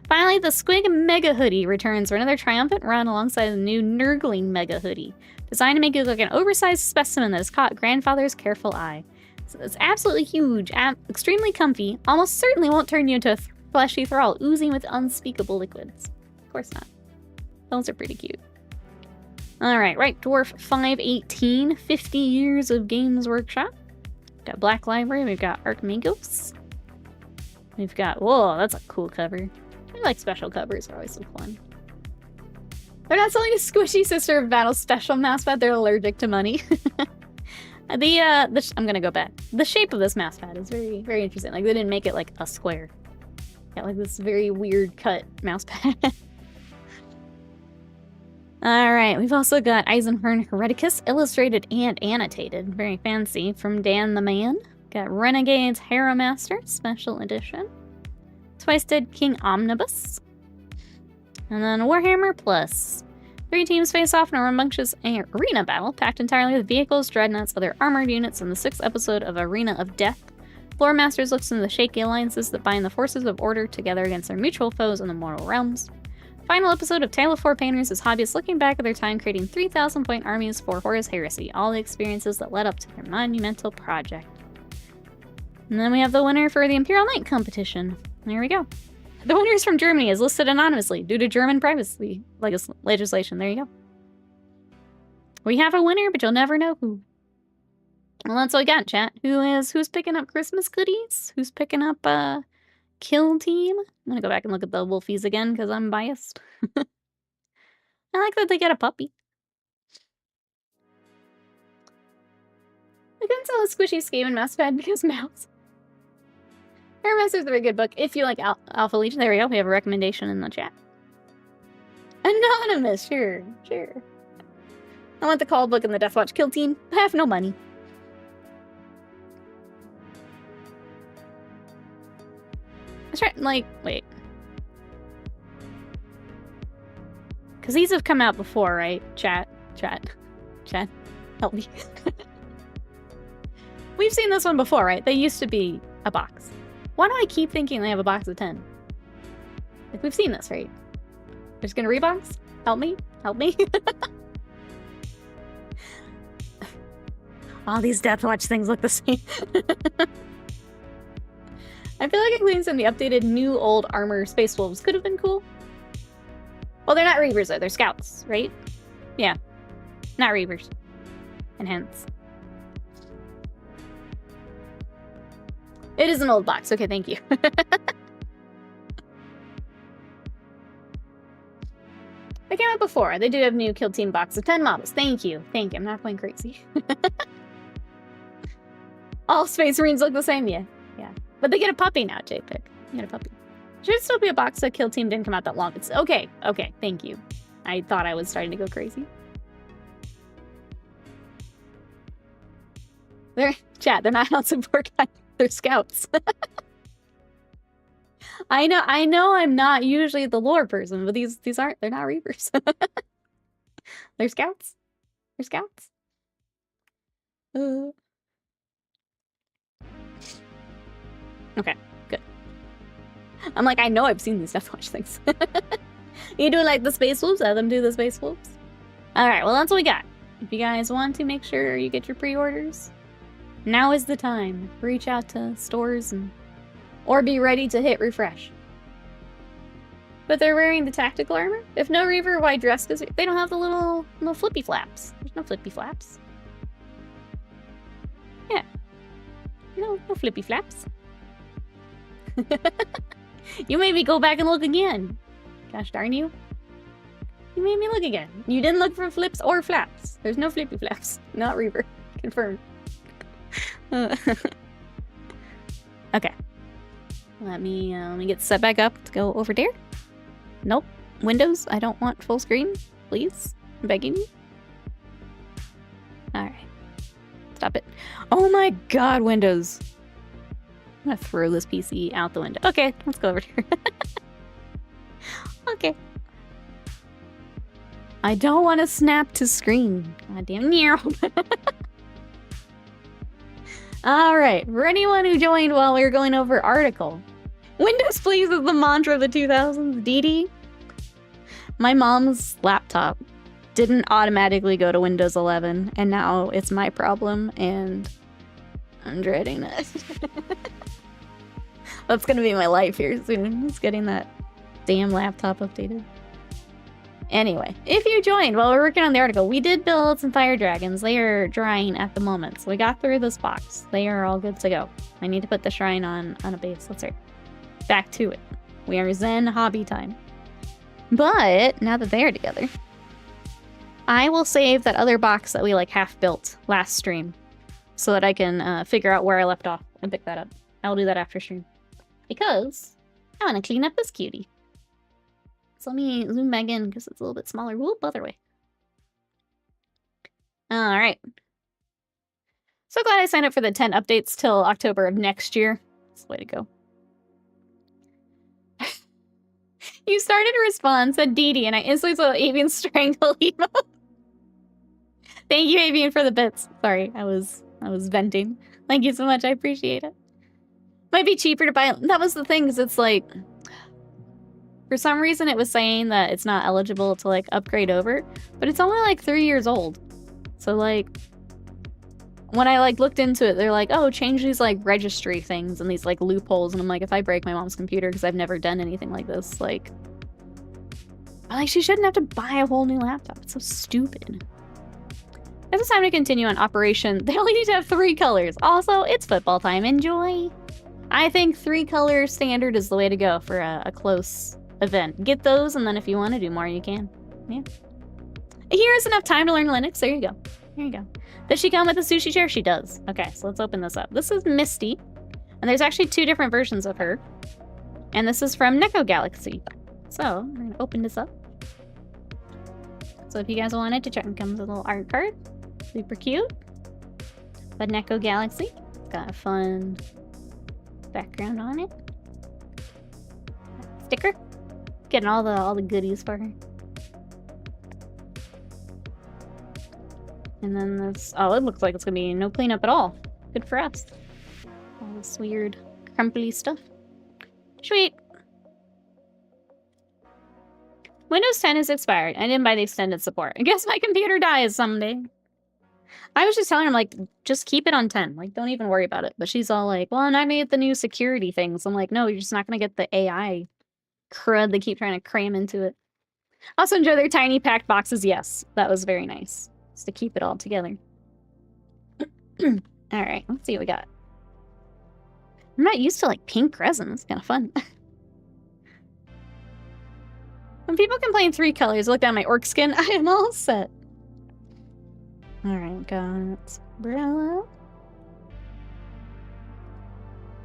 Finally, the Squig Mega Hoodie returns for another triumphant run alongside the new Nurgling Mega Hoodie. Designed to make you look like an oversized specimen that has caught Grandfather's careful eye. So it's absolutely huge, extremely comfy, almost certainly won't turn you into a fleshy thrall oozing with unspeakable liquids. Of course not. Those are pretty cute. Alright, Right Dwarf 518, 50 years of Games Workshop. We've got Black Library, we've got Archmagos. We've got, whoa, that's a cool cover. I like special covers, they're always so fun. They're not selling a squishy Sister of Battle special mousepad, they're allergic to money. I'm gonna go back. The shape of this mousepad is very, very interesting. Like, they didn't make it like a square. Got like this very weird cut mousepad. Alright, we've also got Eisenhorn Hereticus, illustrated and annotated. Very fancy, from Dan the Man. Got Renegades Hero Master, special edition. Twice Dead King Omnibus. And then Warhammer Plus. 3 teams face off in a rambunctious arena battle, packed entirely with vehicles, dreadnoughts, other armored units in the 6th episode of Arena of Death. Lore Masters looks into the shaky alliances that bind the forces of order together against their mutual foes in the mortal realms. Final episode of Tale of Four Painters is hobbyists looking back at their time creating 3,000-point armies for Horus Heresy, all the experiences that led up to their monumental project. And then we have the winner for the Imperial Knight competition. There we go. The winner is from Germany, is listed anonymously due to German privacy legislation. There you go. We have a winner, but you'll never know who. Well, that's all we got, chat. Who's picking up Christmas goodies? Who's picking up Kill Team? I'm gonna go back and look at the Wolfies again because I'm biased. I like that they get a puppy. I couldn't tell a squishy scheme in Mousepad because mouse. Hermes is a very good book. If you like Alpha Legion, there we go. We have a recommendation in the chat. Anonymous, sure. I want the call book and the Deathwatch Kill Team. I have no money. I try, like, wait. Because these have come out before, right? Chat. Help me. We've seen this one before, right? They used to be a box. Why do I keep thinking they have a box of 10? Like, we've seen this, right? They're just gonna rebox? Help me? All these Deathwatch things look the same. I feel like including some of the updated new old armor Space Wolves could have been cool. Well, they're not Reavers though, they're Scouts, right? Yeah. Not Reavers. And hence. It is an old box. Okay, thank you. They came out before. They do have new Kill Team box of 10 models. Thank you. I'm not going crazy. All Space Marines look the same, yeah. But they get a puppy now, JPEG. They get a puppy. Should still be a box that Kill Team didn't come out that long. It's okay, thank you. I thought I was starting to go crazy. They're not on support guys. They're Scouts. I know I'm not usually the lore person, but they're not Reavers. They're Scouts. Okay, good. I'm like, I know I've seen these Deathwatch things. You do like the Space Wolves? Let them do the Space Wolves. Alright, well that's what we got. If you guys want to make sure you get your pre-orders, now is the time. Reach out to stores or be ready to hit refresh. But they're wearing the tactical armor? If no Reaver, why dress? Because they don't have the little flippy flaps. There's no flippy flaps. Yeah. No flippy flaps. You made me go back and look again. Gosh darn you. You made me look again. You didn't look for flips or flaps. There's no flippy flaps. Not Reaver. Confirmed. Okay. Let me get set back up to go over there. Nope. Windows, I don't want full screen. Please. I'm begging you. Alright. Stop it. Oh my god, Windows. I'm gonna throw this PC out the window. Okay, let's go over here. Okay. I don't want to snap to screen. God damn it. Alright, for anyone who joined while we were going over article. Windows please is the mantra of the 2000s, DD. My mom's laptop didn't automatically go to Windows 11, and now it's my problem, and I'm dreading it. That's gonna be my life here soon. It's getting that damn laptop updated. Anyway, if you joined while we're working on the article, we did build some fire dragons. They are drying at the moment, so we got through this box. They are all good to go. I need to put the shrine on a base. Let's start. Back to it. We are Zen hobby time. But now that they are together, I will save that other box that we like half built last stream so that I can figure out where I left off and pick that up. I'll do that after stream. Because I want to clean up this cutie. So let me zoom back in because it's a little bit smaller. Whoop, other way. Alright. So glad I signed up for the 10 updates till October of next year. That's the way to go. You started a response, said Dee Dee, and I instantly saw Avian strangle emote. Thank you, Avian, for the bits. Sorry, I was venting. Thank you so much. I appreciate it. Might be cheaper to buy. That was the thing, because it's like, for some reason it was saying that it's not eligible to like upgrade over, but it's only like 3 years old. So like, when I like looked into it, they're like, oh, change these like registry things and these like loopholes. And I'm like, if I break my mom's computer, because I've never done anything like this, like she shouldn't have to buy a whole new laptop. It's so stupid. Guess it's time to continue on Operation. They only need to have 3 colors. Also, it's football time. Enjoy. I think 3 color standard is the way to go for a close event. Get those, and then if you want to do more, you can. Yeah. Here's enough time to learn Linux. There you go. There you go. Does she come with a sushi chair? She does. Okay, so let's open this up. This is Misty, and there's actually 2 different versions of her. And this is from Neko Galaxy. So, we're gonna open this up. So if you guys wanted to check, it comes with a little art card. Super cute. But Neko Galaxy. It's got a fun background on it. Sticker. Getting all the goodies for her. And then this, oh, it looks like it's gonna be no cleanup at all. Good for us. All this weird crumply stuff. Sweet. Windows 10 is expired. I didn't buy the extended support. I guess my computer dies someday. I was just telling her, like, just keep it on 10. Like, don't even worry about it. But she's all like, well, I'm not gonna get the new security things. I'm like, no, you're just not gonna get the AI crud they keep trying to cram into it. Also enjoy their tiny packed boxes. Yes, that was very nice. Just to keep it all together. Alright, let's see what we got. I'm not used to, like, pink resin. It's kind of fun. When people complain 3 colors, look down my orc skin. I am all set. Alright, got umbrella.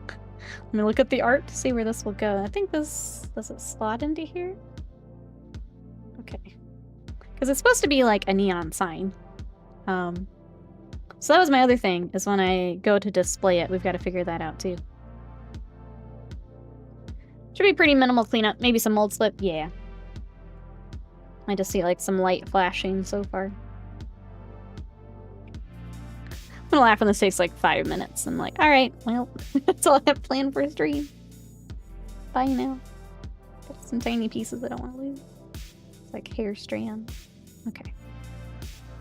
Let me look at the art to see where this will go. I think this... does it slot into here? Okay. Because it's supposed to be like a neon sign. So that was my other thing, is when I go to display it, we've got to figure that out too. Should be pretty minimal cleanup. Maybe some mold slip. Yeah. I just see like some light flashing so far. I'm gonna laugh when this takes like 5 minutes. I'm like, alright, well, that's all I have planned for a stream. Bye now. Got some tiny pieces I don't want to lose. It's like hair strand. Okay.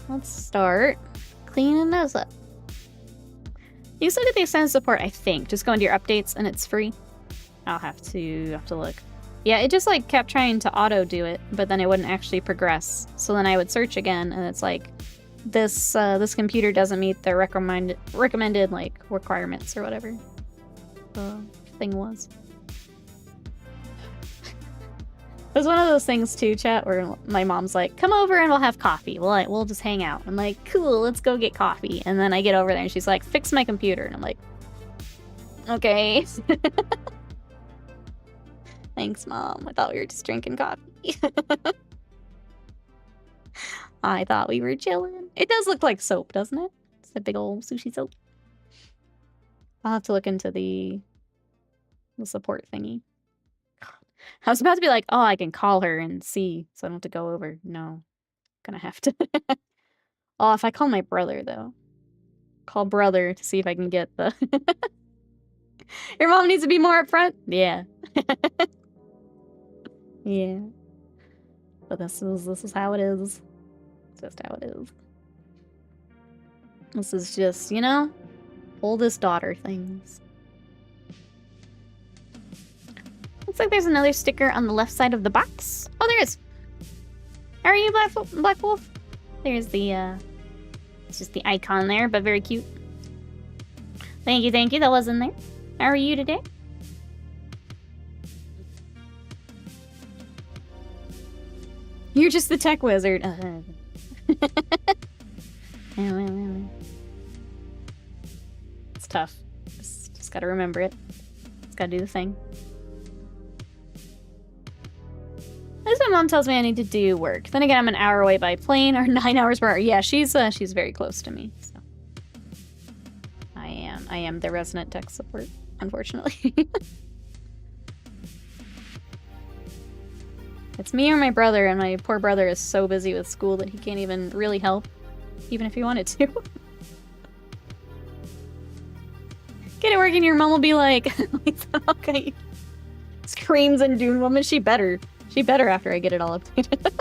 Let's start cleaning those up. You still get the extended support, I think. Just go into your updates and it's free. I'll have to look. Yeah, it just like kept trying to auto do it, but then it wouldn't actually progress. So then I would search again and it's like, this computer doesn't meet the recommended like requirements or whatever the thing was. It was one of those things too, chat, where my mom's like, come over and we'll have coffee. We'll just hang out. I'm like, cool, let's go get coffee. And then I get over there and she's like, fix my computer. And I'm like, okay. Thanks, Mom. I thought we were just drinking coffee. I thought we were chilling. It does look like soap, doesn't it? It's a big old sushi soap. I'll have to look into the support thingy. I was about to be like, oh, I can call her and see, so I don't have to go over. No. Gonna have to. Oh, if I call my brother, though. Call brother to see if I can get the... Your mom needs to be more upfront? Yeah. Yeah. But this is how it is. It's just how it is. This is just, you know, oldest daughter things. Looks like there's another sticker on the left side of the box. Oh, there is. How are you, Black Wolf? There's the, it's just the icon there, but very cute. Thank you, thank you. That was in there. How are you today? You're just the tech wizard. It's tough. Just gotta remember it. Just gotta do the thing. At least my mom tells me I need to do work. Then again, I'm an hour away by plane, or 9 hours per hour. Yeah, she's very close to me. So I am the resident tech support, unfortunately. It's me or my brother, and my poor brother is so busy with school that he can't even really help, even if he wanted to. Good Get it working, your mom will be like, okay. Screams and Dune Woman, she better. She better after I get it all updated.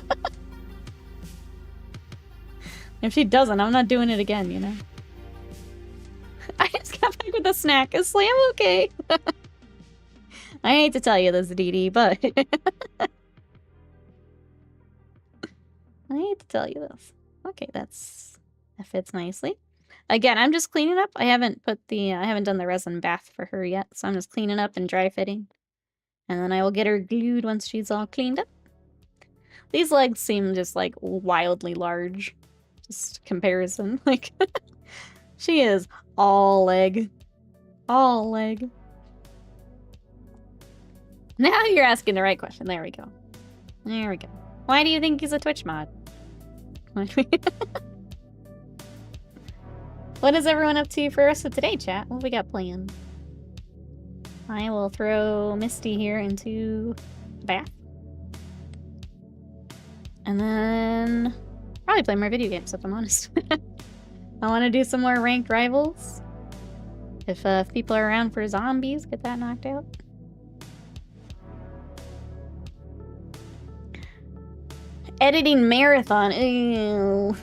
If she doesn't, I'm not doing it again, you know? I just got back with a snack. Is Slam okay? I hate to tell you this, Dee Dee, but... I hate to tell you this. Okay, that fits nicely. Again, I'm just cleaning up. I haven't done the resin bath for her yet, so I'm just cleaning up and dry fitting. And then I will get her glued once she's all cleaned up. These legs seem just, like, wildly large. Just comparison. Like, she is all leg. All leg. Now you're asking the right question. There we go. There we go. Why do you think he's a Twitch mod? What is everyone up to for the rest of today, chat? What have we got planned? I will throw Misty here into the bath. And then probably play more video games, if I'm honest. I want to do some more ranked rivals. If people are around for zombies, get that knocked out. Editing marathon. Ew.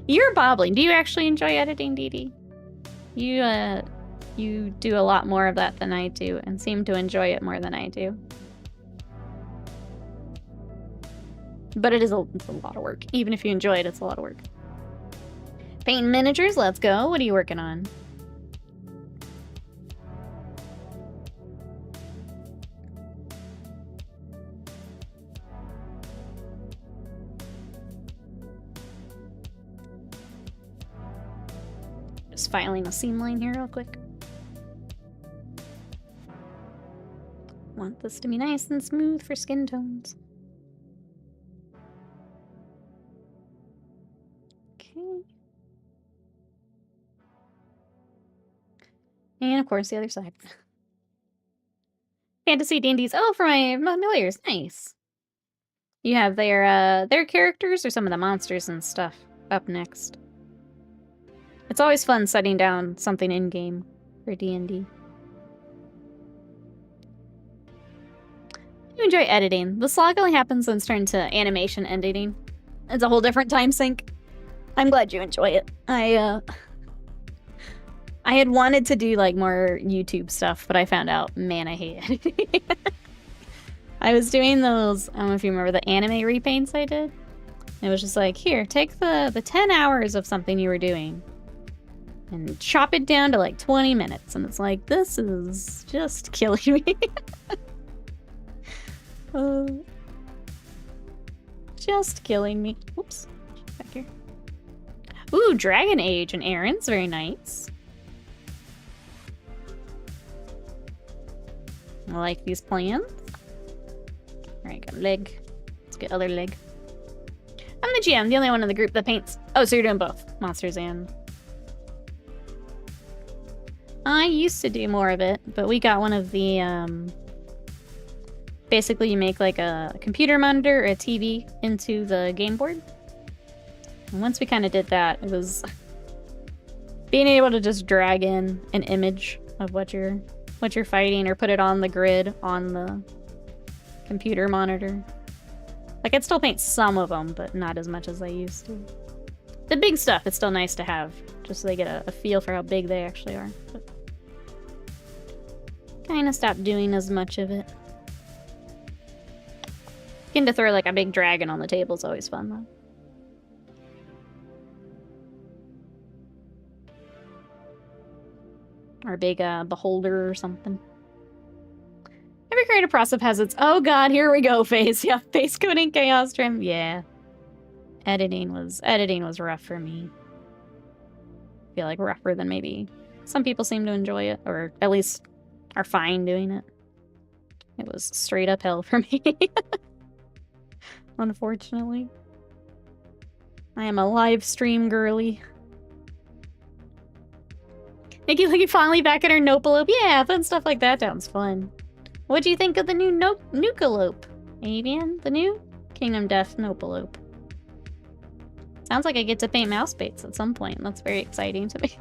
You're bobbling. Do you actually enjoy editing, Dee Dee? You do a lot more of that than I do, and seem to enjoy it more than I do. But it's a lot of work. Even if you enjoy it, it's a lot of work. Painting miniatures, let's go. What are you working on? Just filing a seam line here real quick. Want this to be nice and smooth for skin tones. Okay. And of course the other side. Fantasy D&D's. Oh, for my familiars. Nice. You have their characters or some of the monsters and stuff up next. It's always fun setting down something in-game for D&D. I enjoy editing. The slog only happens when it's turned to animation editing. It's a whole different time sink. I'm glad you enjoy it. I had wanted to do like more YouTube stuff, but I found out, man, I hate editing. I was doing those, I don't know if you remember the anime repaints I did. It was just like, here, take the 10 hours of something you were doing and chop it down to like 20 minutes. And it's like, this is just killing me. Just killing me. Oops. Back here. Ooh, Dragon Age and Aaron's very nice. I like these plans. Alright, got a leg. Let's get other leg. I'm the GM, the only one in the group that paints. Oh, so you're doing both. Monsters and... I used to do more of it, but we got one of the, basically you make like a computer monitor or a TV into the game board. And once we kind of did that, it was being able to just drag in an image of what you're fighting or put it on the grid on the computer monitor. Like, I'd still paint some of them, but not as much as I used to. The big stuff, it's still nice to have, just so they get a feel for how big they actually are. But kind of stopped doing as much of it. Getting to throw like a big dragon on the table is always fun, though. Or a big beholder or something. Every creative process has its, oh god, here we go phase. Yeah, face coding, chaos trim. Yeah. Editing was rough for me. I feel like rougher than maybe some people seem to enjoy it, or at least are fine doing it. It was straight up hell for me. Unfortunately. I am a live stream girly. Nikki looking finally back at her Nopalope. Yeah, fun stuff like that sounds fun. What do you think of the new Nukalope? Avian? The new Kingdom Death Nopalope. Sounds like I get to paint mouse baits at some point. That's very exciting to me.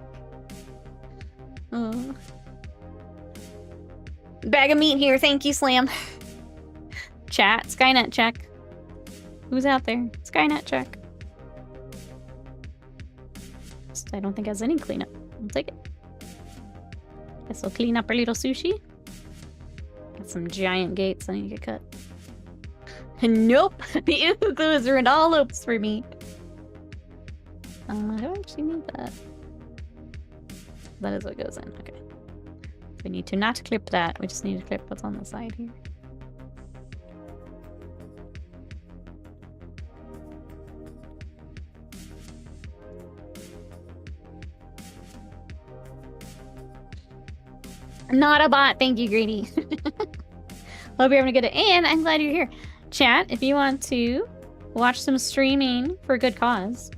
Bag of meat here. Thank you, Slam. Chat. Skynet check. Who's out there? Skynet check. I don't think it has any cleanup. I'll take it. Guess I'll clean up our little sushi. Got some giant gates I need to get cut. Nope! Ew, those ruined all hopes for me. I don't actually need that. That is what goes in. Okay. We need to not clip that. We just need to clip what's on the side here. Not a bot. Thank you, Greedy. Hope you're having a good day. And I'm glad you're here. Chat, if you want to watch some streaming for a good cause,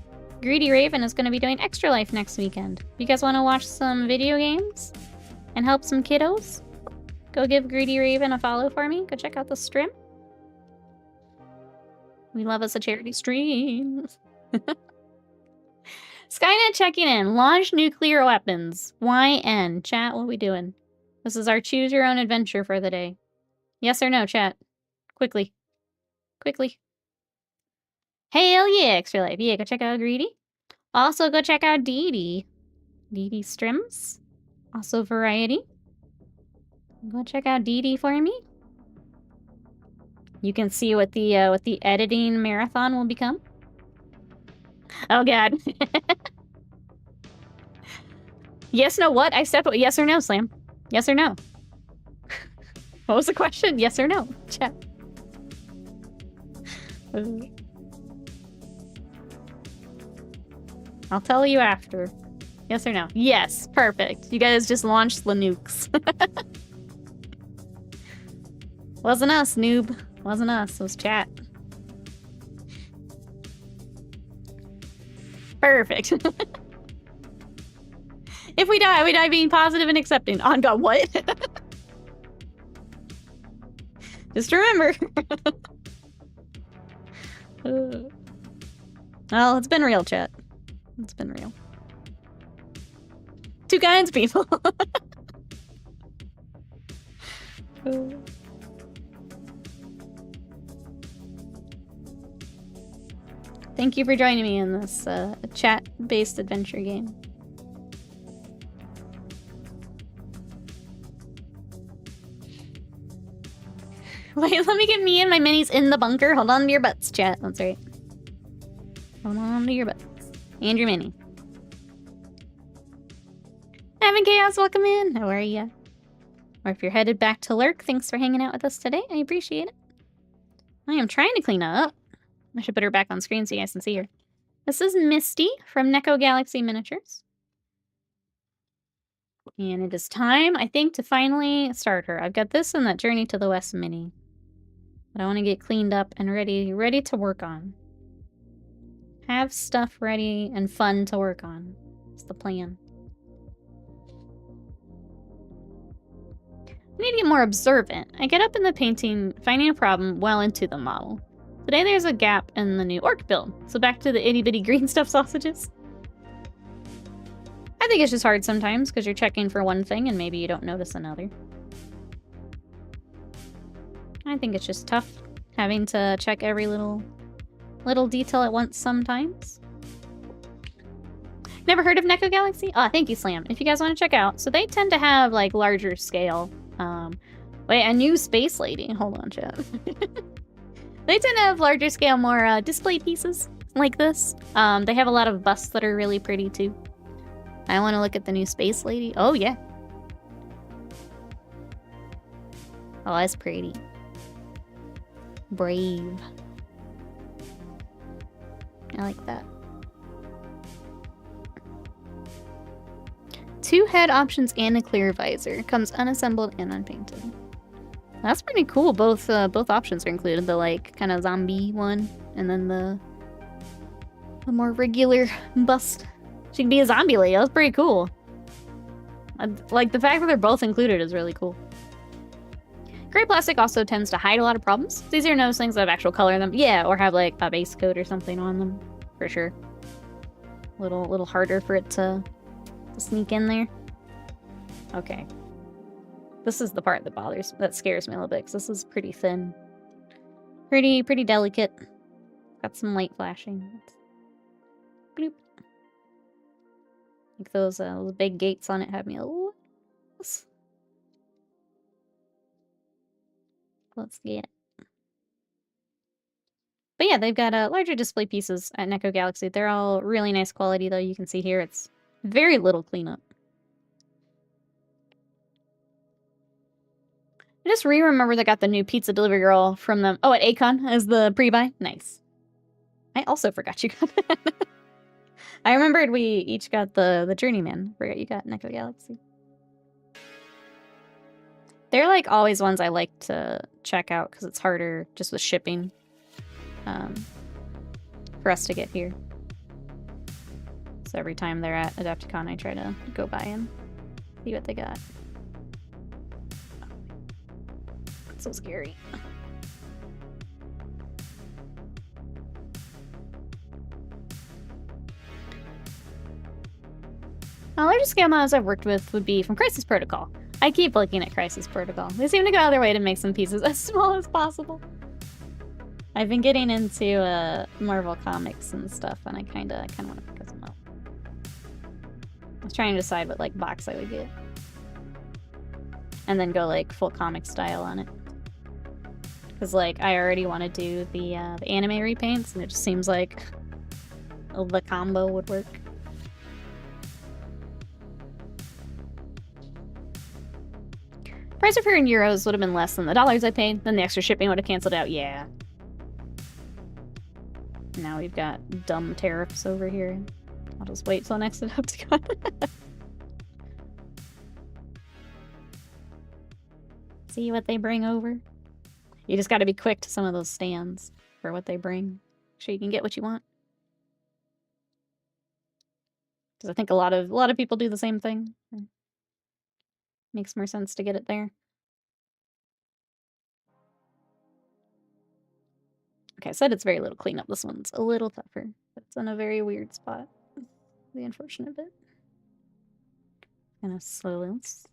Greedy Raven is going to be doing Extra Life next weekend. If you guys want to watch some video games and help some kiddos, go give Greedy Raven a follow for me. Go check out the stream. We love us a charity stream. Skynet checking in. Launch nuclear weapons. YN. Chat, what are we doing? This is our choose your own adventure for the day. Yes or no, chat? Quickly. Quickly. Hell yeah, Extra Life. Yeah, go check out Greedy. Also, go check out Dee Dee Strims. Also, Variety. Go check out Dee Dee for me. You can see what the editing marathon will become. Oh god. Yes, no, what? I step. Yes or no, Slam? Yes or no? What was the question? Yes or no? Chat. I'll tell you after. Yes or no? Yes. Perfect. You guys just launched the nukes. Wasn't us, noob. Wasn't us. It was chat. Perfect. If we die being positive and accepting. On God, what? Just remember. Well, it's been real, chat. It's been real. Two kinds of people. Thank you for joining me in this chat-based adventure game. Wait, let me get me and my minis in the bunker. Hold on to your butts, chat. That's right. Hold on to your butts. And your mini. Evan Chaos, welcome in. How are ya? Or if you're headed back to Lurk, thanks for hanging out with us today. I appreciate it. I am trying to clean up. I should put her back on screen so you guys can see her. This is Misty from Neko Galaxy Miniatures. And it is time, I think, to finally start her. I've got this and that Journey to the West mini. But I want to get cleaned up and ready to work on. Have stuff ready and fun to work on. That's the plan. I need to get more observant. I get up in the painting, finding a problem well into the model. Today there's a gap in the new orc build. So back to the itty bitty green stuff sausages. I think it's just hard sometimes because you're checking for one thing and maybe you don't notice another. I think it's just tough having to check every little detail at once sometimes. Never heard of Neko Galaxy? Oh, thank you, Slam. If you guys want to check out. So they tend to have like larger scale. Wait, a new space lady. Hold on, chat. They tend to have larger scale, more display pieces like this. They have a lot of busts that are really pretty too. I want to look at the new space lady. Oh, yeah. Oh, that's pretty. Brave. I like that. 2 head options and a clear visor. Comes unassembled and unpainted. That's pretty cool. Both options are included. The like kind of zombie one, and then the more regular bust. She can be a zombie lady. That's pretty cool. Like the fact that they're both included is really cool. Gray plastic also tends to hide a lot of problems. It's easier to notice things that have actual color in them. Yeah, or have like a base coat or something on them, for sure. Little harder for it to sneak in there. Okay. This is the part that scares me a little bit, because this is pretty thin. Pretty delicate. Got some light flashing. Bloop. Like those big gates on it have me a little... Let's get it. But yeah, they've got larger display pieces at Neko Galaxy. They're all really nice quality, though. You can see here it's very little cleanup. I just remember they got the new pizza delivery girl from them. Oh, at Acon as the pre-buy? Nice. I also forgot you got that. I remembered we each got the Journeyman. Forgot you got Neko Galaxy. They're like always ones I like to check out because it's harder just with shipping for us to get here. So every time they're at Adepticon, I try to go by and see what they got. It's so scary. The largest scale models I've worked with would be from Crisis Protocol. I keep looking at Crisis Protocol. They seem to go out of their way to make some pieces as small as possible. I've been getting into Marvel comics and stuff, and I kind of want to pick them up. I was trying to decide what like box I would get, and then go like full comic style on it. Because like I already want to do the anime repaints, and it just seems like the combo would work. Price of her in euros would have been less than the dollars I paid, then the extra shipping would have canceled out. Yeah. Now we've got dumb tariffs over here. I'll just wait till next Adepticon. See what they bring over. You just got to be quick to some of those stands for what they bring. Make sure you can get what you want. Because I think a lot of people do the same thing. Makes more sense to get it there. Okay, I said it's very little cleanup. This one's a little tougher, but it's in a very weird spot. The unfortunate bit. Kind of slowly. Just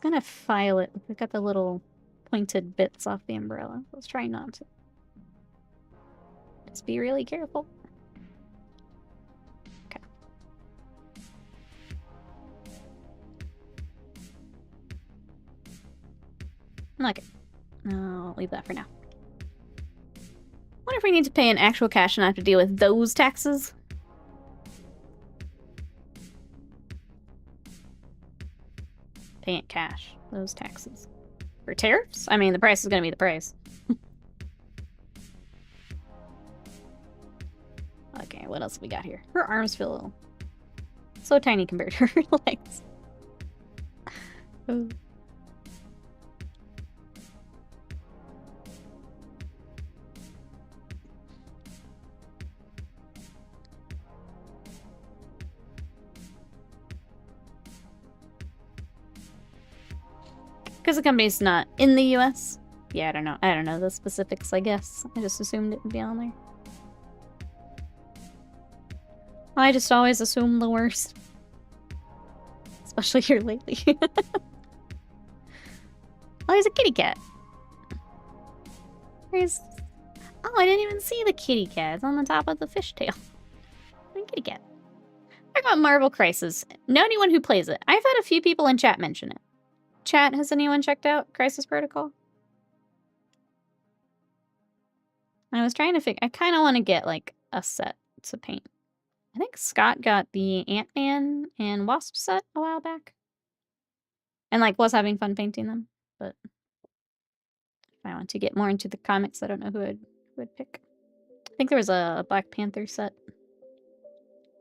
gonna file it. We've got the little pointed bits off the umbrella. Let's try not to. Just be really careful. Okay. Okay. I'll leave that for now. Wonder if we need to pay in actual cash and not have to deal with those taxes? Pay it cash. Those taxes. For tariffs? I mean, the price is going to be the price. Okay, what else we got here? Her arms feel so tiny compared to her legs. Oh. Because the company's not in the US? Yeah, I don't know. I don't know the specifics, I guess. I just assumed it would be on there. I just always assume the worst. Especially here lately. Oh, there's a kitty cat. There's... Oh, I didn't even see the kitty cat. It's on the top of the fishtail. Kitty cat. Talk about Marvel Crisis. Know anyone who plays it? I've had a few people in chat mention it. Chat, has anyone checked out Crisis Protocol? I was trying to figure... I kind of want to get, like, a set to paint. I think Scott got the Ant-Man and Wasp set a while back. And, like, was having fun painting them. But if I want to get more into the comics, I don't know who I'd pick. I think there was a Black Panther set.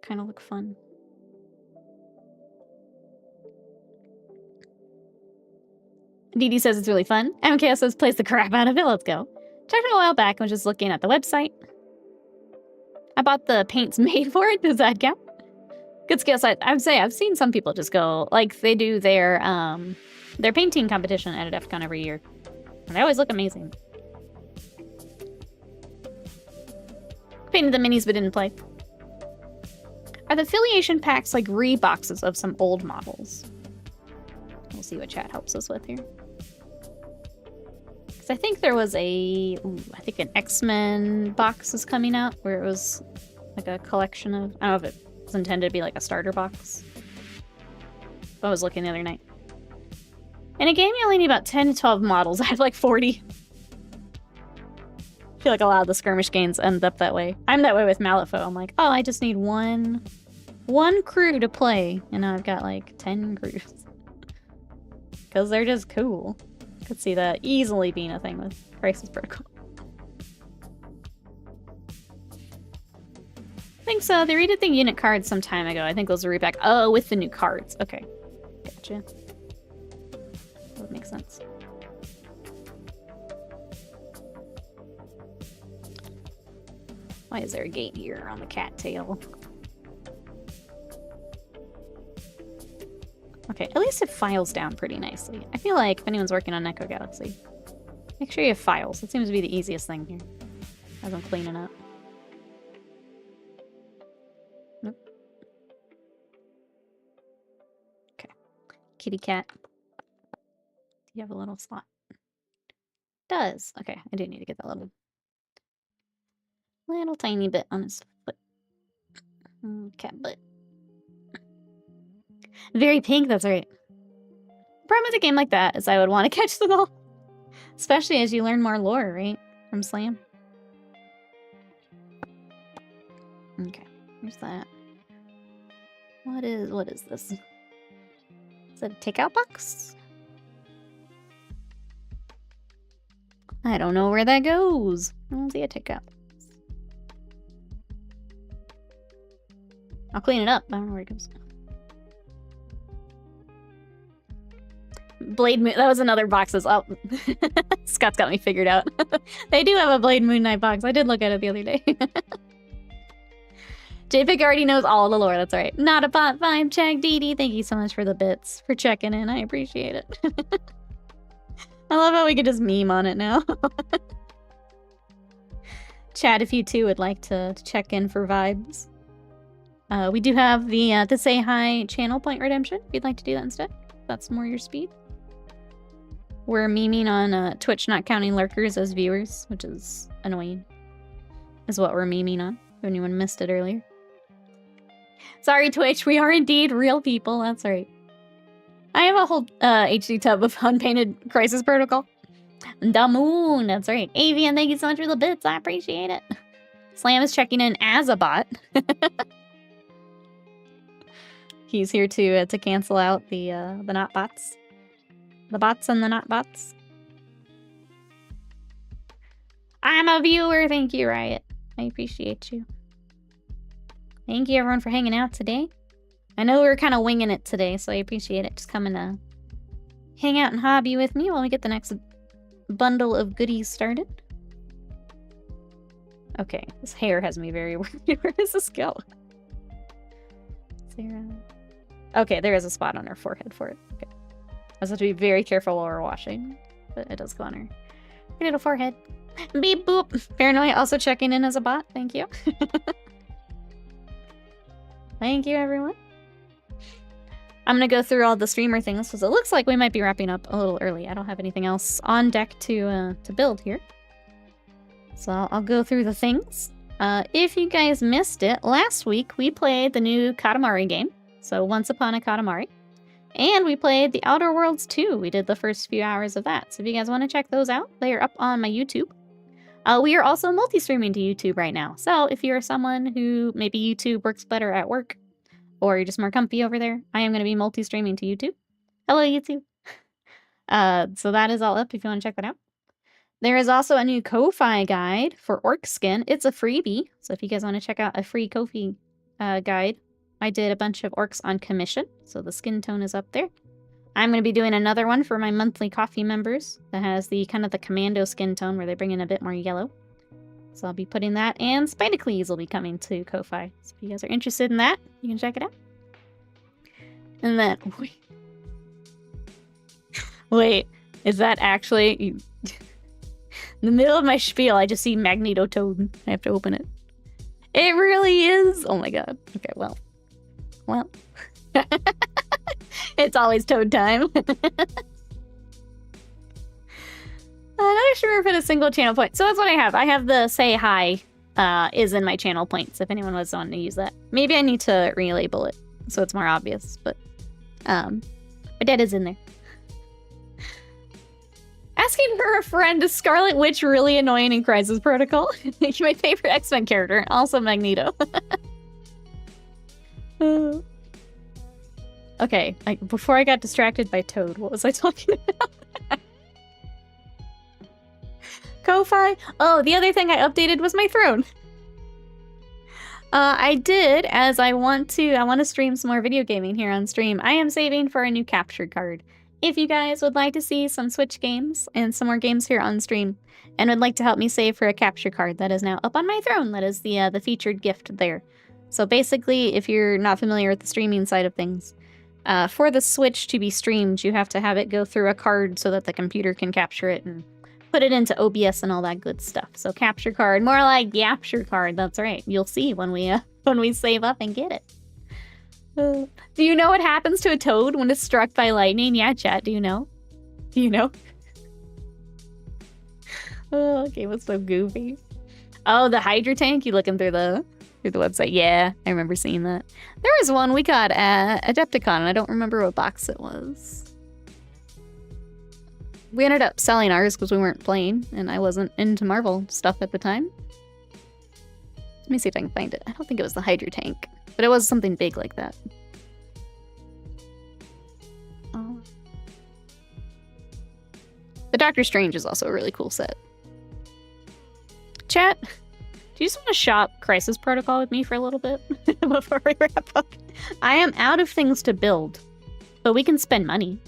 Kind of look fun. DD says it's really fun. MKS says plays the crap out of it. Let's go. Checked it a while back and was just looking at the website. I bought the paints made for it. Does that count? Good skill set. I would say I've seen some people just go, like, they do their painting competition at Adepticon every year. And they always look amazing. Painted the minis but didn't play. Are the affiliation packs like reboxes of some old models? We'll see what chat helps us with here. Because I think there was I think an X-Men box is coming out where it was like a collection of, I don't know if it was intended to be like a starter box. I was looking the other night. In a game, you only need about 10 to 12 models. I have like 40. I feel like a lot of the skirmish games end up that way. I'm that way with Malifaux. I'm like, oh, I just need one crew to play. And now I've got like 10 crews. Because they're just cool. Could see that easily being a thing with Crisis Protocol. I think so. They redid the unit cards some time ago. I think those were reback. Oh, with the new cards. Okay. Gotcha. That would make sense. Why is there a gate here on the cattail? Okay, at least it files down pretty nicely. I feel like if anyone's working on Neko Galaxy, make sure you have files. It seems to be the easiest thing here as I'm cleaning up. Nope. Okay. Kitty cat. Do you have a little slot? Does. Okay, I do need to get that little tiny bit on his foot. Cat butt. Very pink, that's right. The problem with a game like that is I would want to catch them all. Especially as you learn more lore, right? From Slam. Okay, here's that. What is this? Is it a takeout box? I don't know where that goes. I don't see a takeout box. I'll clean it up. I don't know where it goes. Blade Moon. That was another box. Oh, Scott's got me figured out. They do have a Blade Moon Knight box. I did look at it the other day. JPEG already knows all the lore. That's all right. Not a bot vibe check. Dee thank you so much for the bits. For checking in. I appreciate it. I love how we could just meme on it now. Chat if you too would like to check in for vibes. We do have the to say hi channel point redemption if you'd like to do that instead. That's more your speed. We're memeing on Twitch not counting lurkers as viewers, which is annoying. Is what we're memeing on. If anyone missed it earlier. Sorry, Twitch. We are indeed real people. That's right. I have a whole HD tub of unpainted Crisis Protocol. The moon. That's right. Avian, thank you so much for the bits. I appreciate it. Slam is checking in as a bot. He's here to cancel out the not bots. The bots and the not bots. I'm a viewer. Thank you, Riot. I appreciate you. Thank you, everyone, for hanging out today. I know we were kind of winging it today, so I appreciate it. Just coming to hang out and hobby with me while we get the next bundle of goodies started. Okay, this hair has me very worried. Where does this go? Sarah. Okay, there is a spot on her forehead for it. Okay. I just have to be very careful while we're washing, but it does go on her little forehead. Beep boop. Paranoia also checking in as a bot. Thank you. Thank you, everyone. I'm gonna go through all the streamer things because it looks like we might be wrapping up a little early. I don't have anything else on deck to build here, so I'll go through the things. If you guys missed it, last week we played the new Katamari game, so Once Upon a Katamari, and we played the Outer Worlds 2. We did the first few hours of that, so if you guys want to check those out, they are up on my YouTube. We are also multi-streaming to YouTube right now, so if you're someone who maybe YouTube works better at work, or you're just more comfy over there, I am going to be multi-streaming to YouTube. Hello, YouTube. So that is all up if you want to check that out. There is also a new Ko-Fi guide for Orc Skin. It's a freebie, so if you guys want to check out a free Ko-Fi guide, I did a bunch of orcs on commission, so the skin tone is up there. I'm going to be doing another one for my monthly coffee members that has the kind of the commando skin tone where they bring in a bit more yellow. So I'll be putting that, and Spidacles will be coming to Ko-Fi. So if you guys are interested in that, you can check it out. And then, wait, is that actually... In the middle of my spiel, I just see Magneto Toad. I have to open it. It really is! Oh my god. Okay, well. It's always Toad time. Not sure if it a single channel point. So that's what I have. I have the say hi is in my channel points if anyone was wanting to use that. Maybe I need to relabel it so it's more obvious, but that is in there. Asking for a friend is Scarlet Witch really annoying in Crisis Protocol? My favorite X-Men character, also Magneto. Okay, before I got distracted by Toad, what was I talking about? Ko-Fi? Oh, the other thing I updated was my throne. I did, as I want to stream some more video gaming here on stream. I am saving for a new capture card. If you guys would like to see some Switch games and some more games here on stream, and would like to help me save for a capture card, that is now up on my throne. That is the featured gift there. So basically, if you're not familiar with the streaming side of things, for the Switch to be streamed, you have to have it go through a card so that the computer can capture it and put it into OBS and all that good stuff. So capture card, more like Yapture card. That's right. You'll see when we save up and get it. Do you know what happens to a toad when it's struck by lightning? Yeah, chat. Do you know? Do you know? Oh, okay, what's so goofy? Oh, the Hydra tank. You looking through the website? Yeah, I remember seeing that. There was one we got at Adepticon, and I don't remember what box it was. We ended up selling ours because we weren't playing, and I wasn't into Marvel stuff at the time. Let me see if I can find it. I don't think it was the Hydra tank, but it was something big like that. Oh. The Doctor Strange is also a really cool set. Chat, do you just want to shop Crisis Protocol with me for a little bit before we wrap up? I am out of things to build, but we can spend money.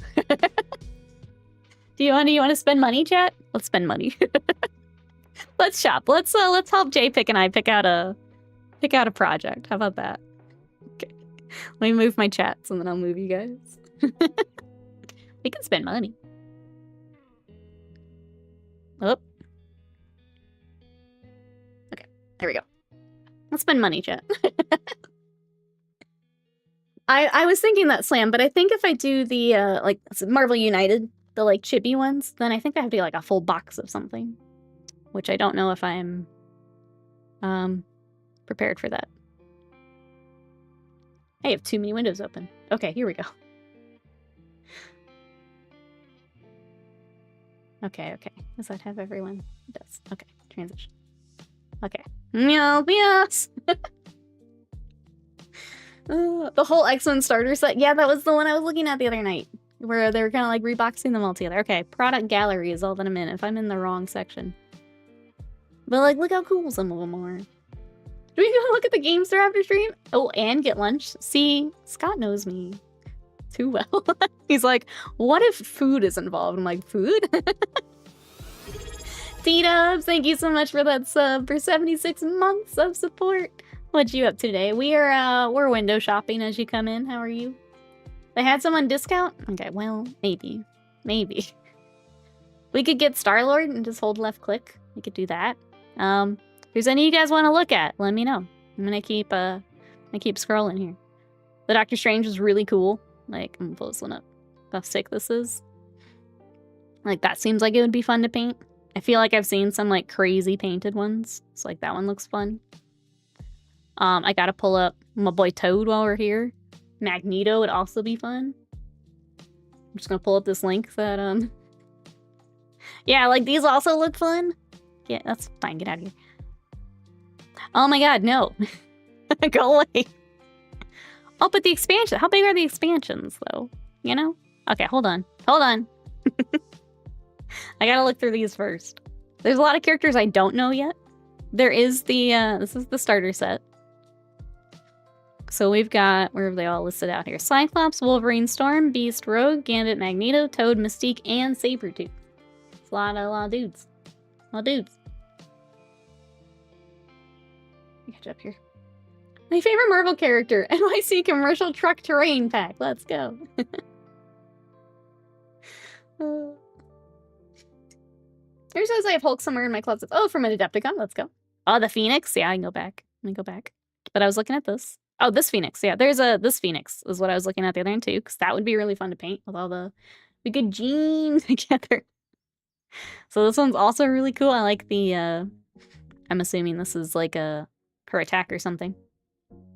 Do you want to spend money, chat? Let's spend money. Let's shop. Let's help JPick and I pick out a project. How about that? Okay. Let me move my chats and then I'll move you guys. We can spend money. Oh. Okay. There we go. Let's spend money, chat. I was thinking that, Slam, but I think if I do the like Marvel United, the like chibi ones, then I think I have to get like a full box of something, which I don't know if I'm prepared for that. I have too many windows open. Okay, here we go. Okay. Does that have everyone? It does. Okay, transition. Okay. Yes. The whole X-Men starter set. Yeah, that was the one I was looking at the other night, where they were kind of like reboxing them all together. Okay, product gallery is all that I'm in, if I'm in the wrong section. But like, look how cool some of them are. Do we go look at the games they're after stream? Oh, and get lunch? See, Scott knows me too well. He's like, what if food is involved? I'm like, food? T-Dubs, thank you so much for that sub for 76 months of support. What you up to today? We're window shopping as you come in. How are you? They had some on discount? Okay, well, maybe. We could get Star-Lord and just hold left click. We could do that. If there's any you guys want to look at, let me know. I'm gonna keep scrolling here. The Doctor Strange was really cool. Like, I'm gonna pull this one up. How sick this is. Like, that seems like it would be fun to paint. I feel like I've seen some like crazy painted ones. So like that one looks fun. I gotta pull up my boy Toad while we're here. Magneto would also be fun. I'm just gonna pull up this link that yeah, like these also look fun. Yeah, that's fine. Get out of here. Oh my god, no. Go away. Oh, but the expansion. How big are the expansions though? You know? Okay, hold on. I gotta look through these first. There's a lot of characters I don't know yet. There is the this is the starter set. So we've got, where are they all listed out here? Cyclops, Wolverine, Storm, Beast, Rogue, Gambit, Magneto, Toad, Mystique, and Sabretooth. It's a lot of dudes. A lot of dudes. Catch up here. My favorite Marvel character, NYC commercial truck terrain pack. Let's go. Who says I have Hulk somewhere in my closet? Oh, from an Adepticon. Let's go. Oh, the Phoenix. Yeah, I can go back. Let me go back. But I was looking at this. Oh, this Phoenix. Yeah, there's this Phoenix is what I was looking at the other end too, because that would be really fun to paint with all the good jeans together. So this one's also really cool. I like the, I'm assuming this is like her attack or something.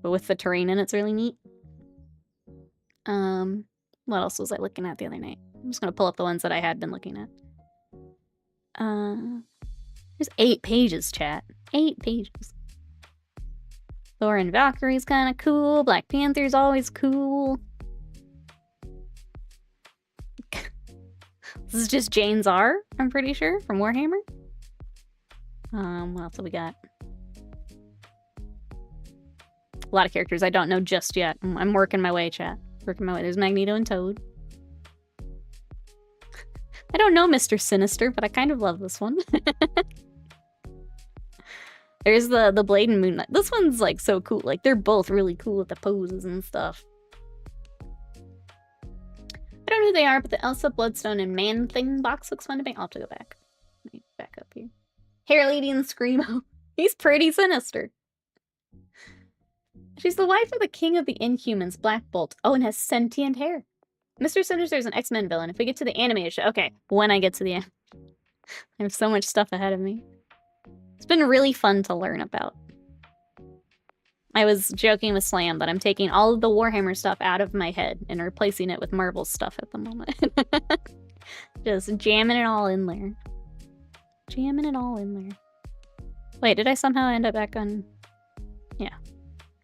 But with the terrain in it's really neat. What else was I looking at the other night? I'm just gonna pull up the ones that I had been looking at. There's 8 pages, chat. 8 pages. Thor and Valkyrie's kind of cool. Black Panther's always cool. This is just Jane Czar, I'm pretty sure, from Warhammer. What else have we got? A lot of characters I don't know just yet. I'm working my way, chat. Working my way. There's Magneto and Toad. I don't know Mr. Sinister, but I kind of love this one. There's the Blade and Moon Knight. This one's like so cool. Like they're both really cool with the poses and stuff. I don't know who they are, but the Elsa, Bloodstone, and Man-Thing box looks fun to paint. I'll have to go back. Let me back up here. Hair Lady and Screamo. He's pretty sinister. She's the wife of the king of the Inhumans, Black Bolt. Oh, and has sentient hair. Mr. Sinister is an X-Men villain. If we get to the animated show... Okay, when I get to the end. I have so much stuff ahead of me. It's been really fun to learn about. I was joking with Slam that I'm taking all of the Warhammer stuff out of my head and replacing it with Marvel stuff at the moment. Just jamming it all in there. Jamming it all in there. Wait, did I somehow end up back on... Yeah.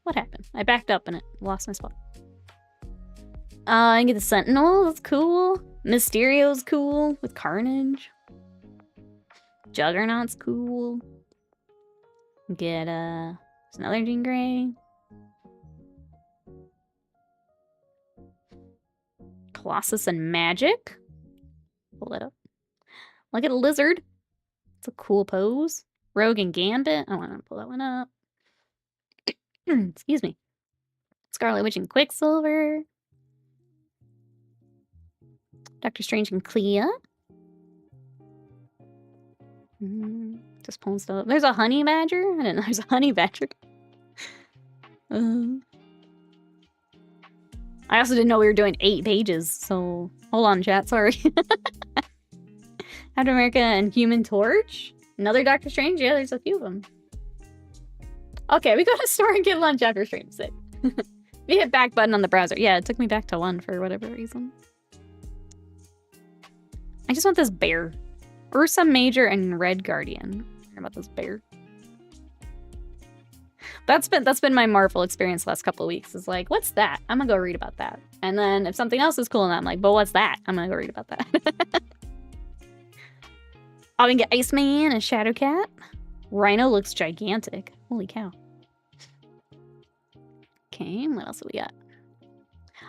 What happened? I backed up and it lost my spot. I get the Sentinel. That's cool. Mysterio's cool with Carnage. Juggernaut's cool. Get, there's another Jean Grey. Colossus and Magic. Pull that up. Look at a lizard. It's a cool pose. Rogue and Gambit. I want to pull that one up. Excuse me. Scarlet Witch and Quicksilver. Doctor Strange and Clea. Just pulling stuff up. There's a honey badger. I didn't know there's a honey badger. I also didn't know we were doing 8 pages, so hold on, chat. Sorry. Captain America and Human Torch. Another Doctor Strange. Yeah, there's a few of them. Okay, we go to store and get lunch after stream. Sick. We hit back button on the browser. Yeah, it took me back to 1 for whatever reason. I just want this bear. Ursa Major and Red Guardian. What about this bear? That's been my Marvel experience the last couple of weeks. Is like, what's that? I'm gonna go read about that. And then if something else is cool, and I'm like, but what's that? I'm gonna go read about that. Oh, we can get Iceman and Shadowcat. Rhino looks gigantic. Holy cow. Okay, what else have we got?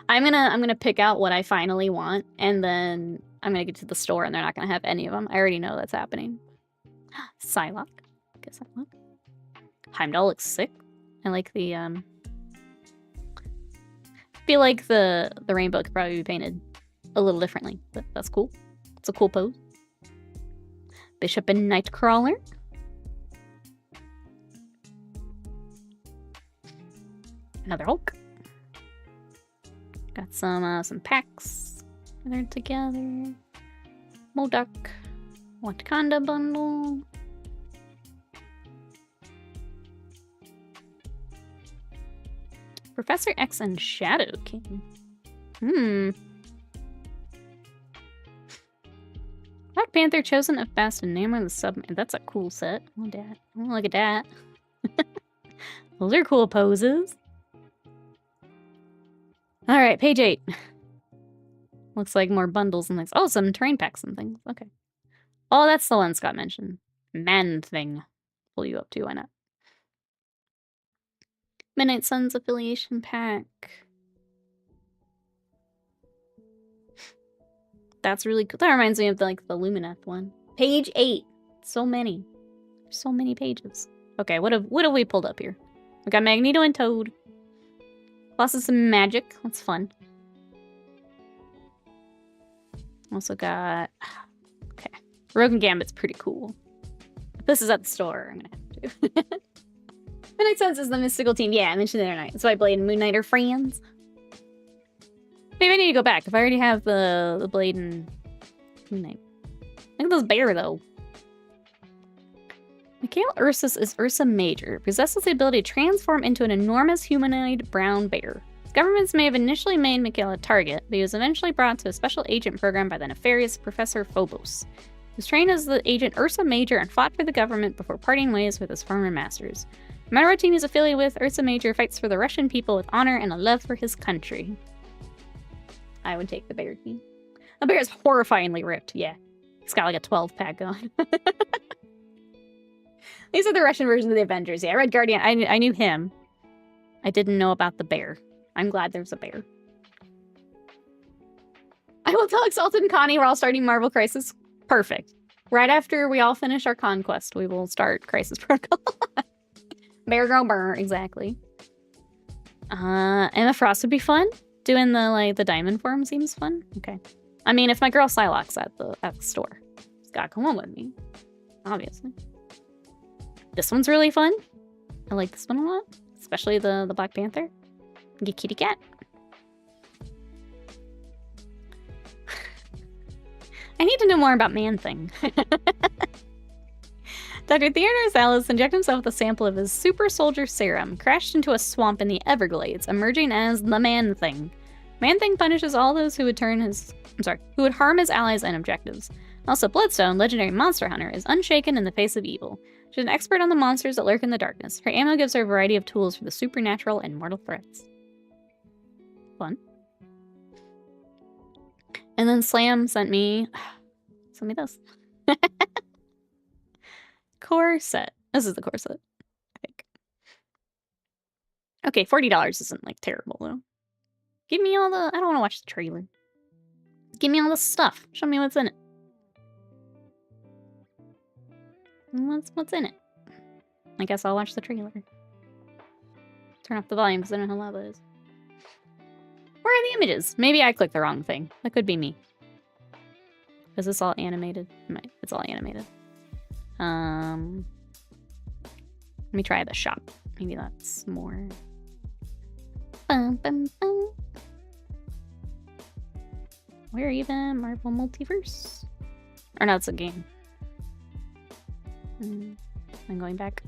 I'm gonna pick out what I finally want, and then I'm gonna get to the store, and they're not gonna have any of them. I already know that's happening. Psylocke. Guess Psylocke. Heimdall looks sick. I like the I feel like the rainbow could probably be painted a little differently, but that's cool. It's a cool pose. Bishop and Nightcrawler. Another Hulk. Got some packs. They're together. Modok. Wakanda bundle. Professor X and Shadow King. Black Panther chosen of Fast and Namor the Submarine. That's a cool set. Oh, Dad. Oh, look at that. Those are cool poses. Alright, page 8. Looks like more bundles and things. Oh, some terrain packs and things. Okay. Oh, that's the one Scott mentioned. Man-Thing. Pull you up too, why not? Midnight Suns affiliation pack. That's really cool. That reminds me of the Lumineth one. Page 8. So many. So many pages. Okay, what have we pulled up here? We got Magneto and Toad. Colossus and Magic. That's fun. Also got... Okay. Rogue and Gambit's pretty cool. If this is at the store, I'm gonna have to. Midnight Suns is the mystical team. Yeah, I mentioned the other night. That's why Blade and Moon Knight are friends. Maybe I need to go back if I already have the Blade and Moon Knight. Look at this bear, though. Mikhail Ursus is Ursa Major, possesses the ability to transform into an enormous humanoid brown bear. Governments may have initially made Mikhail a target, but he was eventually brought to a special agent program by the nefarious Professor Phobos. He was trained as the agent Ursa Major and fought for the government before parting ways with his former masters. No matter what team he's affiliated with, Ursa Major fights for the Russian people with honor and a love for his country. I would take the bear team. The bear is horrifyingly ripped, yeah. He's got like a 12-pack on. These are the Russian versions of the Avengers. Yeah, Red Guardian, I knew him. I didn't know about the bear. I'm glad there's a bear. I will tell Exalted and Connie we're all starting Marvel Crisis. Perfect. Right after we all finish our conquest, we will start Crisis Protocol. Bear girl burr, exactly. Emma Frost would be fun. Doing the diamond form seems fun. Okay. I mean, if my girl Psylocke's at the store, she's gotta come on with me. Obviously. This one's really fun. I like this one a lot. Especially the Black Panther. Get kitty cat. I need to know more about Man-Thing. Dr. Theodore Salas injected himself with a sample of his super soldier serum, crashed into a swamp in the Everglades, emerging as the Man-Thing. Man-Thing punishes all those who would harm his allies and objectives. Also, Bloodstone, legendary monster hunter, is unshaken in the face of evil. She's an expert on the monsters that lurk in the darkness. Her ammo gives her a variety of tools for the supernatural and mortal threats. Fun. And then Slam sent me this. Core set. This is the core set, I think. Okay, $40 isn't like terrible though. Give me all the, I don't want to watch the trailer. Give me all the stuff. Show me what's in it. What's in it? I guess I'll watch the trailer. Turn off the volume because I don't know how loud that is. Where are the images? Maybe I clicked the wrong thing. That could be me. Is this all animated? It's all animated. Let me try the shop. Maybe that's more. Bum, bum, bum. Where even? Marvel Multiverse? Or no, it's a game. I'm going back.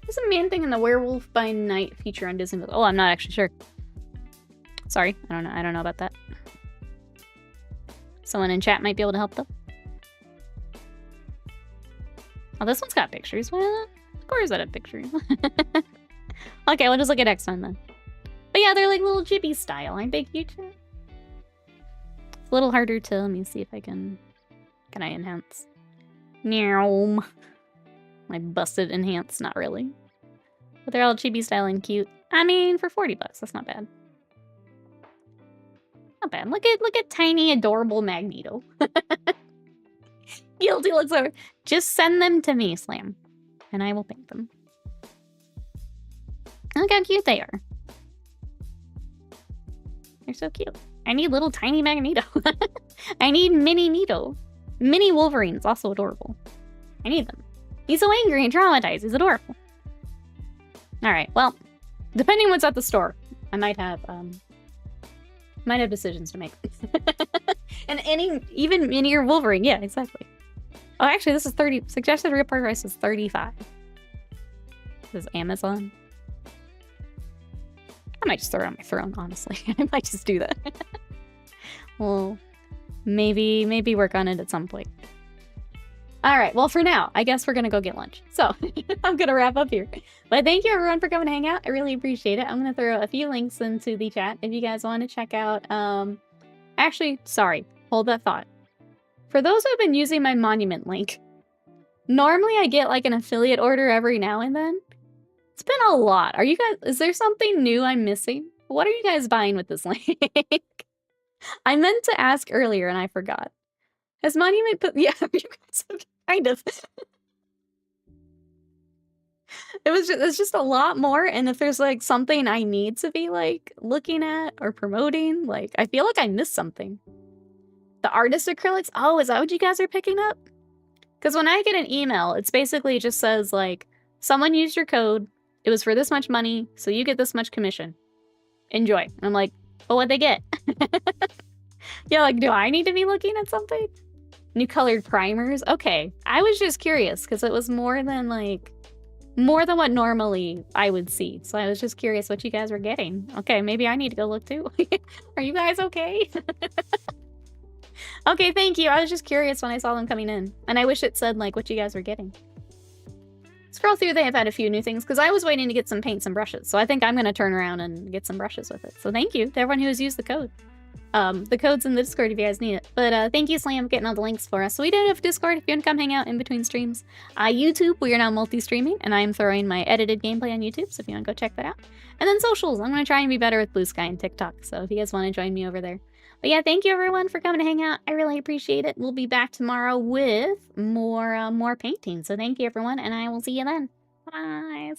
There's a Man-Thing in the Werewolf by Night feature on Disney. Oh, I'm not actually sure. Sorry, I don't know about that. Someone in chat might be able to help though. Oh, this one's got pictures. What? Of course that have pictures. Okay, we'll just look at next one then. But yeah, they're like little chibi style. Aren't they cute? It's a little harder to, let me see if I can I enhance? Meow. My busted enhance, not really. But they're all chibi style and cute. I mean, for $40, that's not bad. Not bad. Look at tiny, adorable Magneto. Guilty looks over. Just send them to me, Slam. And I will paint them. Look how cute they are. They're so cute. I need little tiny Magneto. I need mini Nito. Mini Wolverine's also adorable. I need them. He's so angry and traumatized. He's adorable. Alright, well, depending what's at the store, I might have decisions to make. And even minier Wolverine, yeah, exactly. Oh, actually, this is 30. Suggested real price is 35. This is Amazon. I might just throw it on my throne, honestly. I might just do that. Well, maybe work on it at some point. All right, well, for now, I guess we're going to go get lunch. So I'm going to wrap up here. But thank you, everyone, for coming to hang out. I really appreciate it. I'm going to throw a few links into the chat if you guys want to check out. Actually, sorry, hold that thought. For those who have been using my monument link, normally I get like an affiliate order every now and then. It's been a lot. Are you guys, is there something new I'm missing? What are you guys buying with this link? I meant to ask earlier and I forgot. Has Monument put, yeah, you guys have kind of. It's just a lot more, and if there's like something I need to be like looking at or promoting, like I feel like I missed something. The artist acrylics, oh, is that what you guys are picking up? Because when I get an email, it's basically just says, like, someone used your code, it was for this much money, so you get this much commission. Enjoy. And I'm like, well, what'd they get? Yeah, like, do I need to be looking at something? New colored primers? Okay. I was just curious, because it was more than what normally I would see. So I was just curious what you guys were getting. Okay, maybe I need to go look too. Are you guys okay? Okay, thank you. I was just curious when I saw them coming in. And I wish it said, like, what you guys were getting. Scroll through, they have had a few new things, because I was waiting to get some paints and brushes. So I think I'm going to turn around and get some brushes with it. So thank you to everyone who has used the code. The code's in the Discord if you guys need it. But thank you, Slam, for getting all the links for us. So we did have Discord if you want to come hang out in between streams. YouTube, we are now multi-streaming, and I am throwing my edited gameplay on YouTube, so if you want to go check that out. And then socials, I'm going to try and be better with Blue Sky and TikTok, so if you guys want to join me over there. But yeah, thank you everyone for coming to hang out. I really appreciate it. We'll be back tomorrow with more painting. So thank you everyone, and I will see you then. Bye.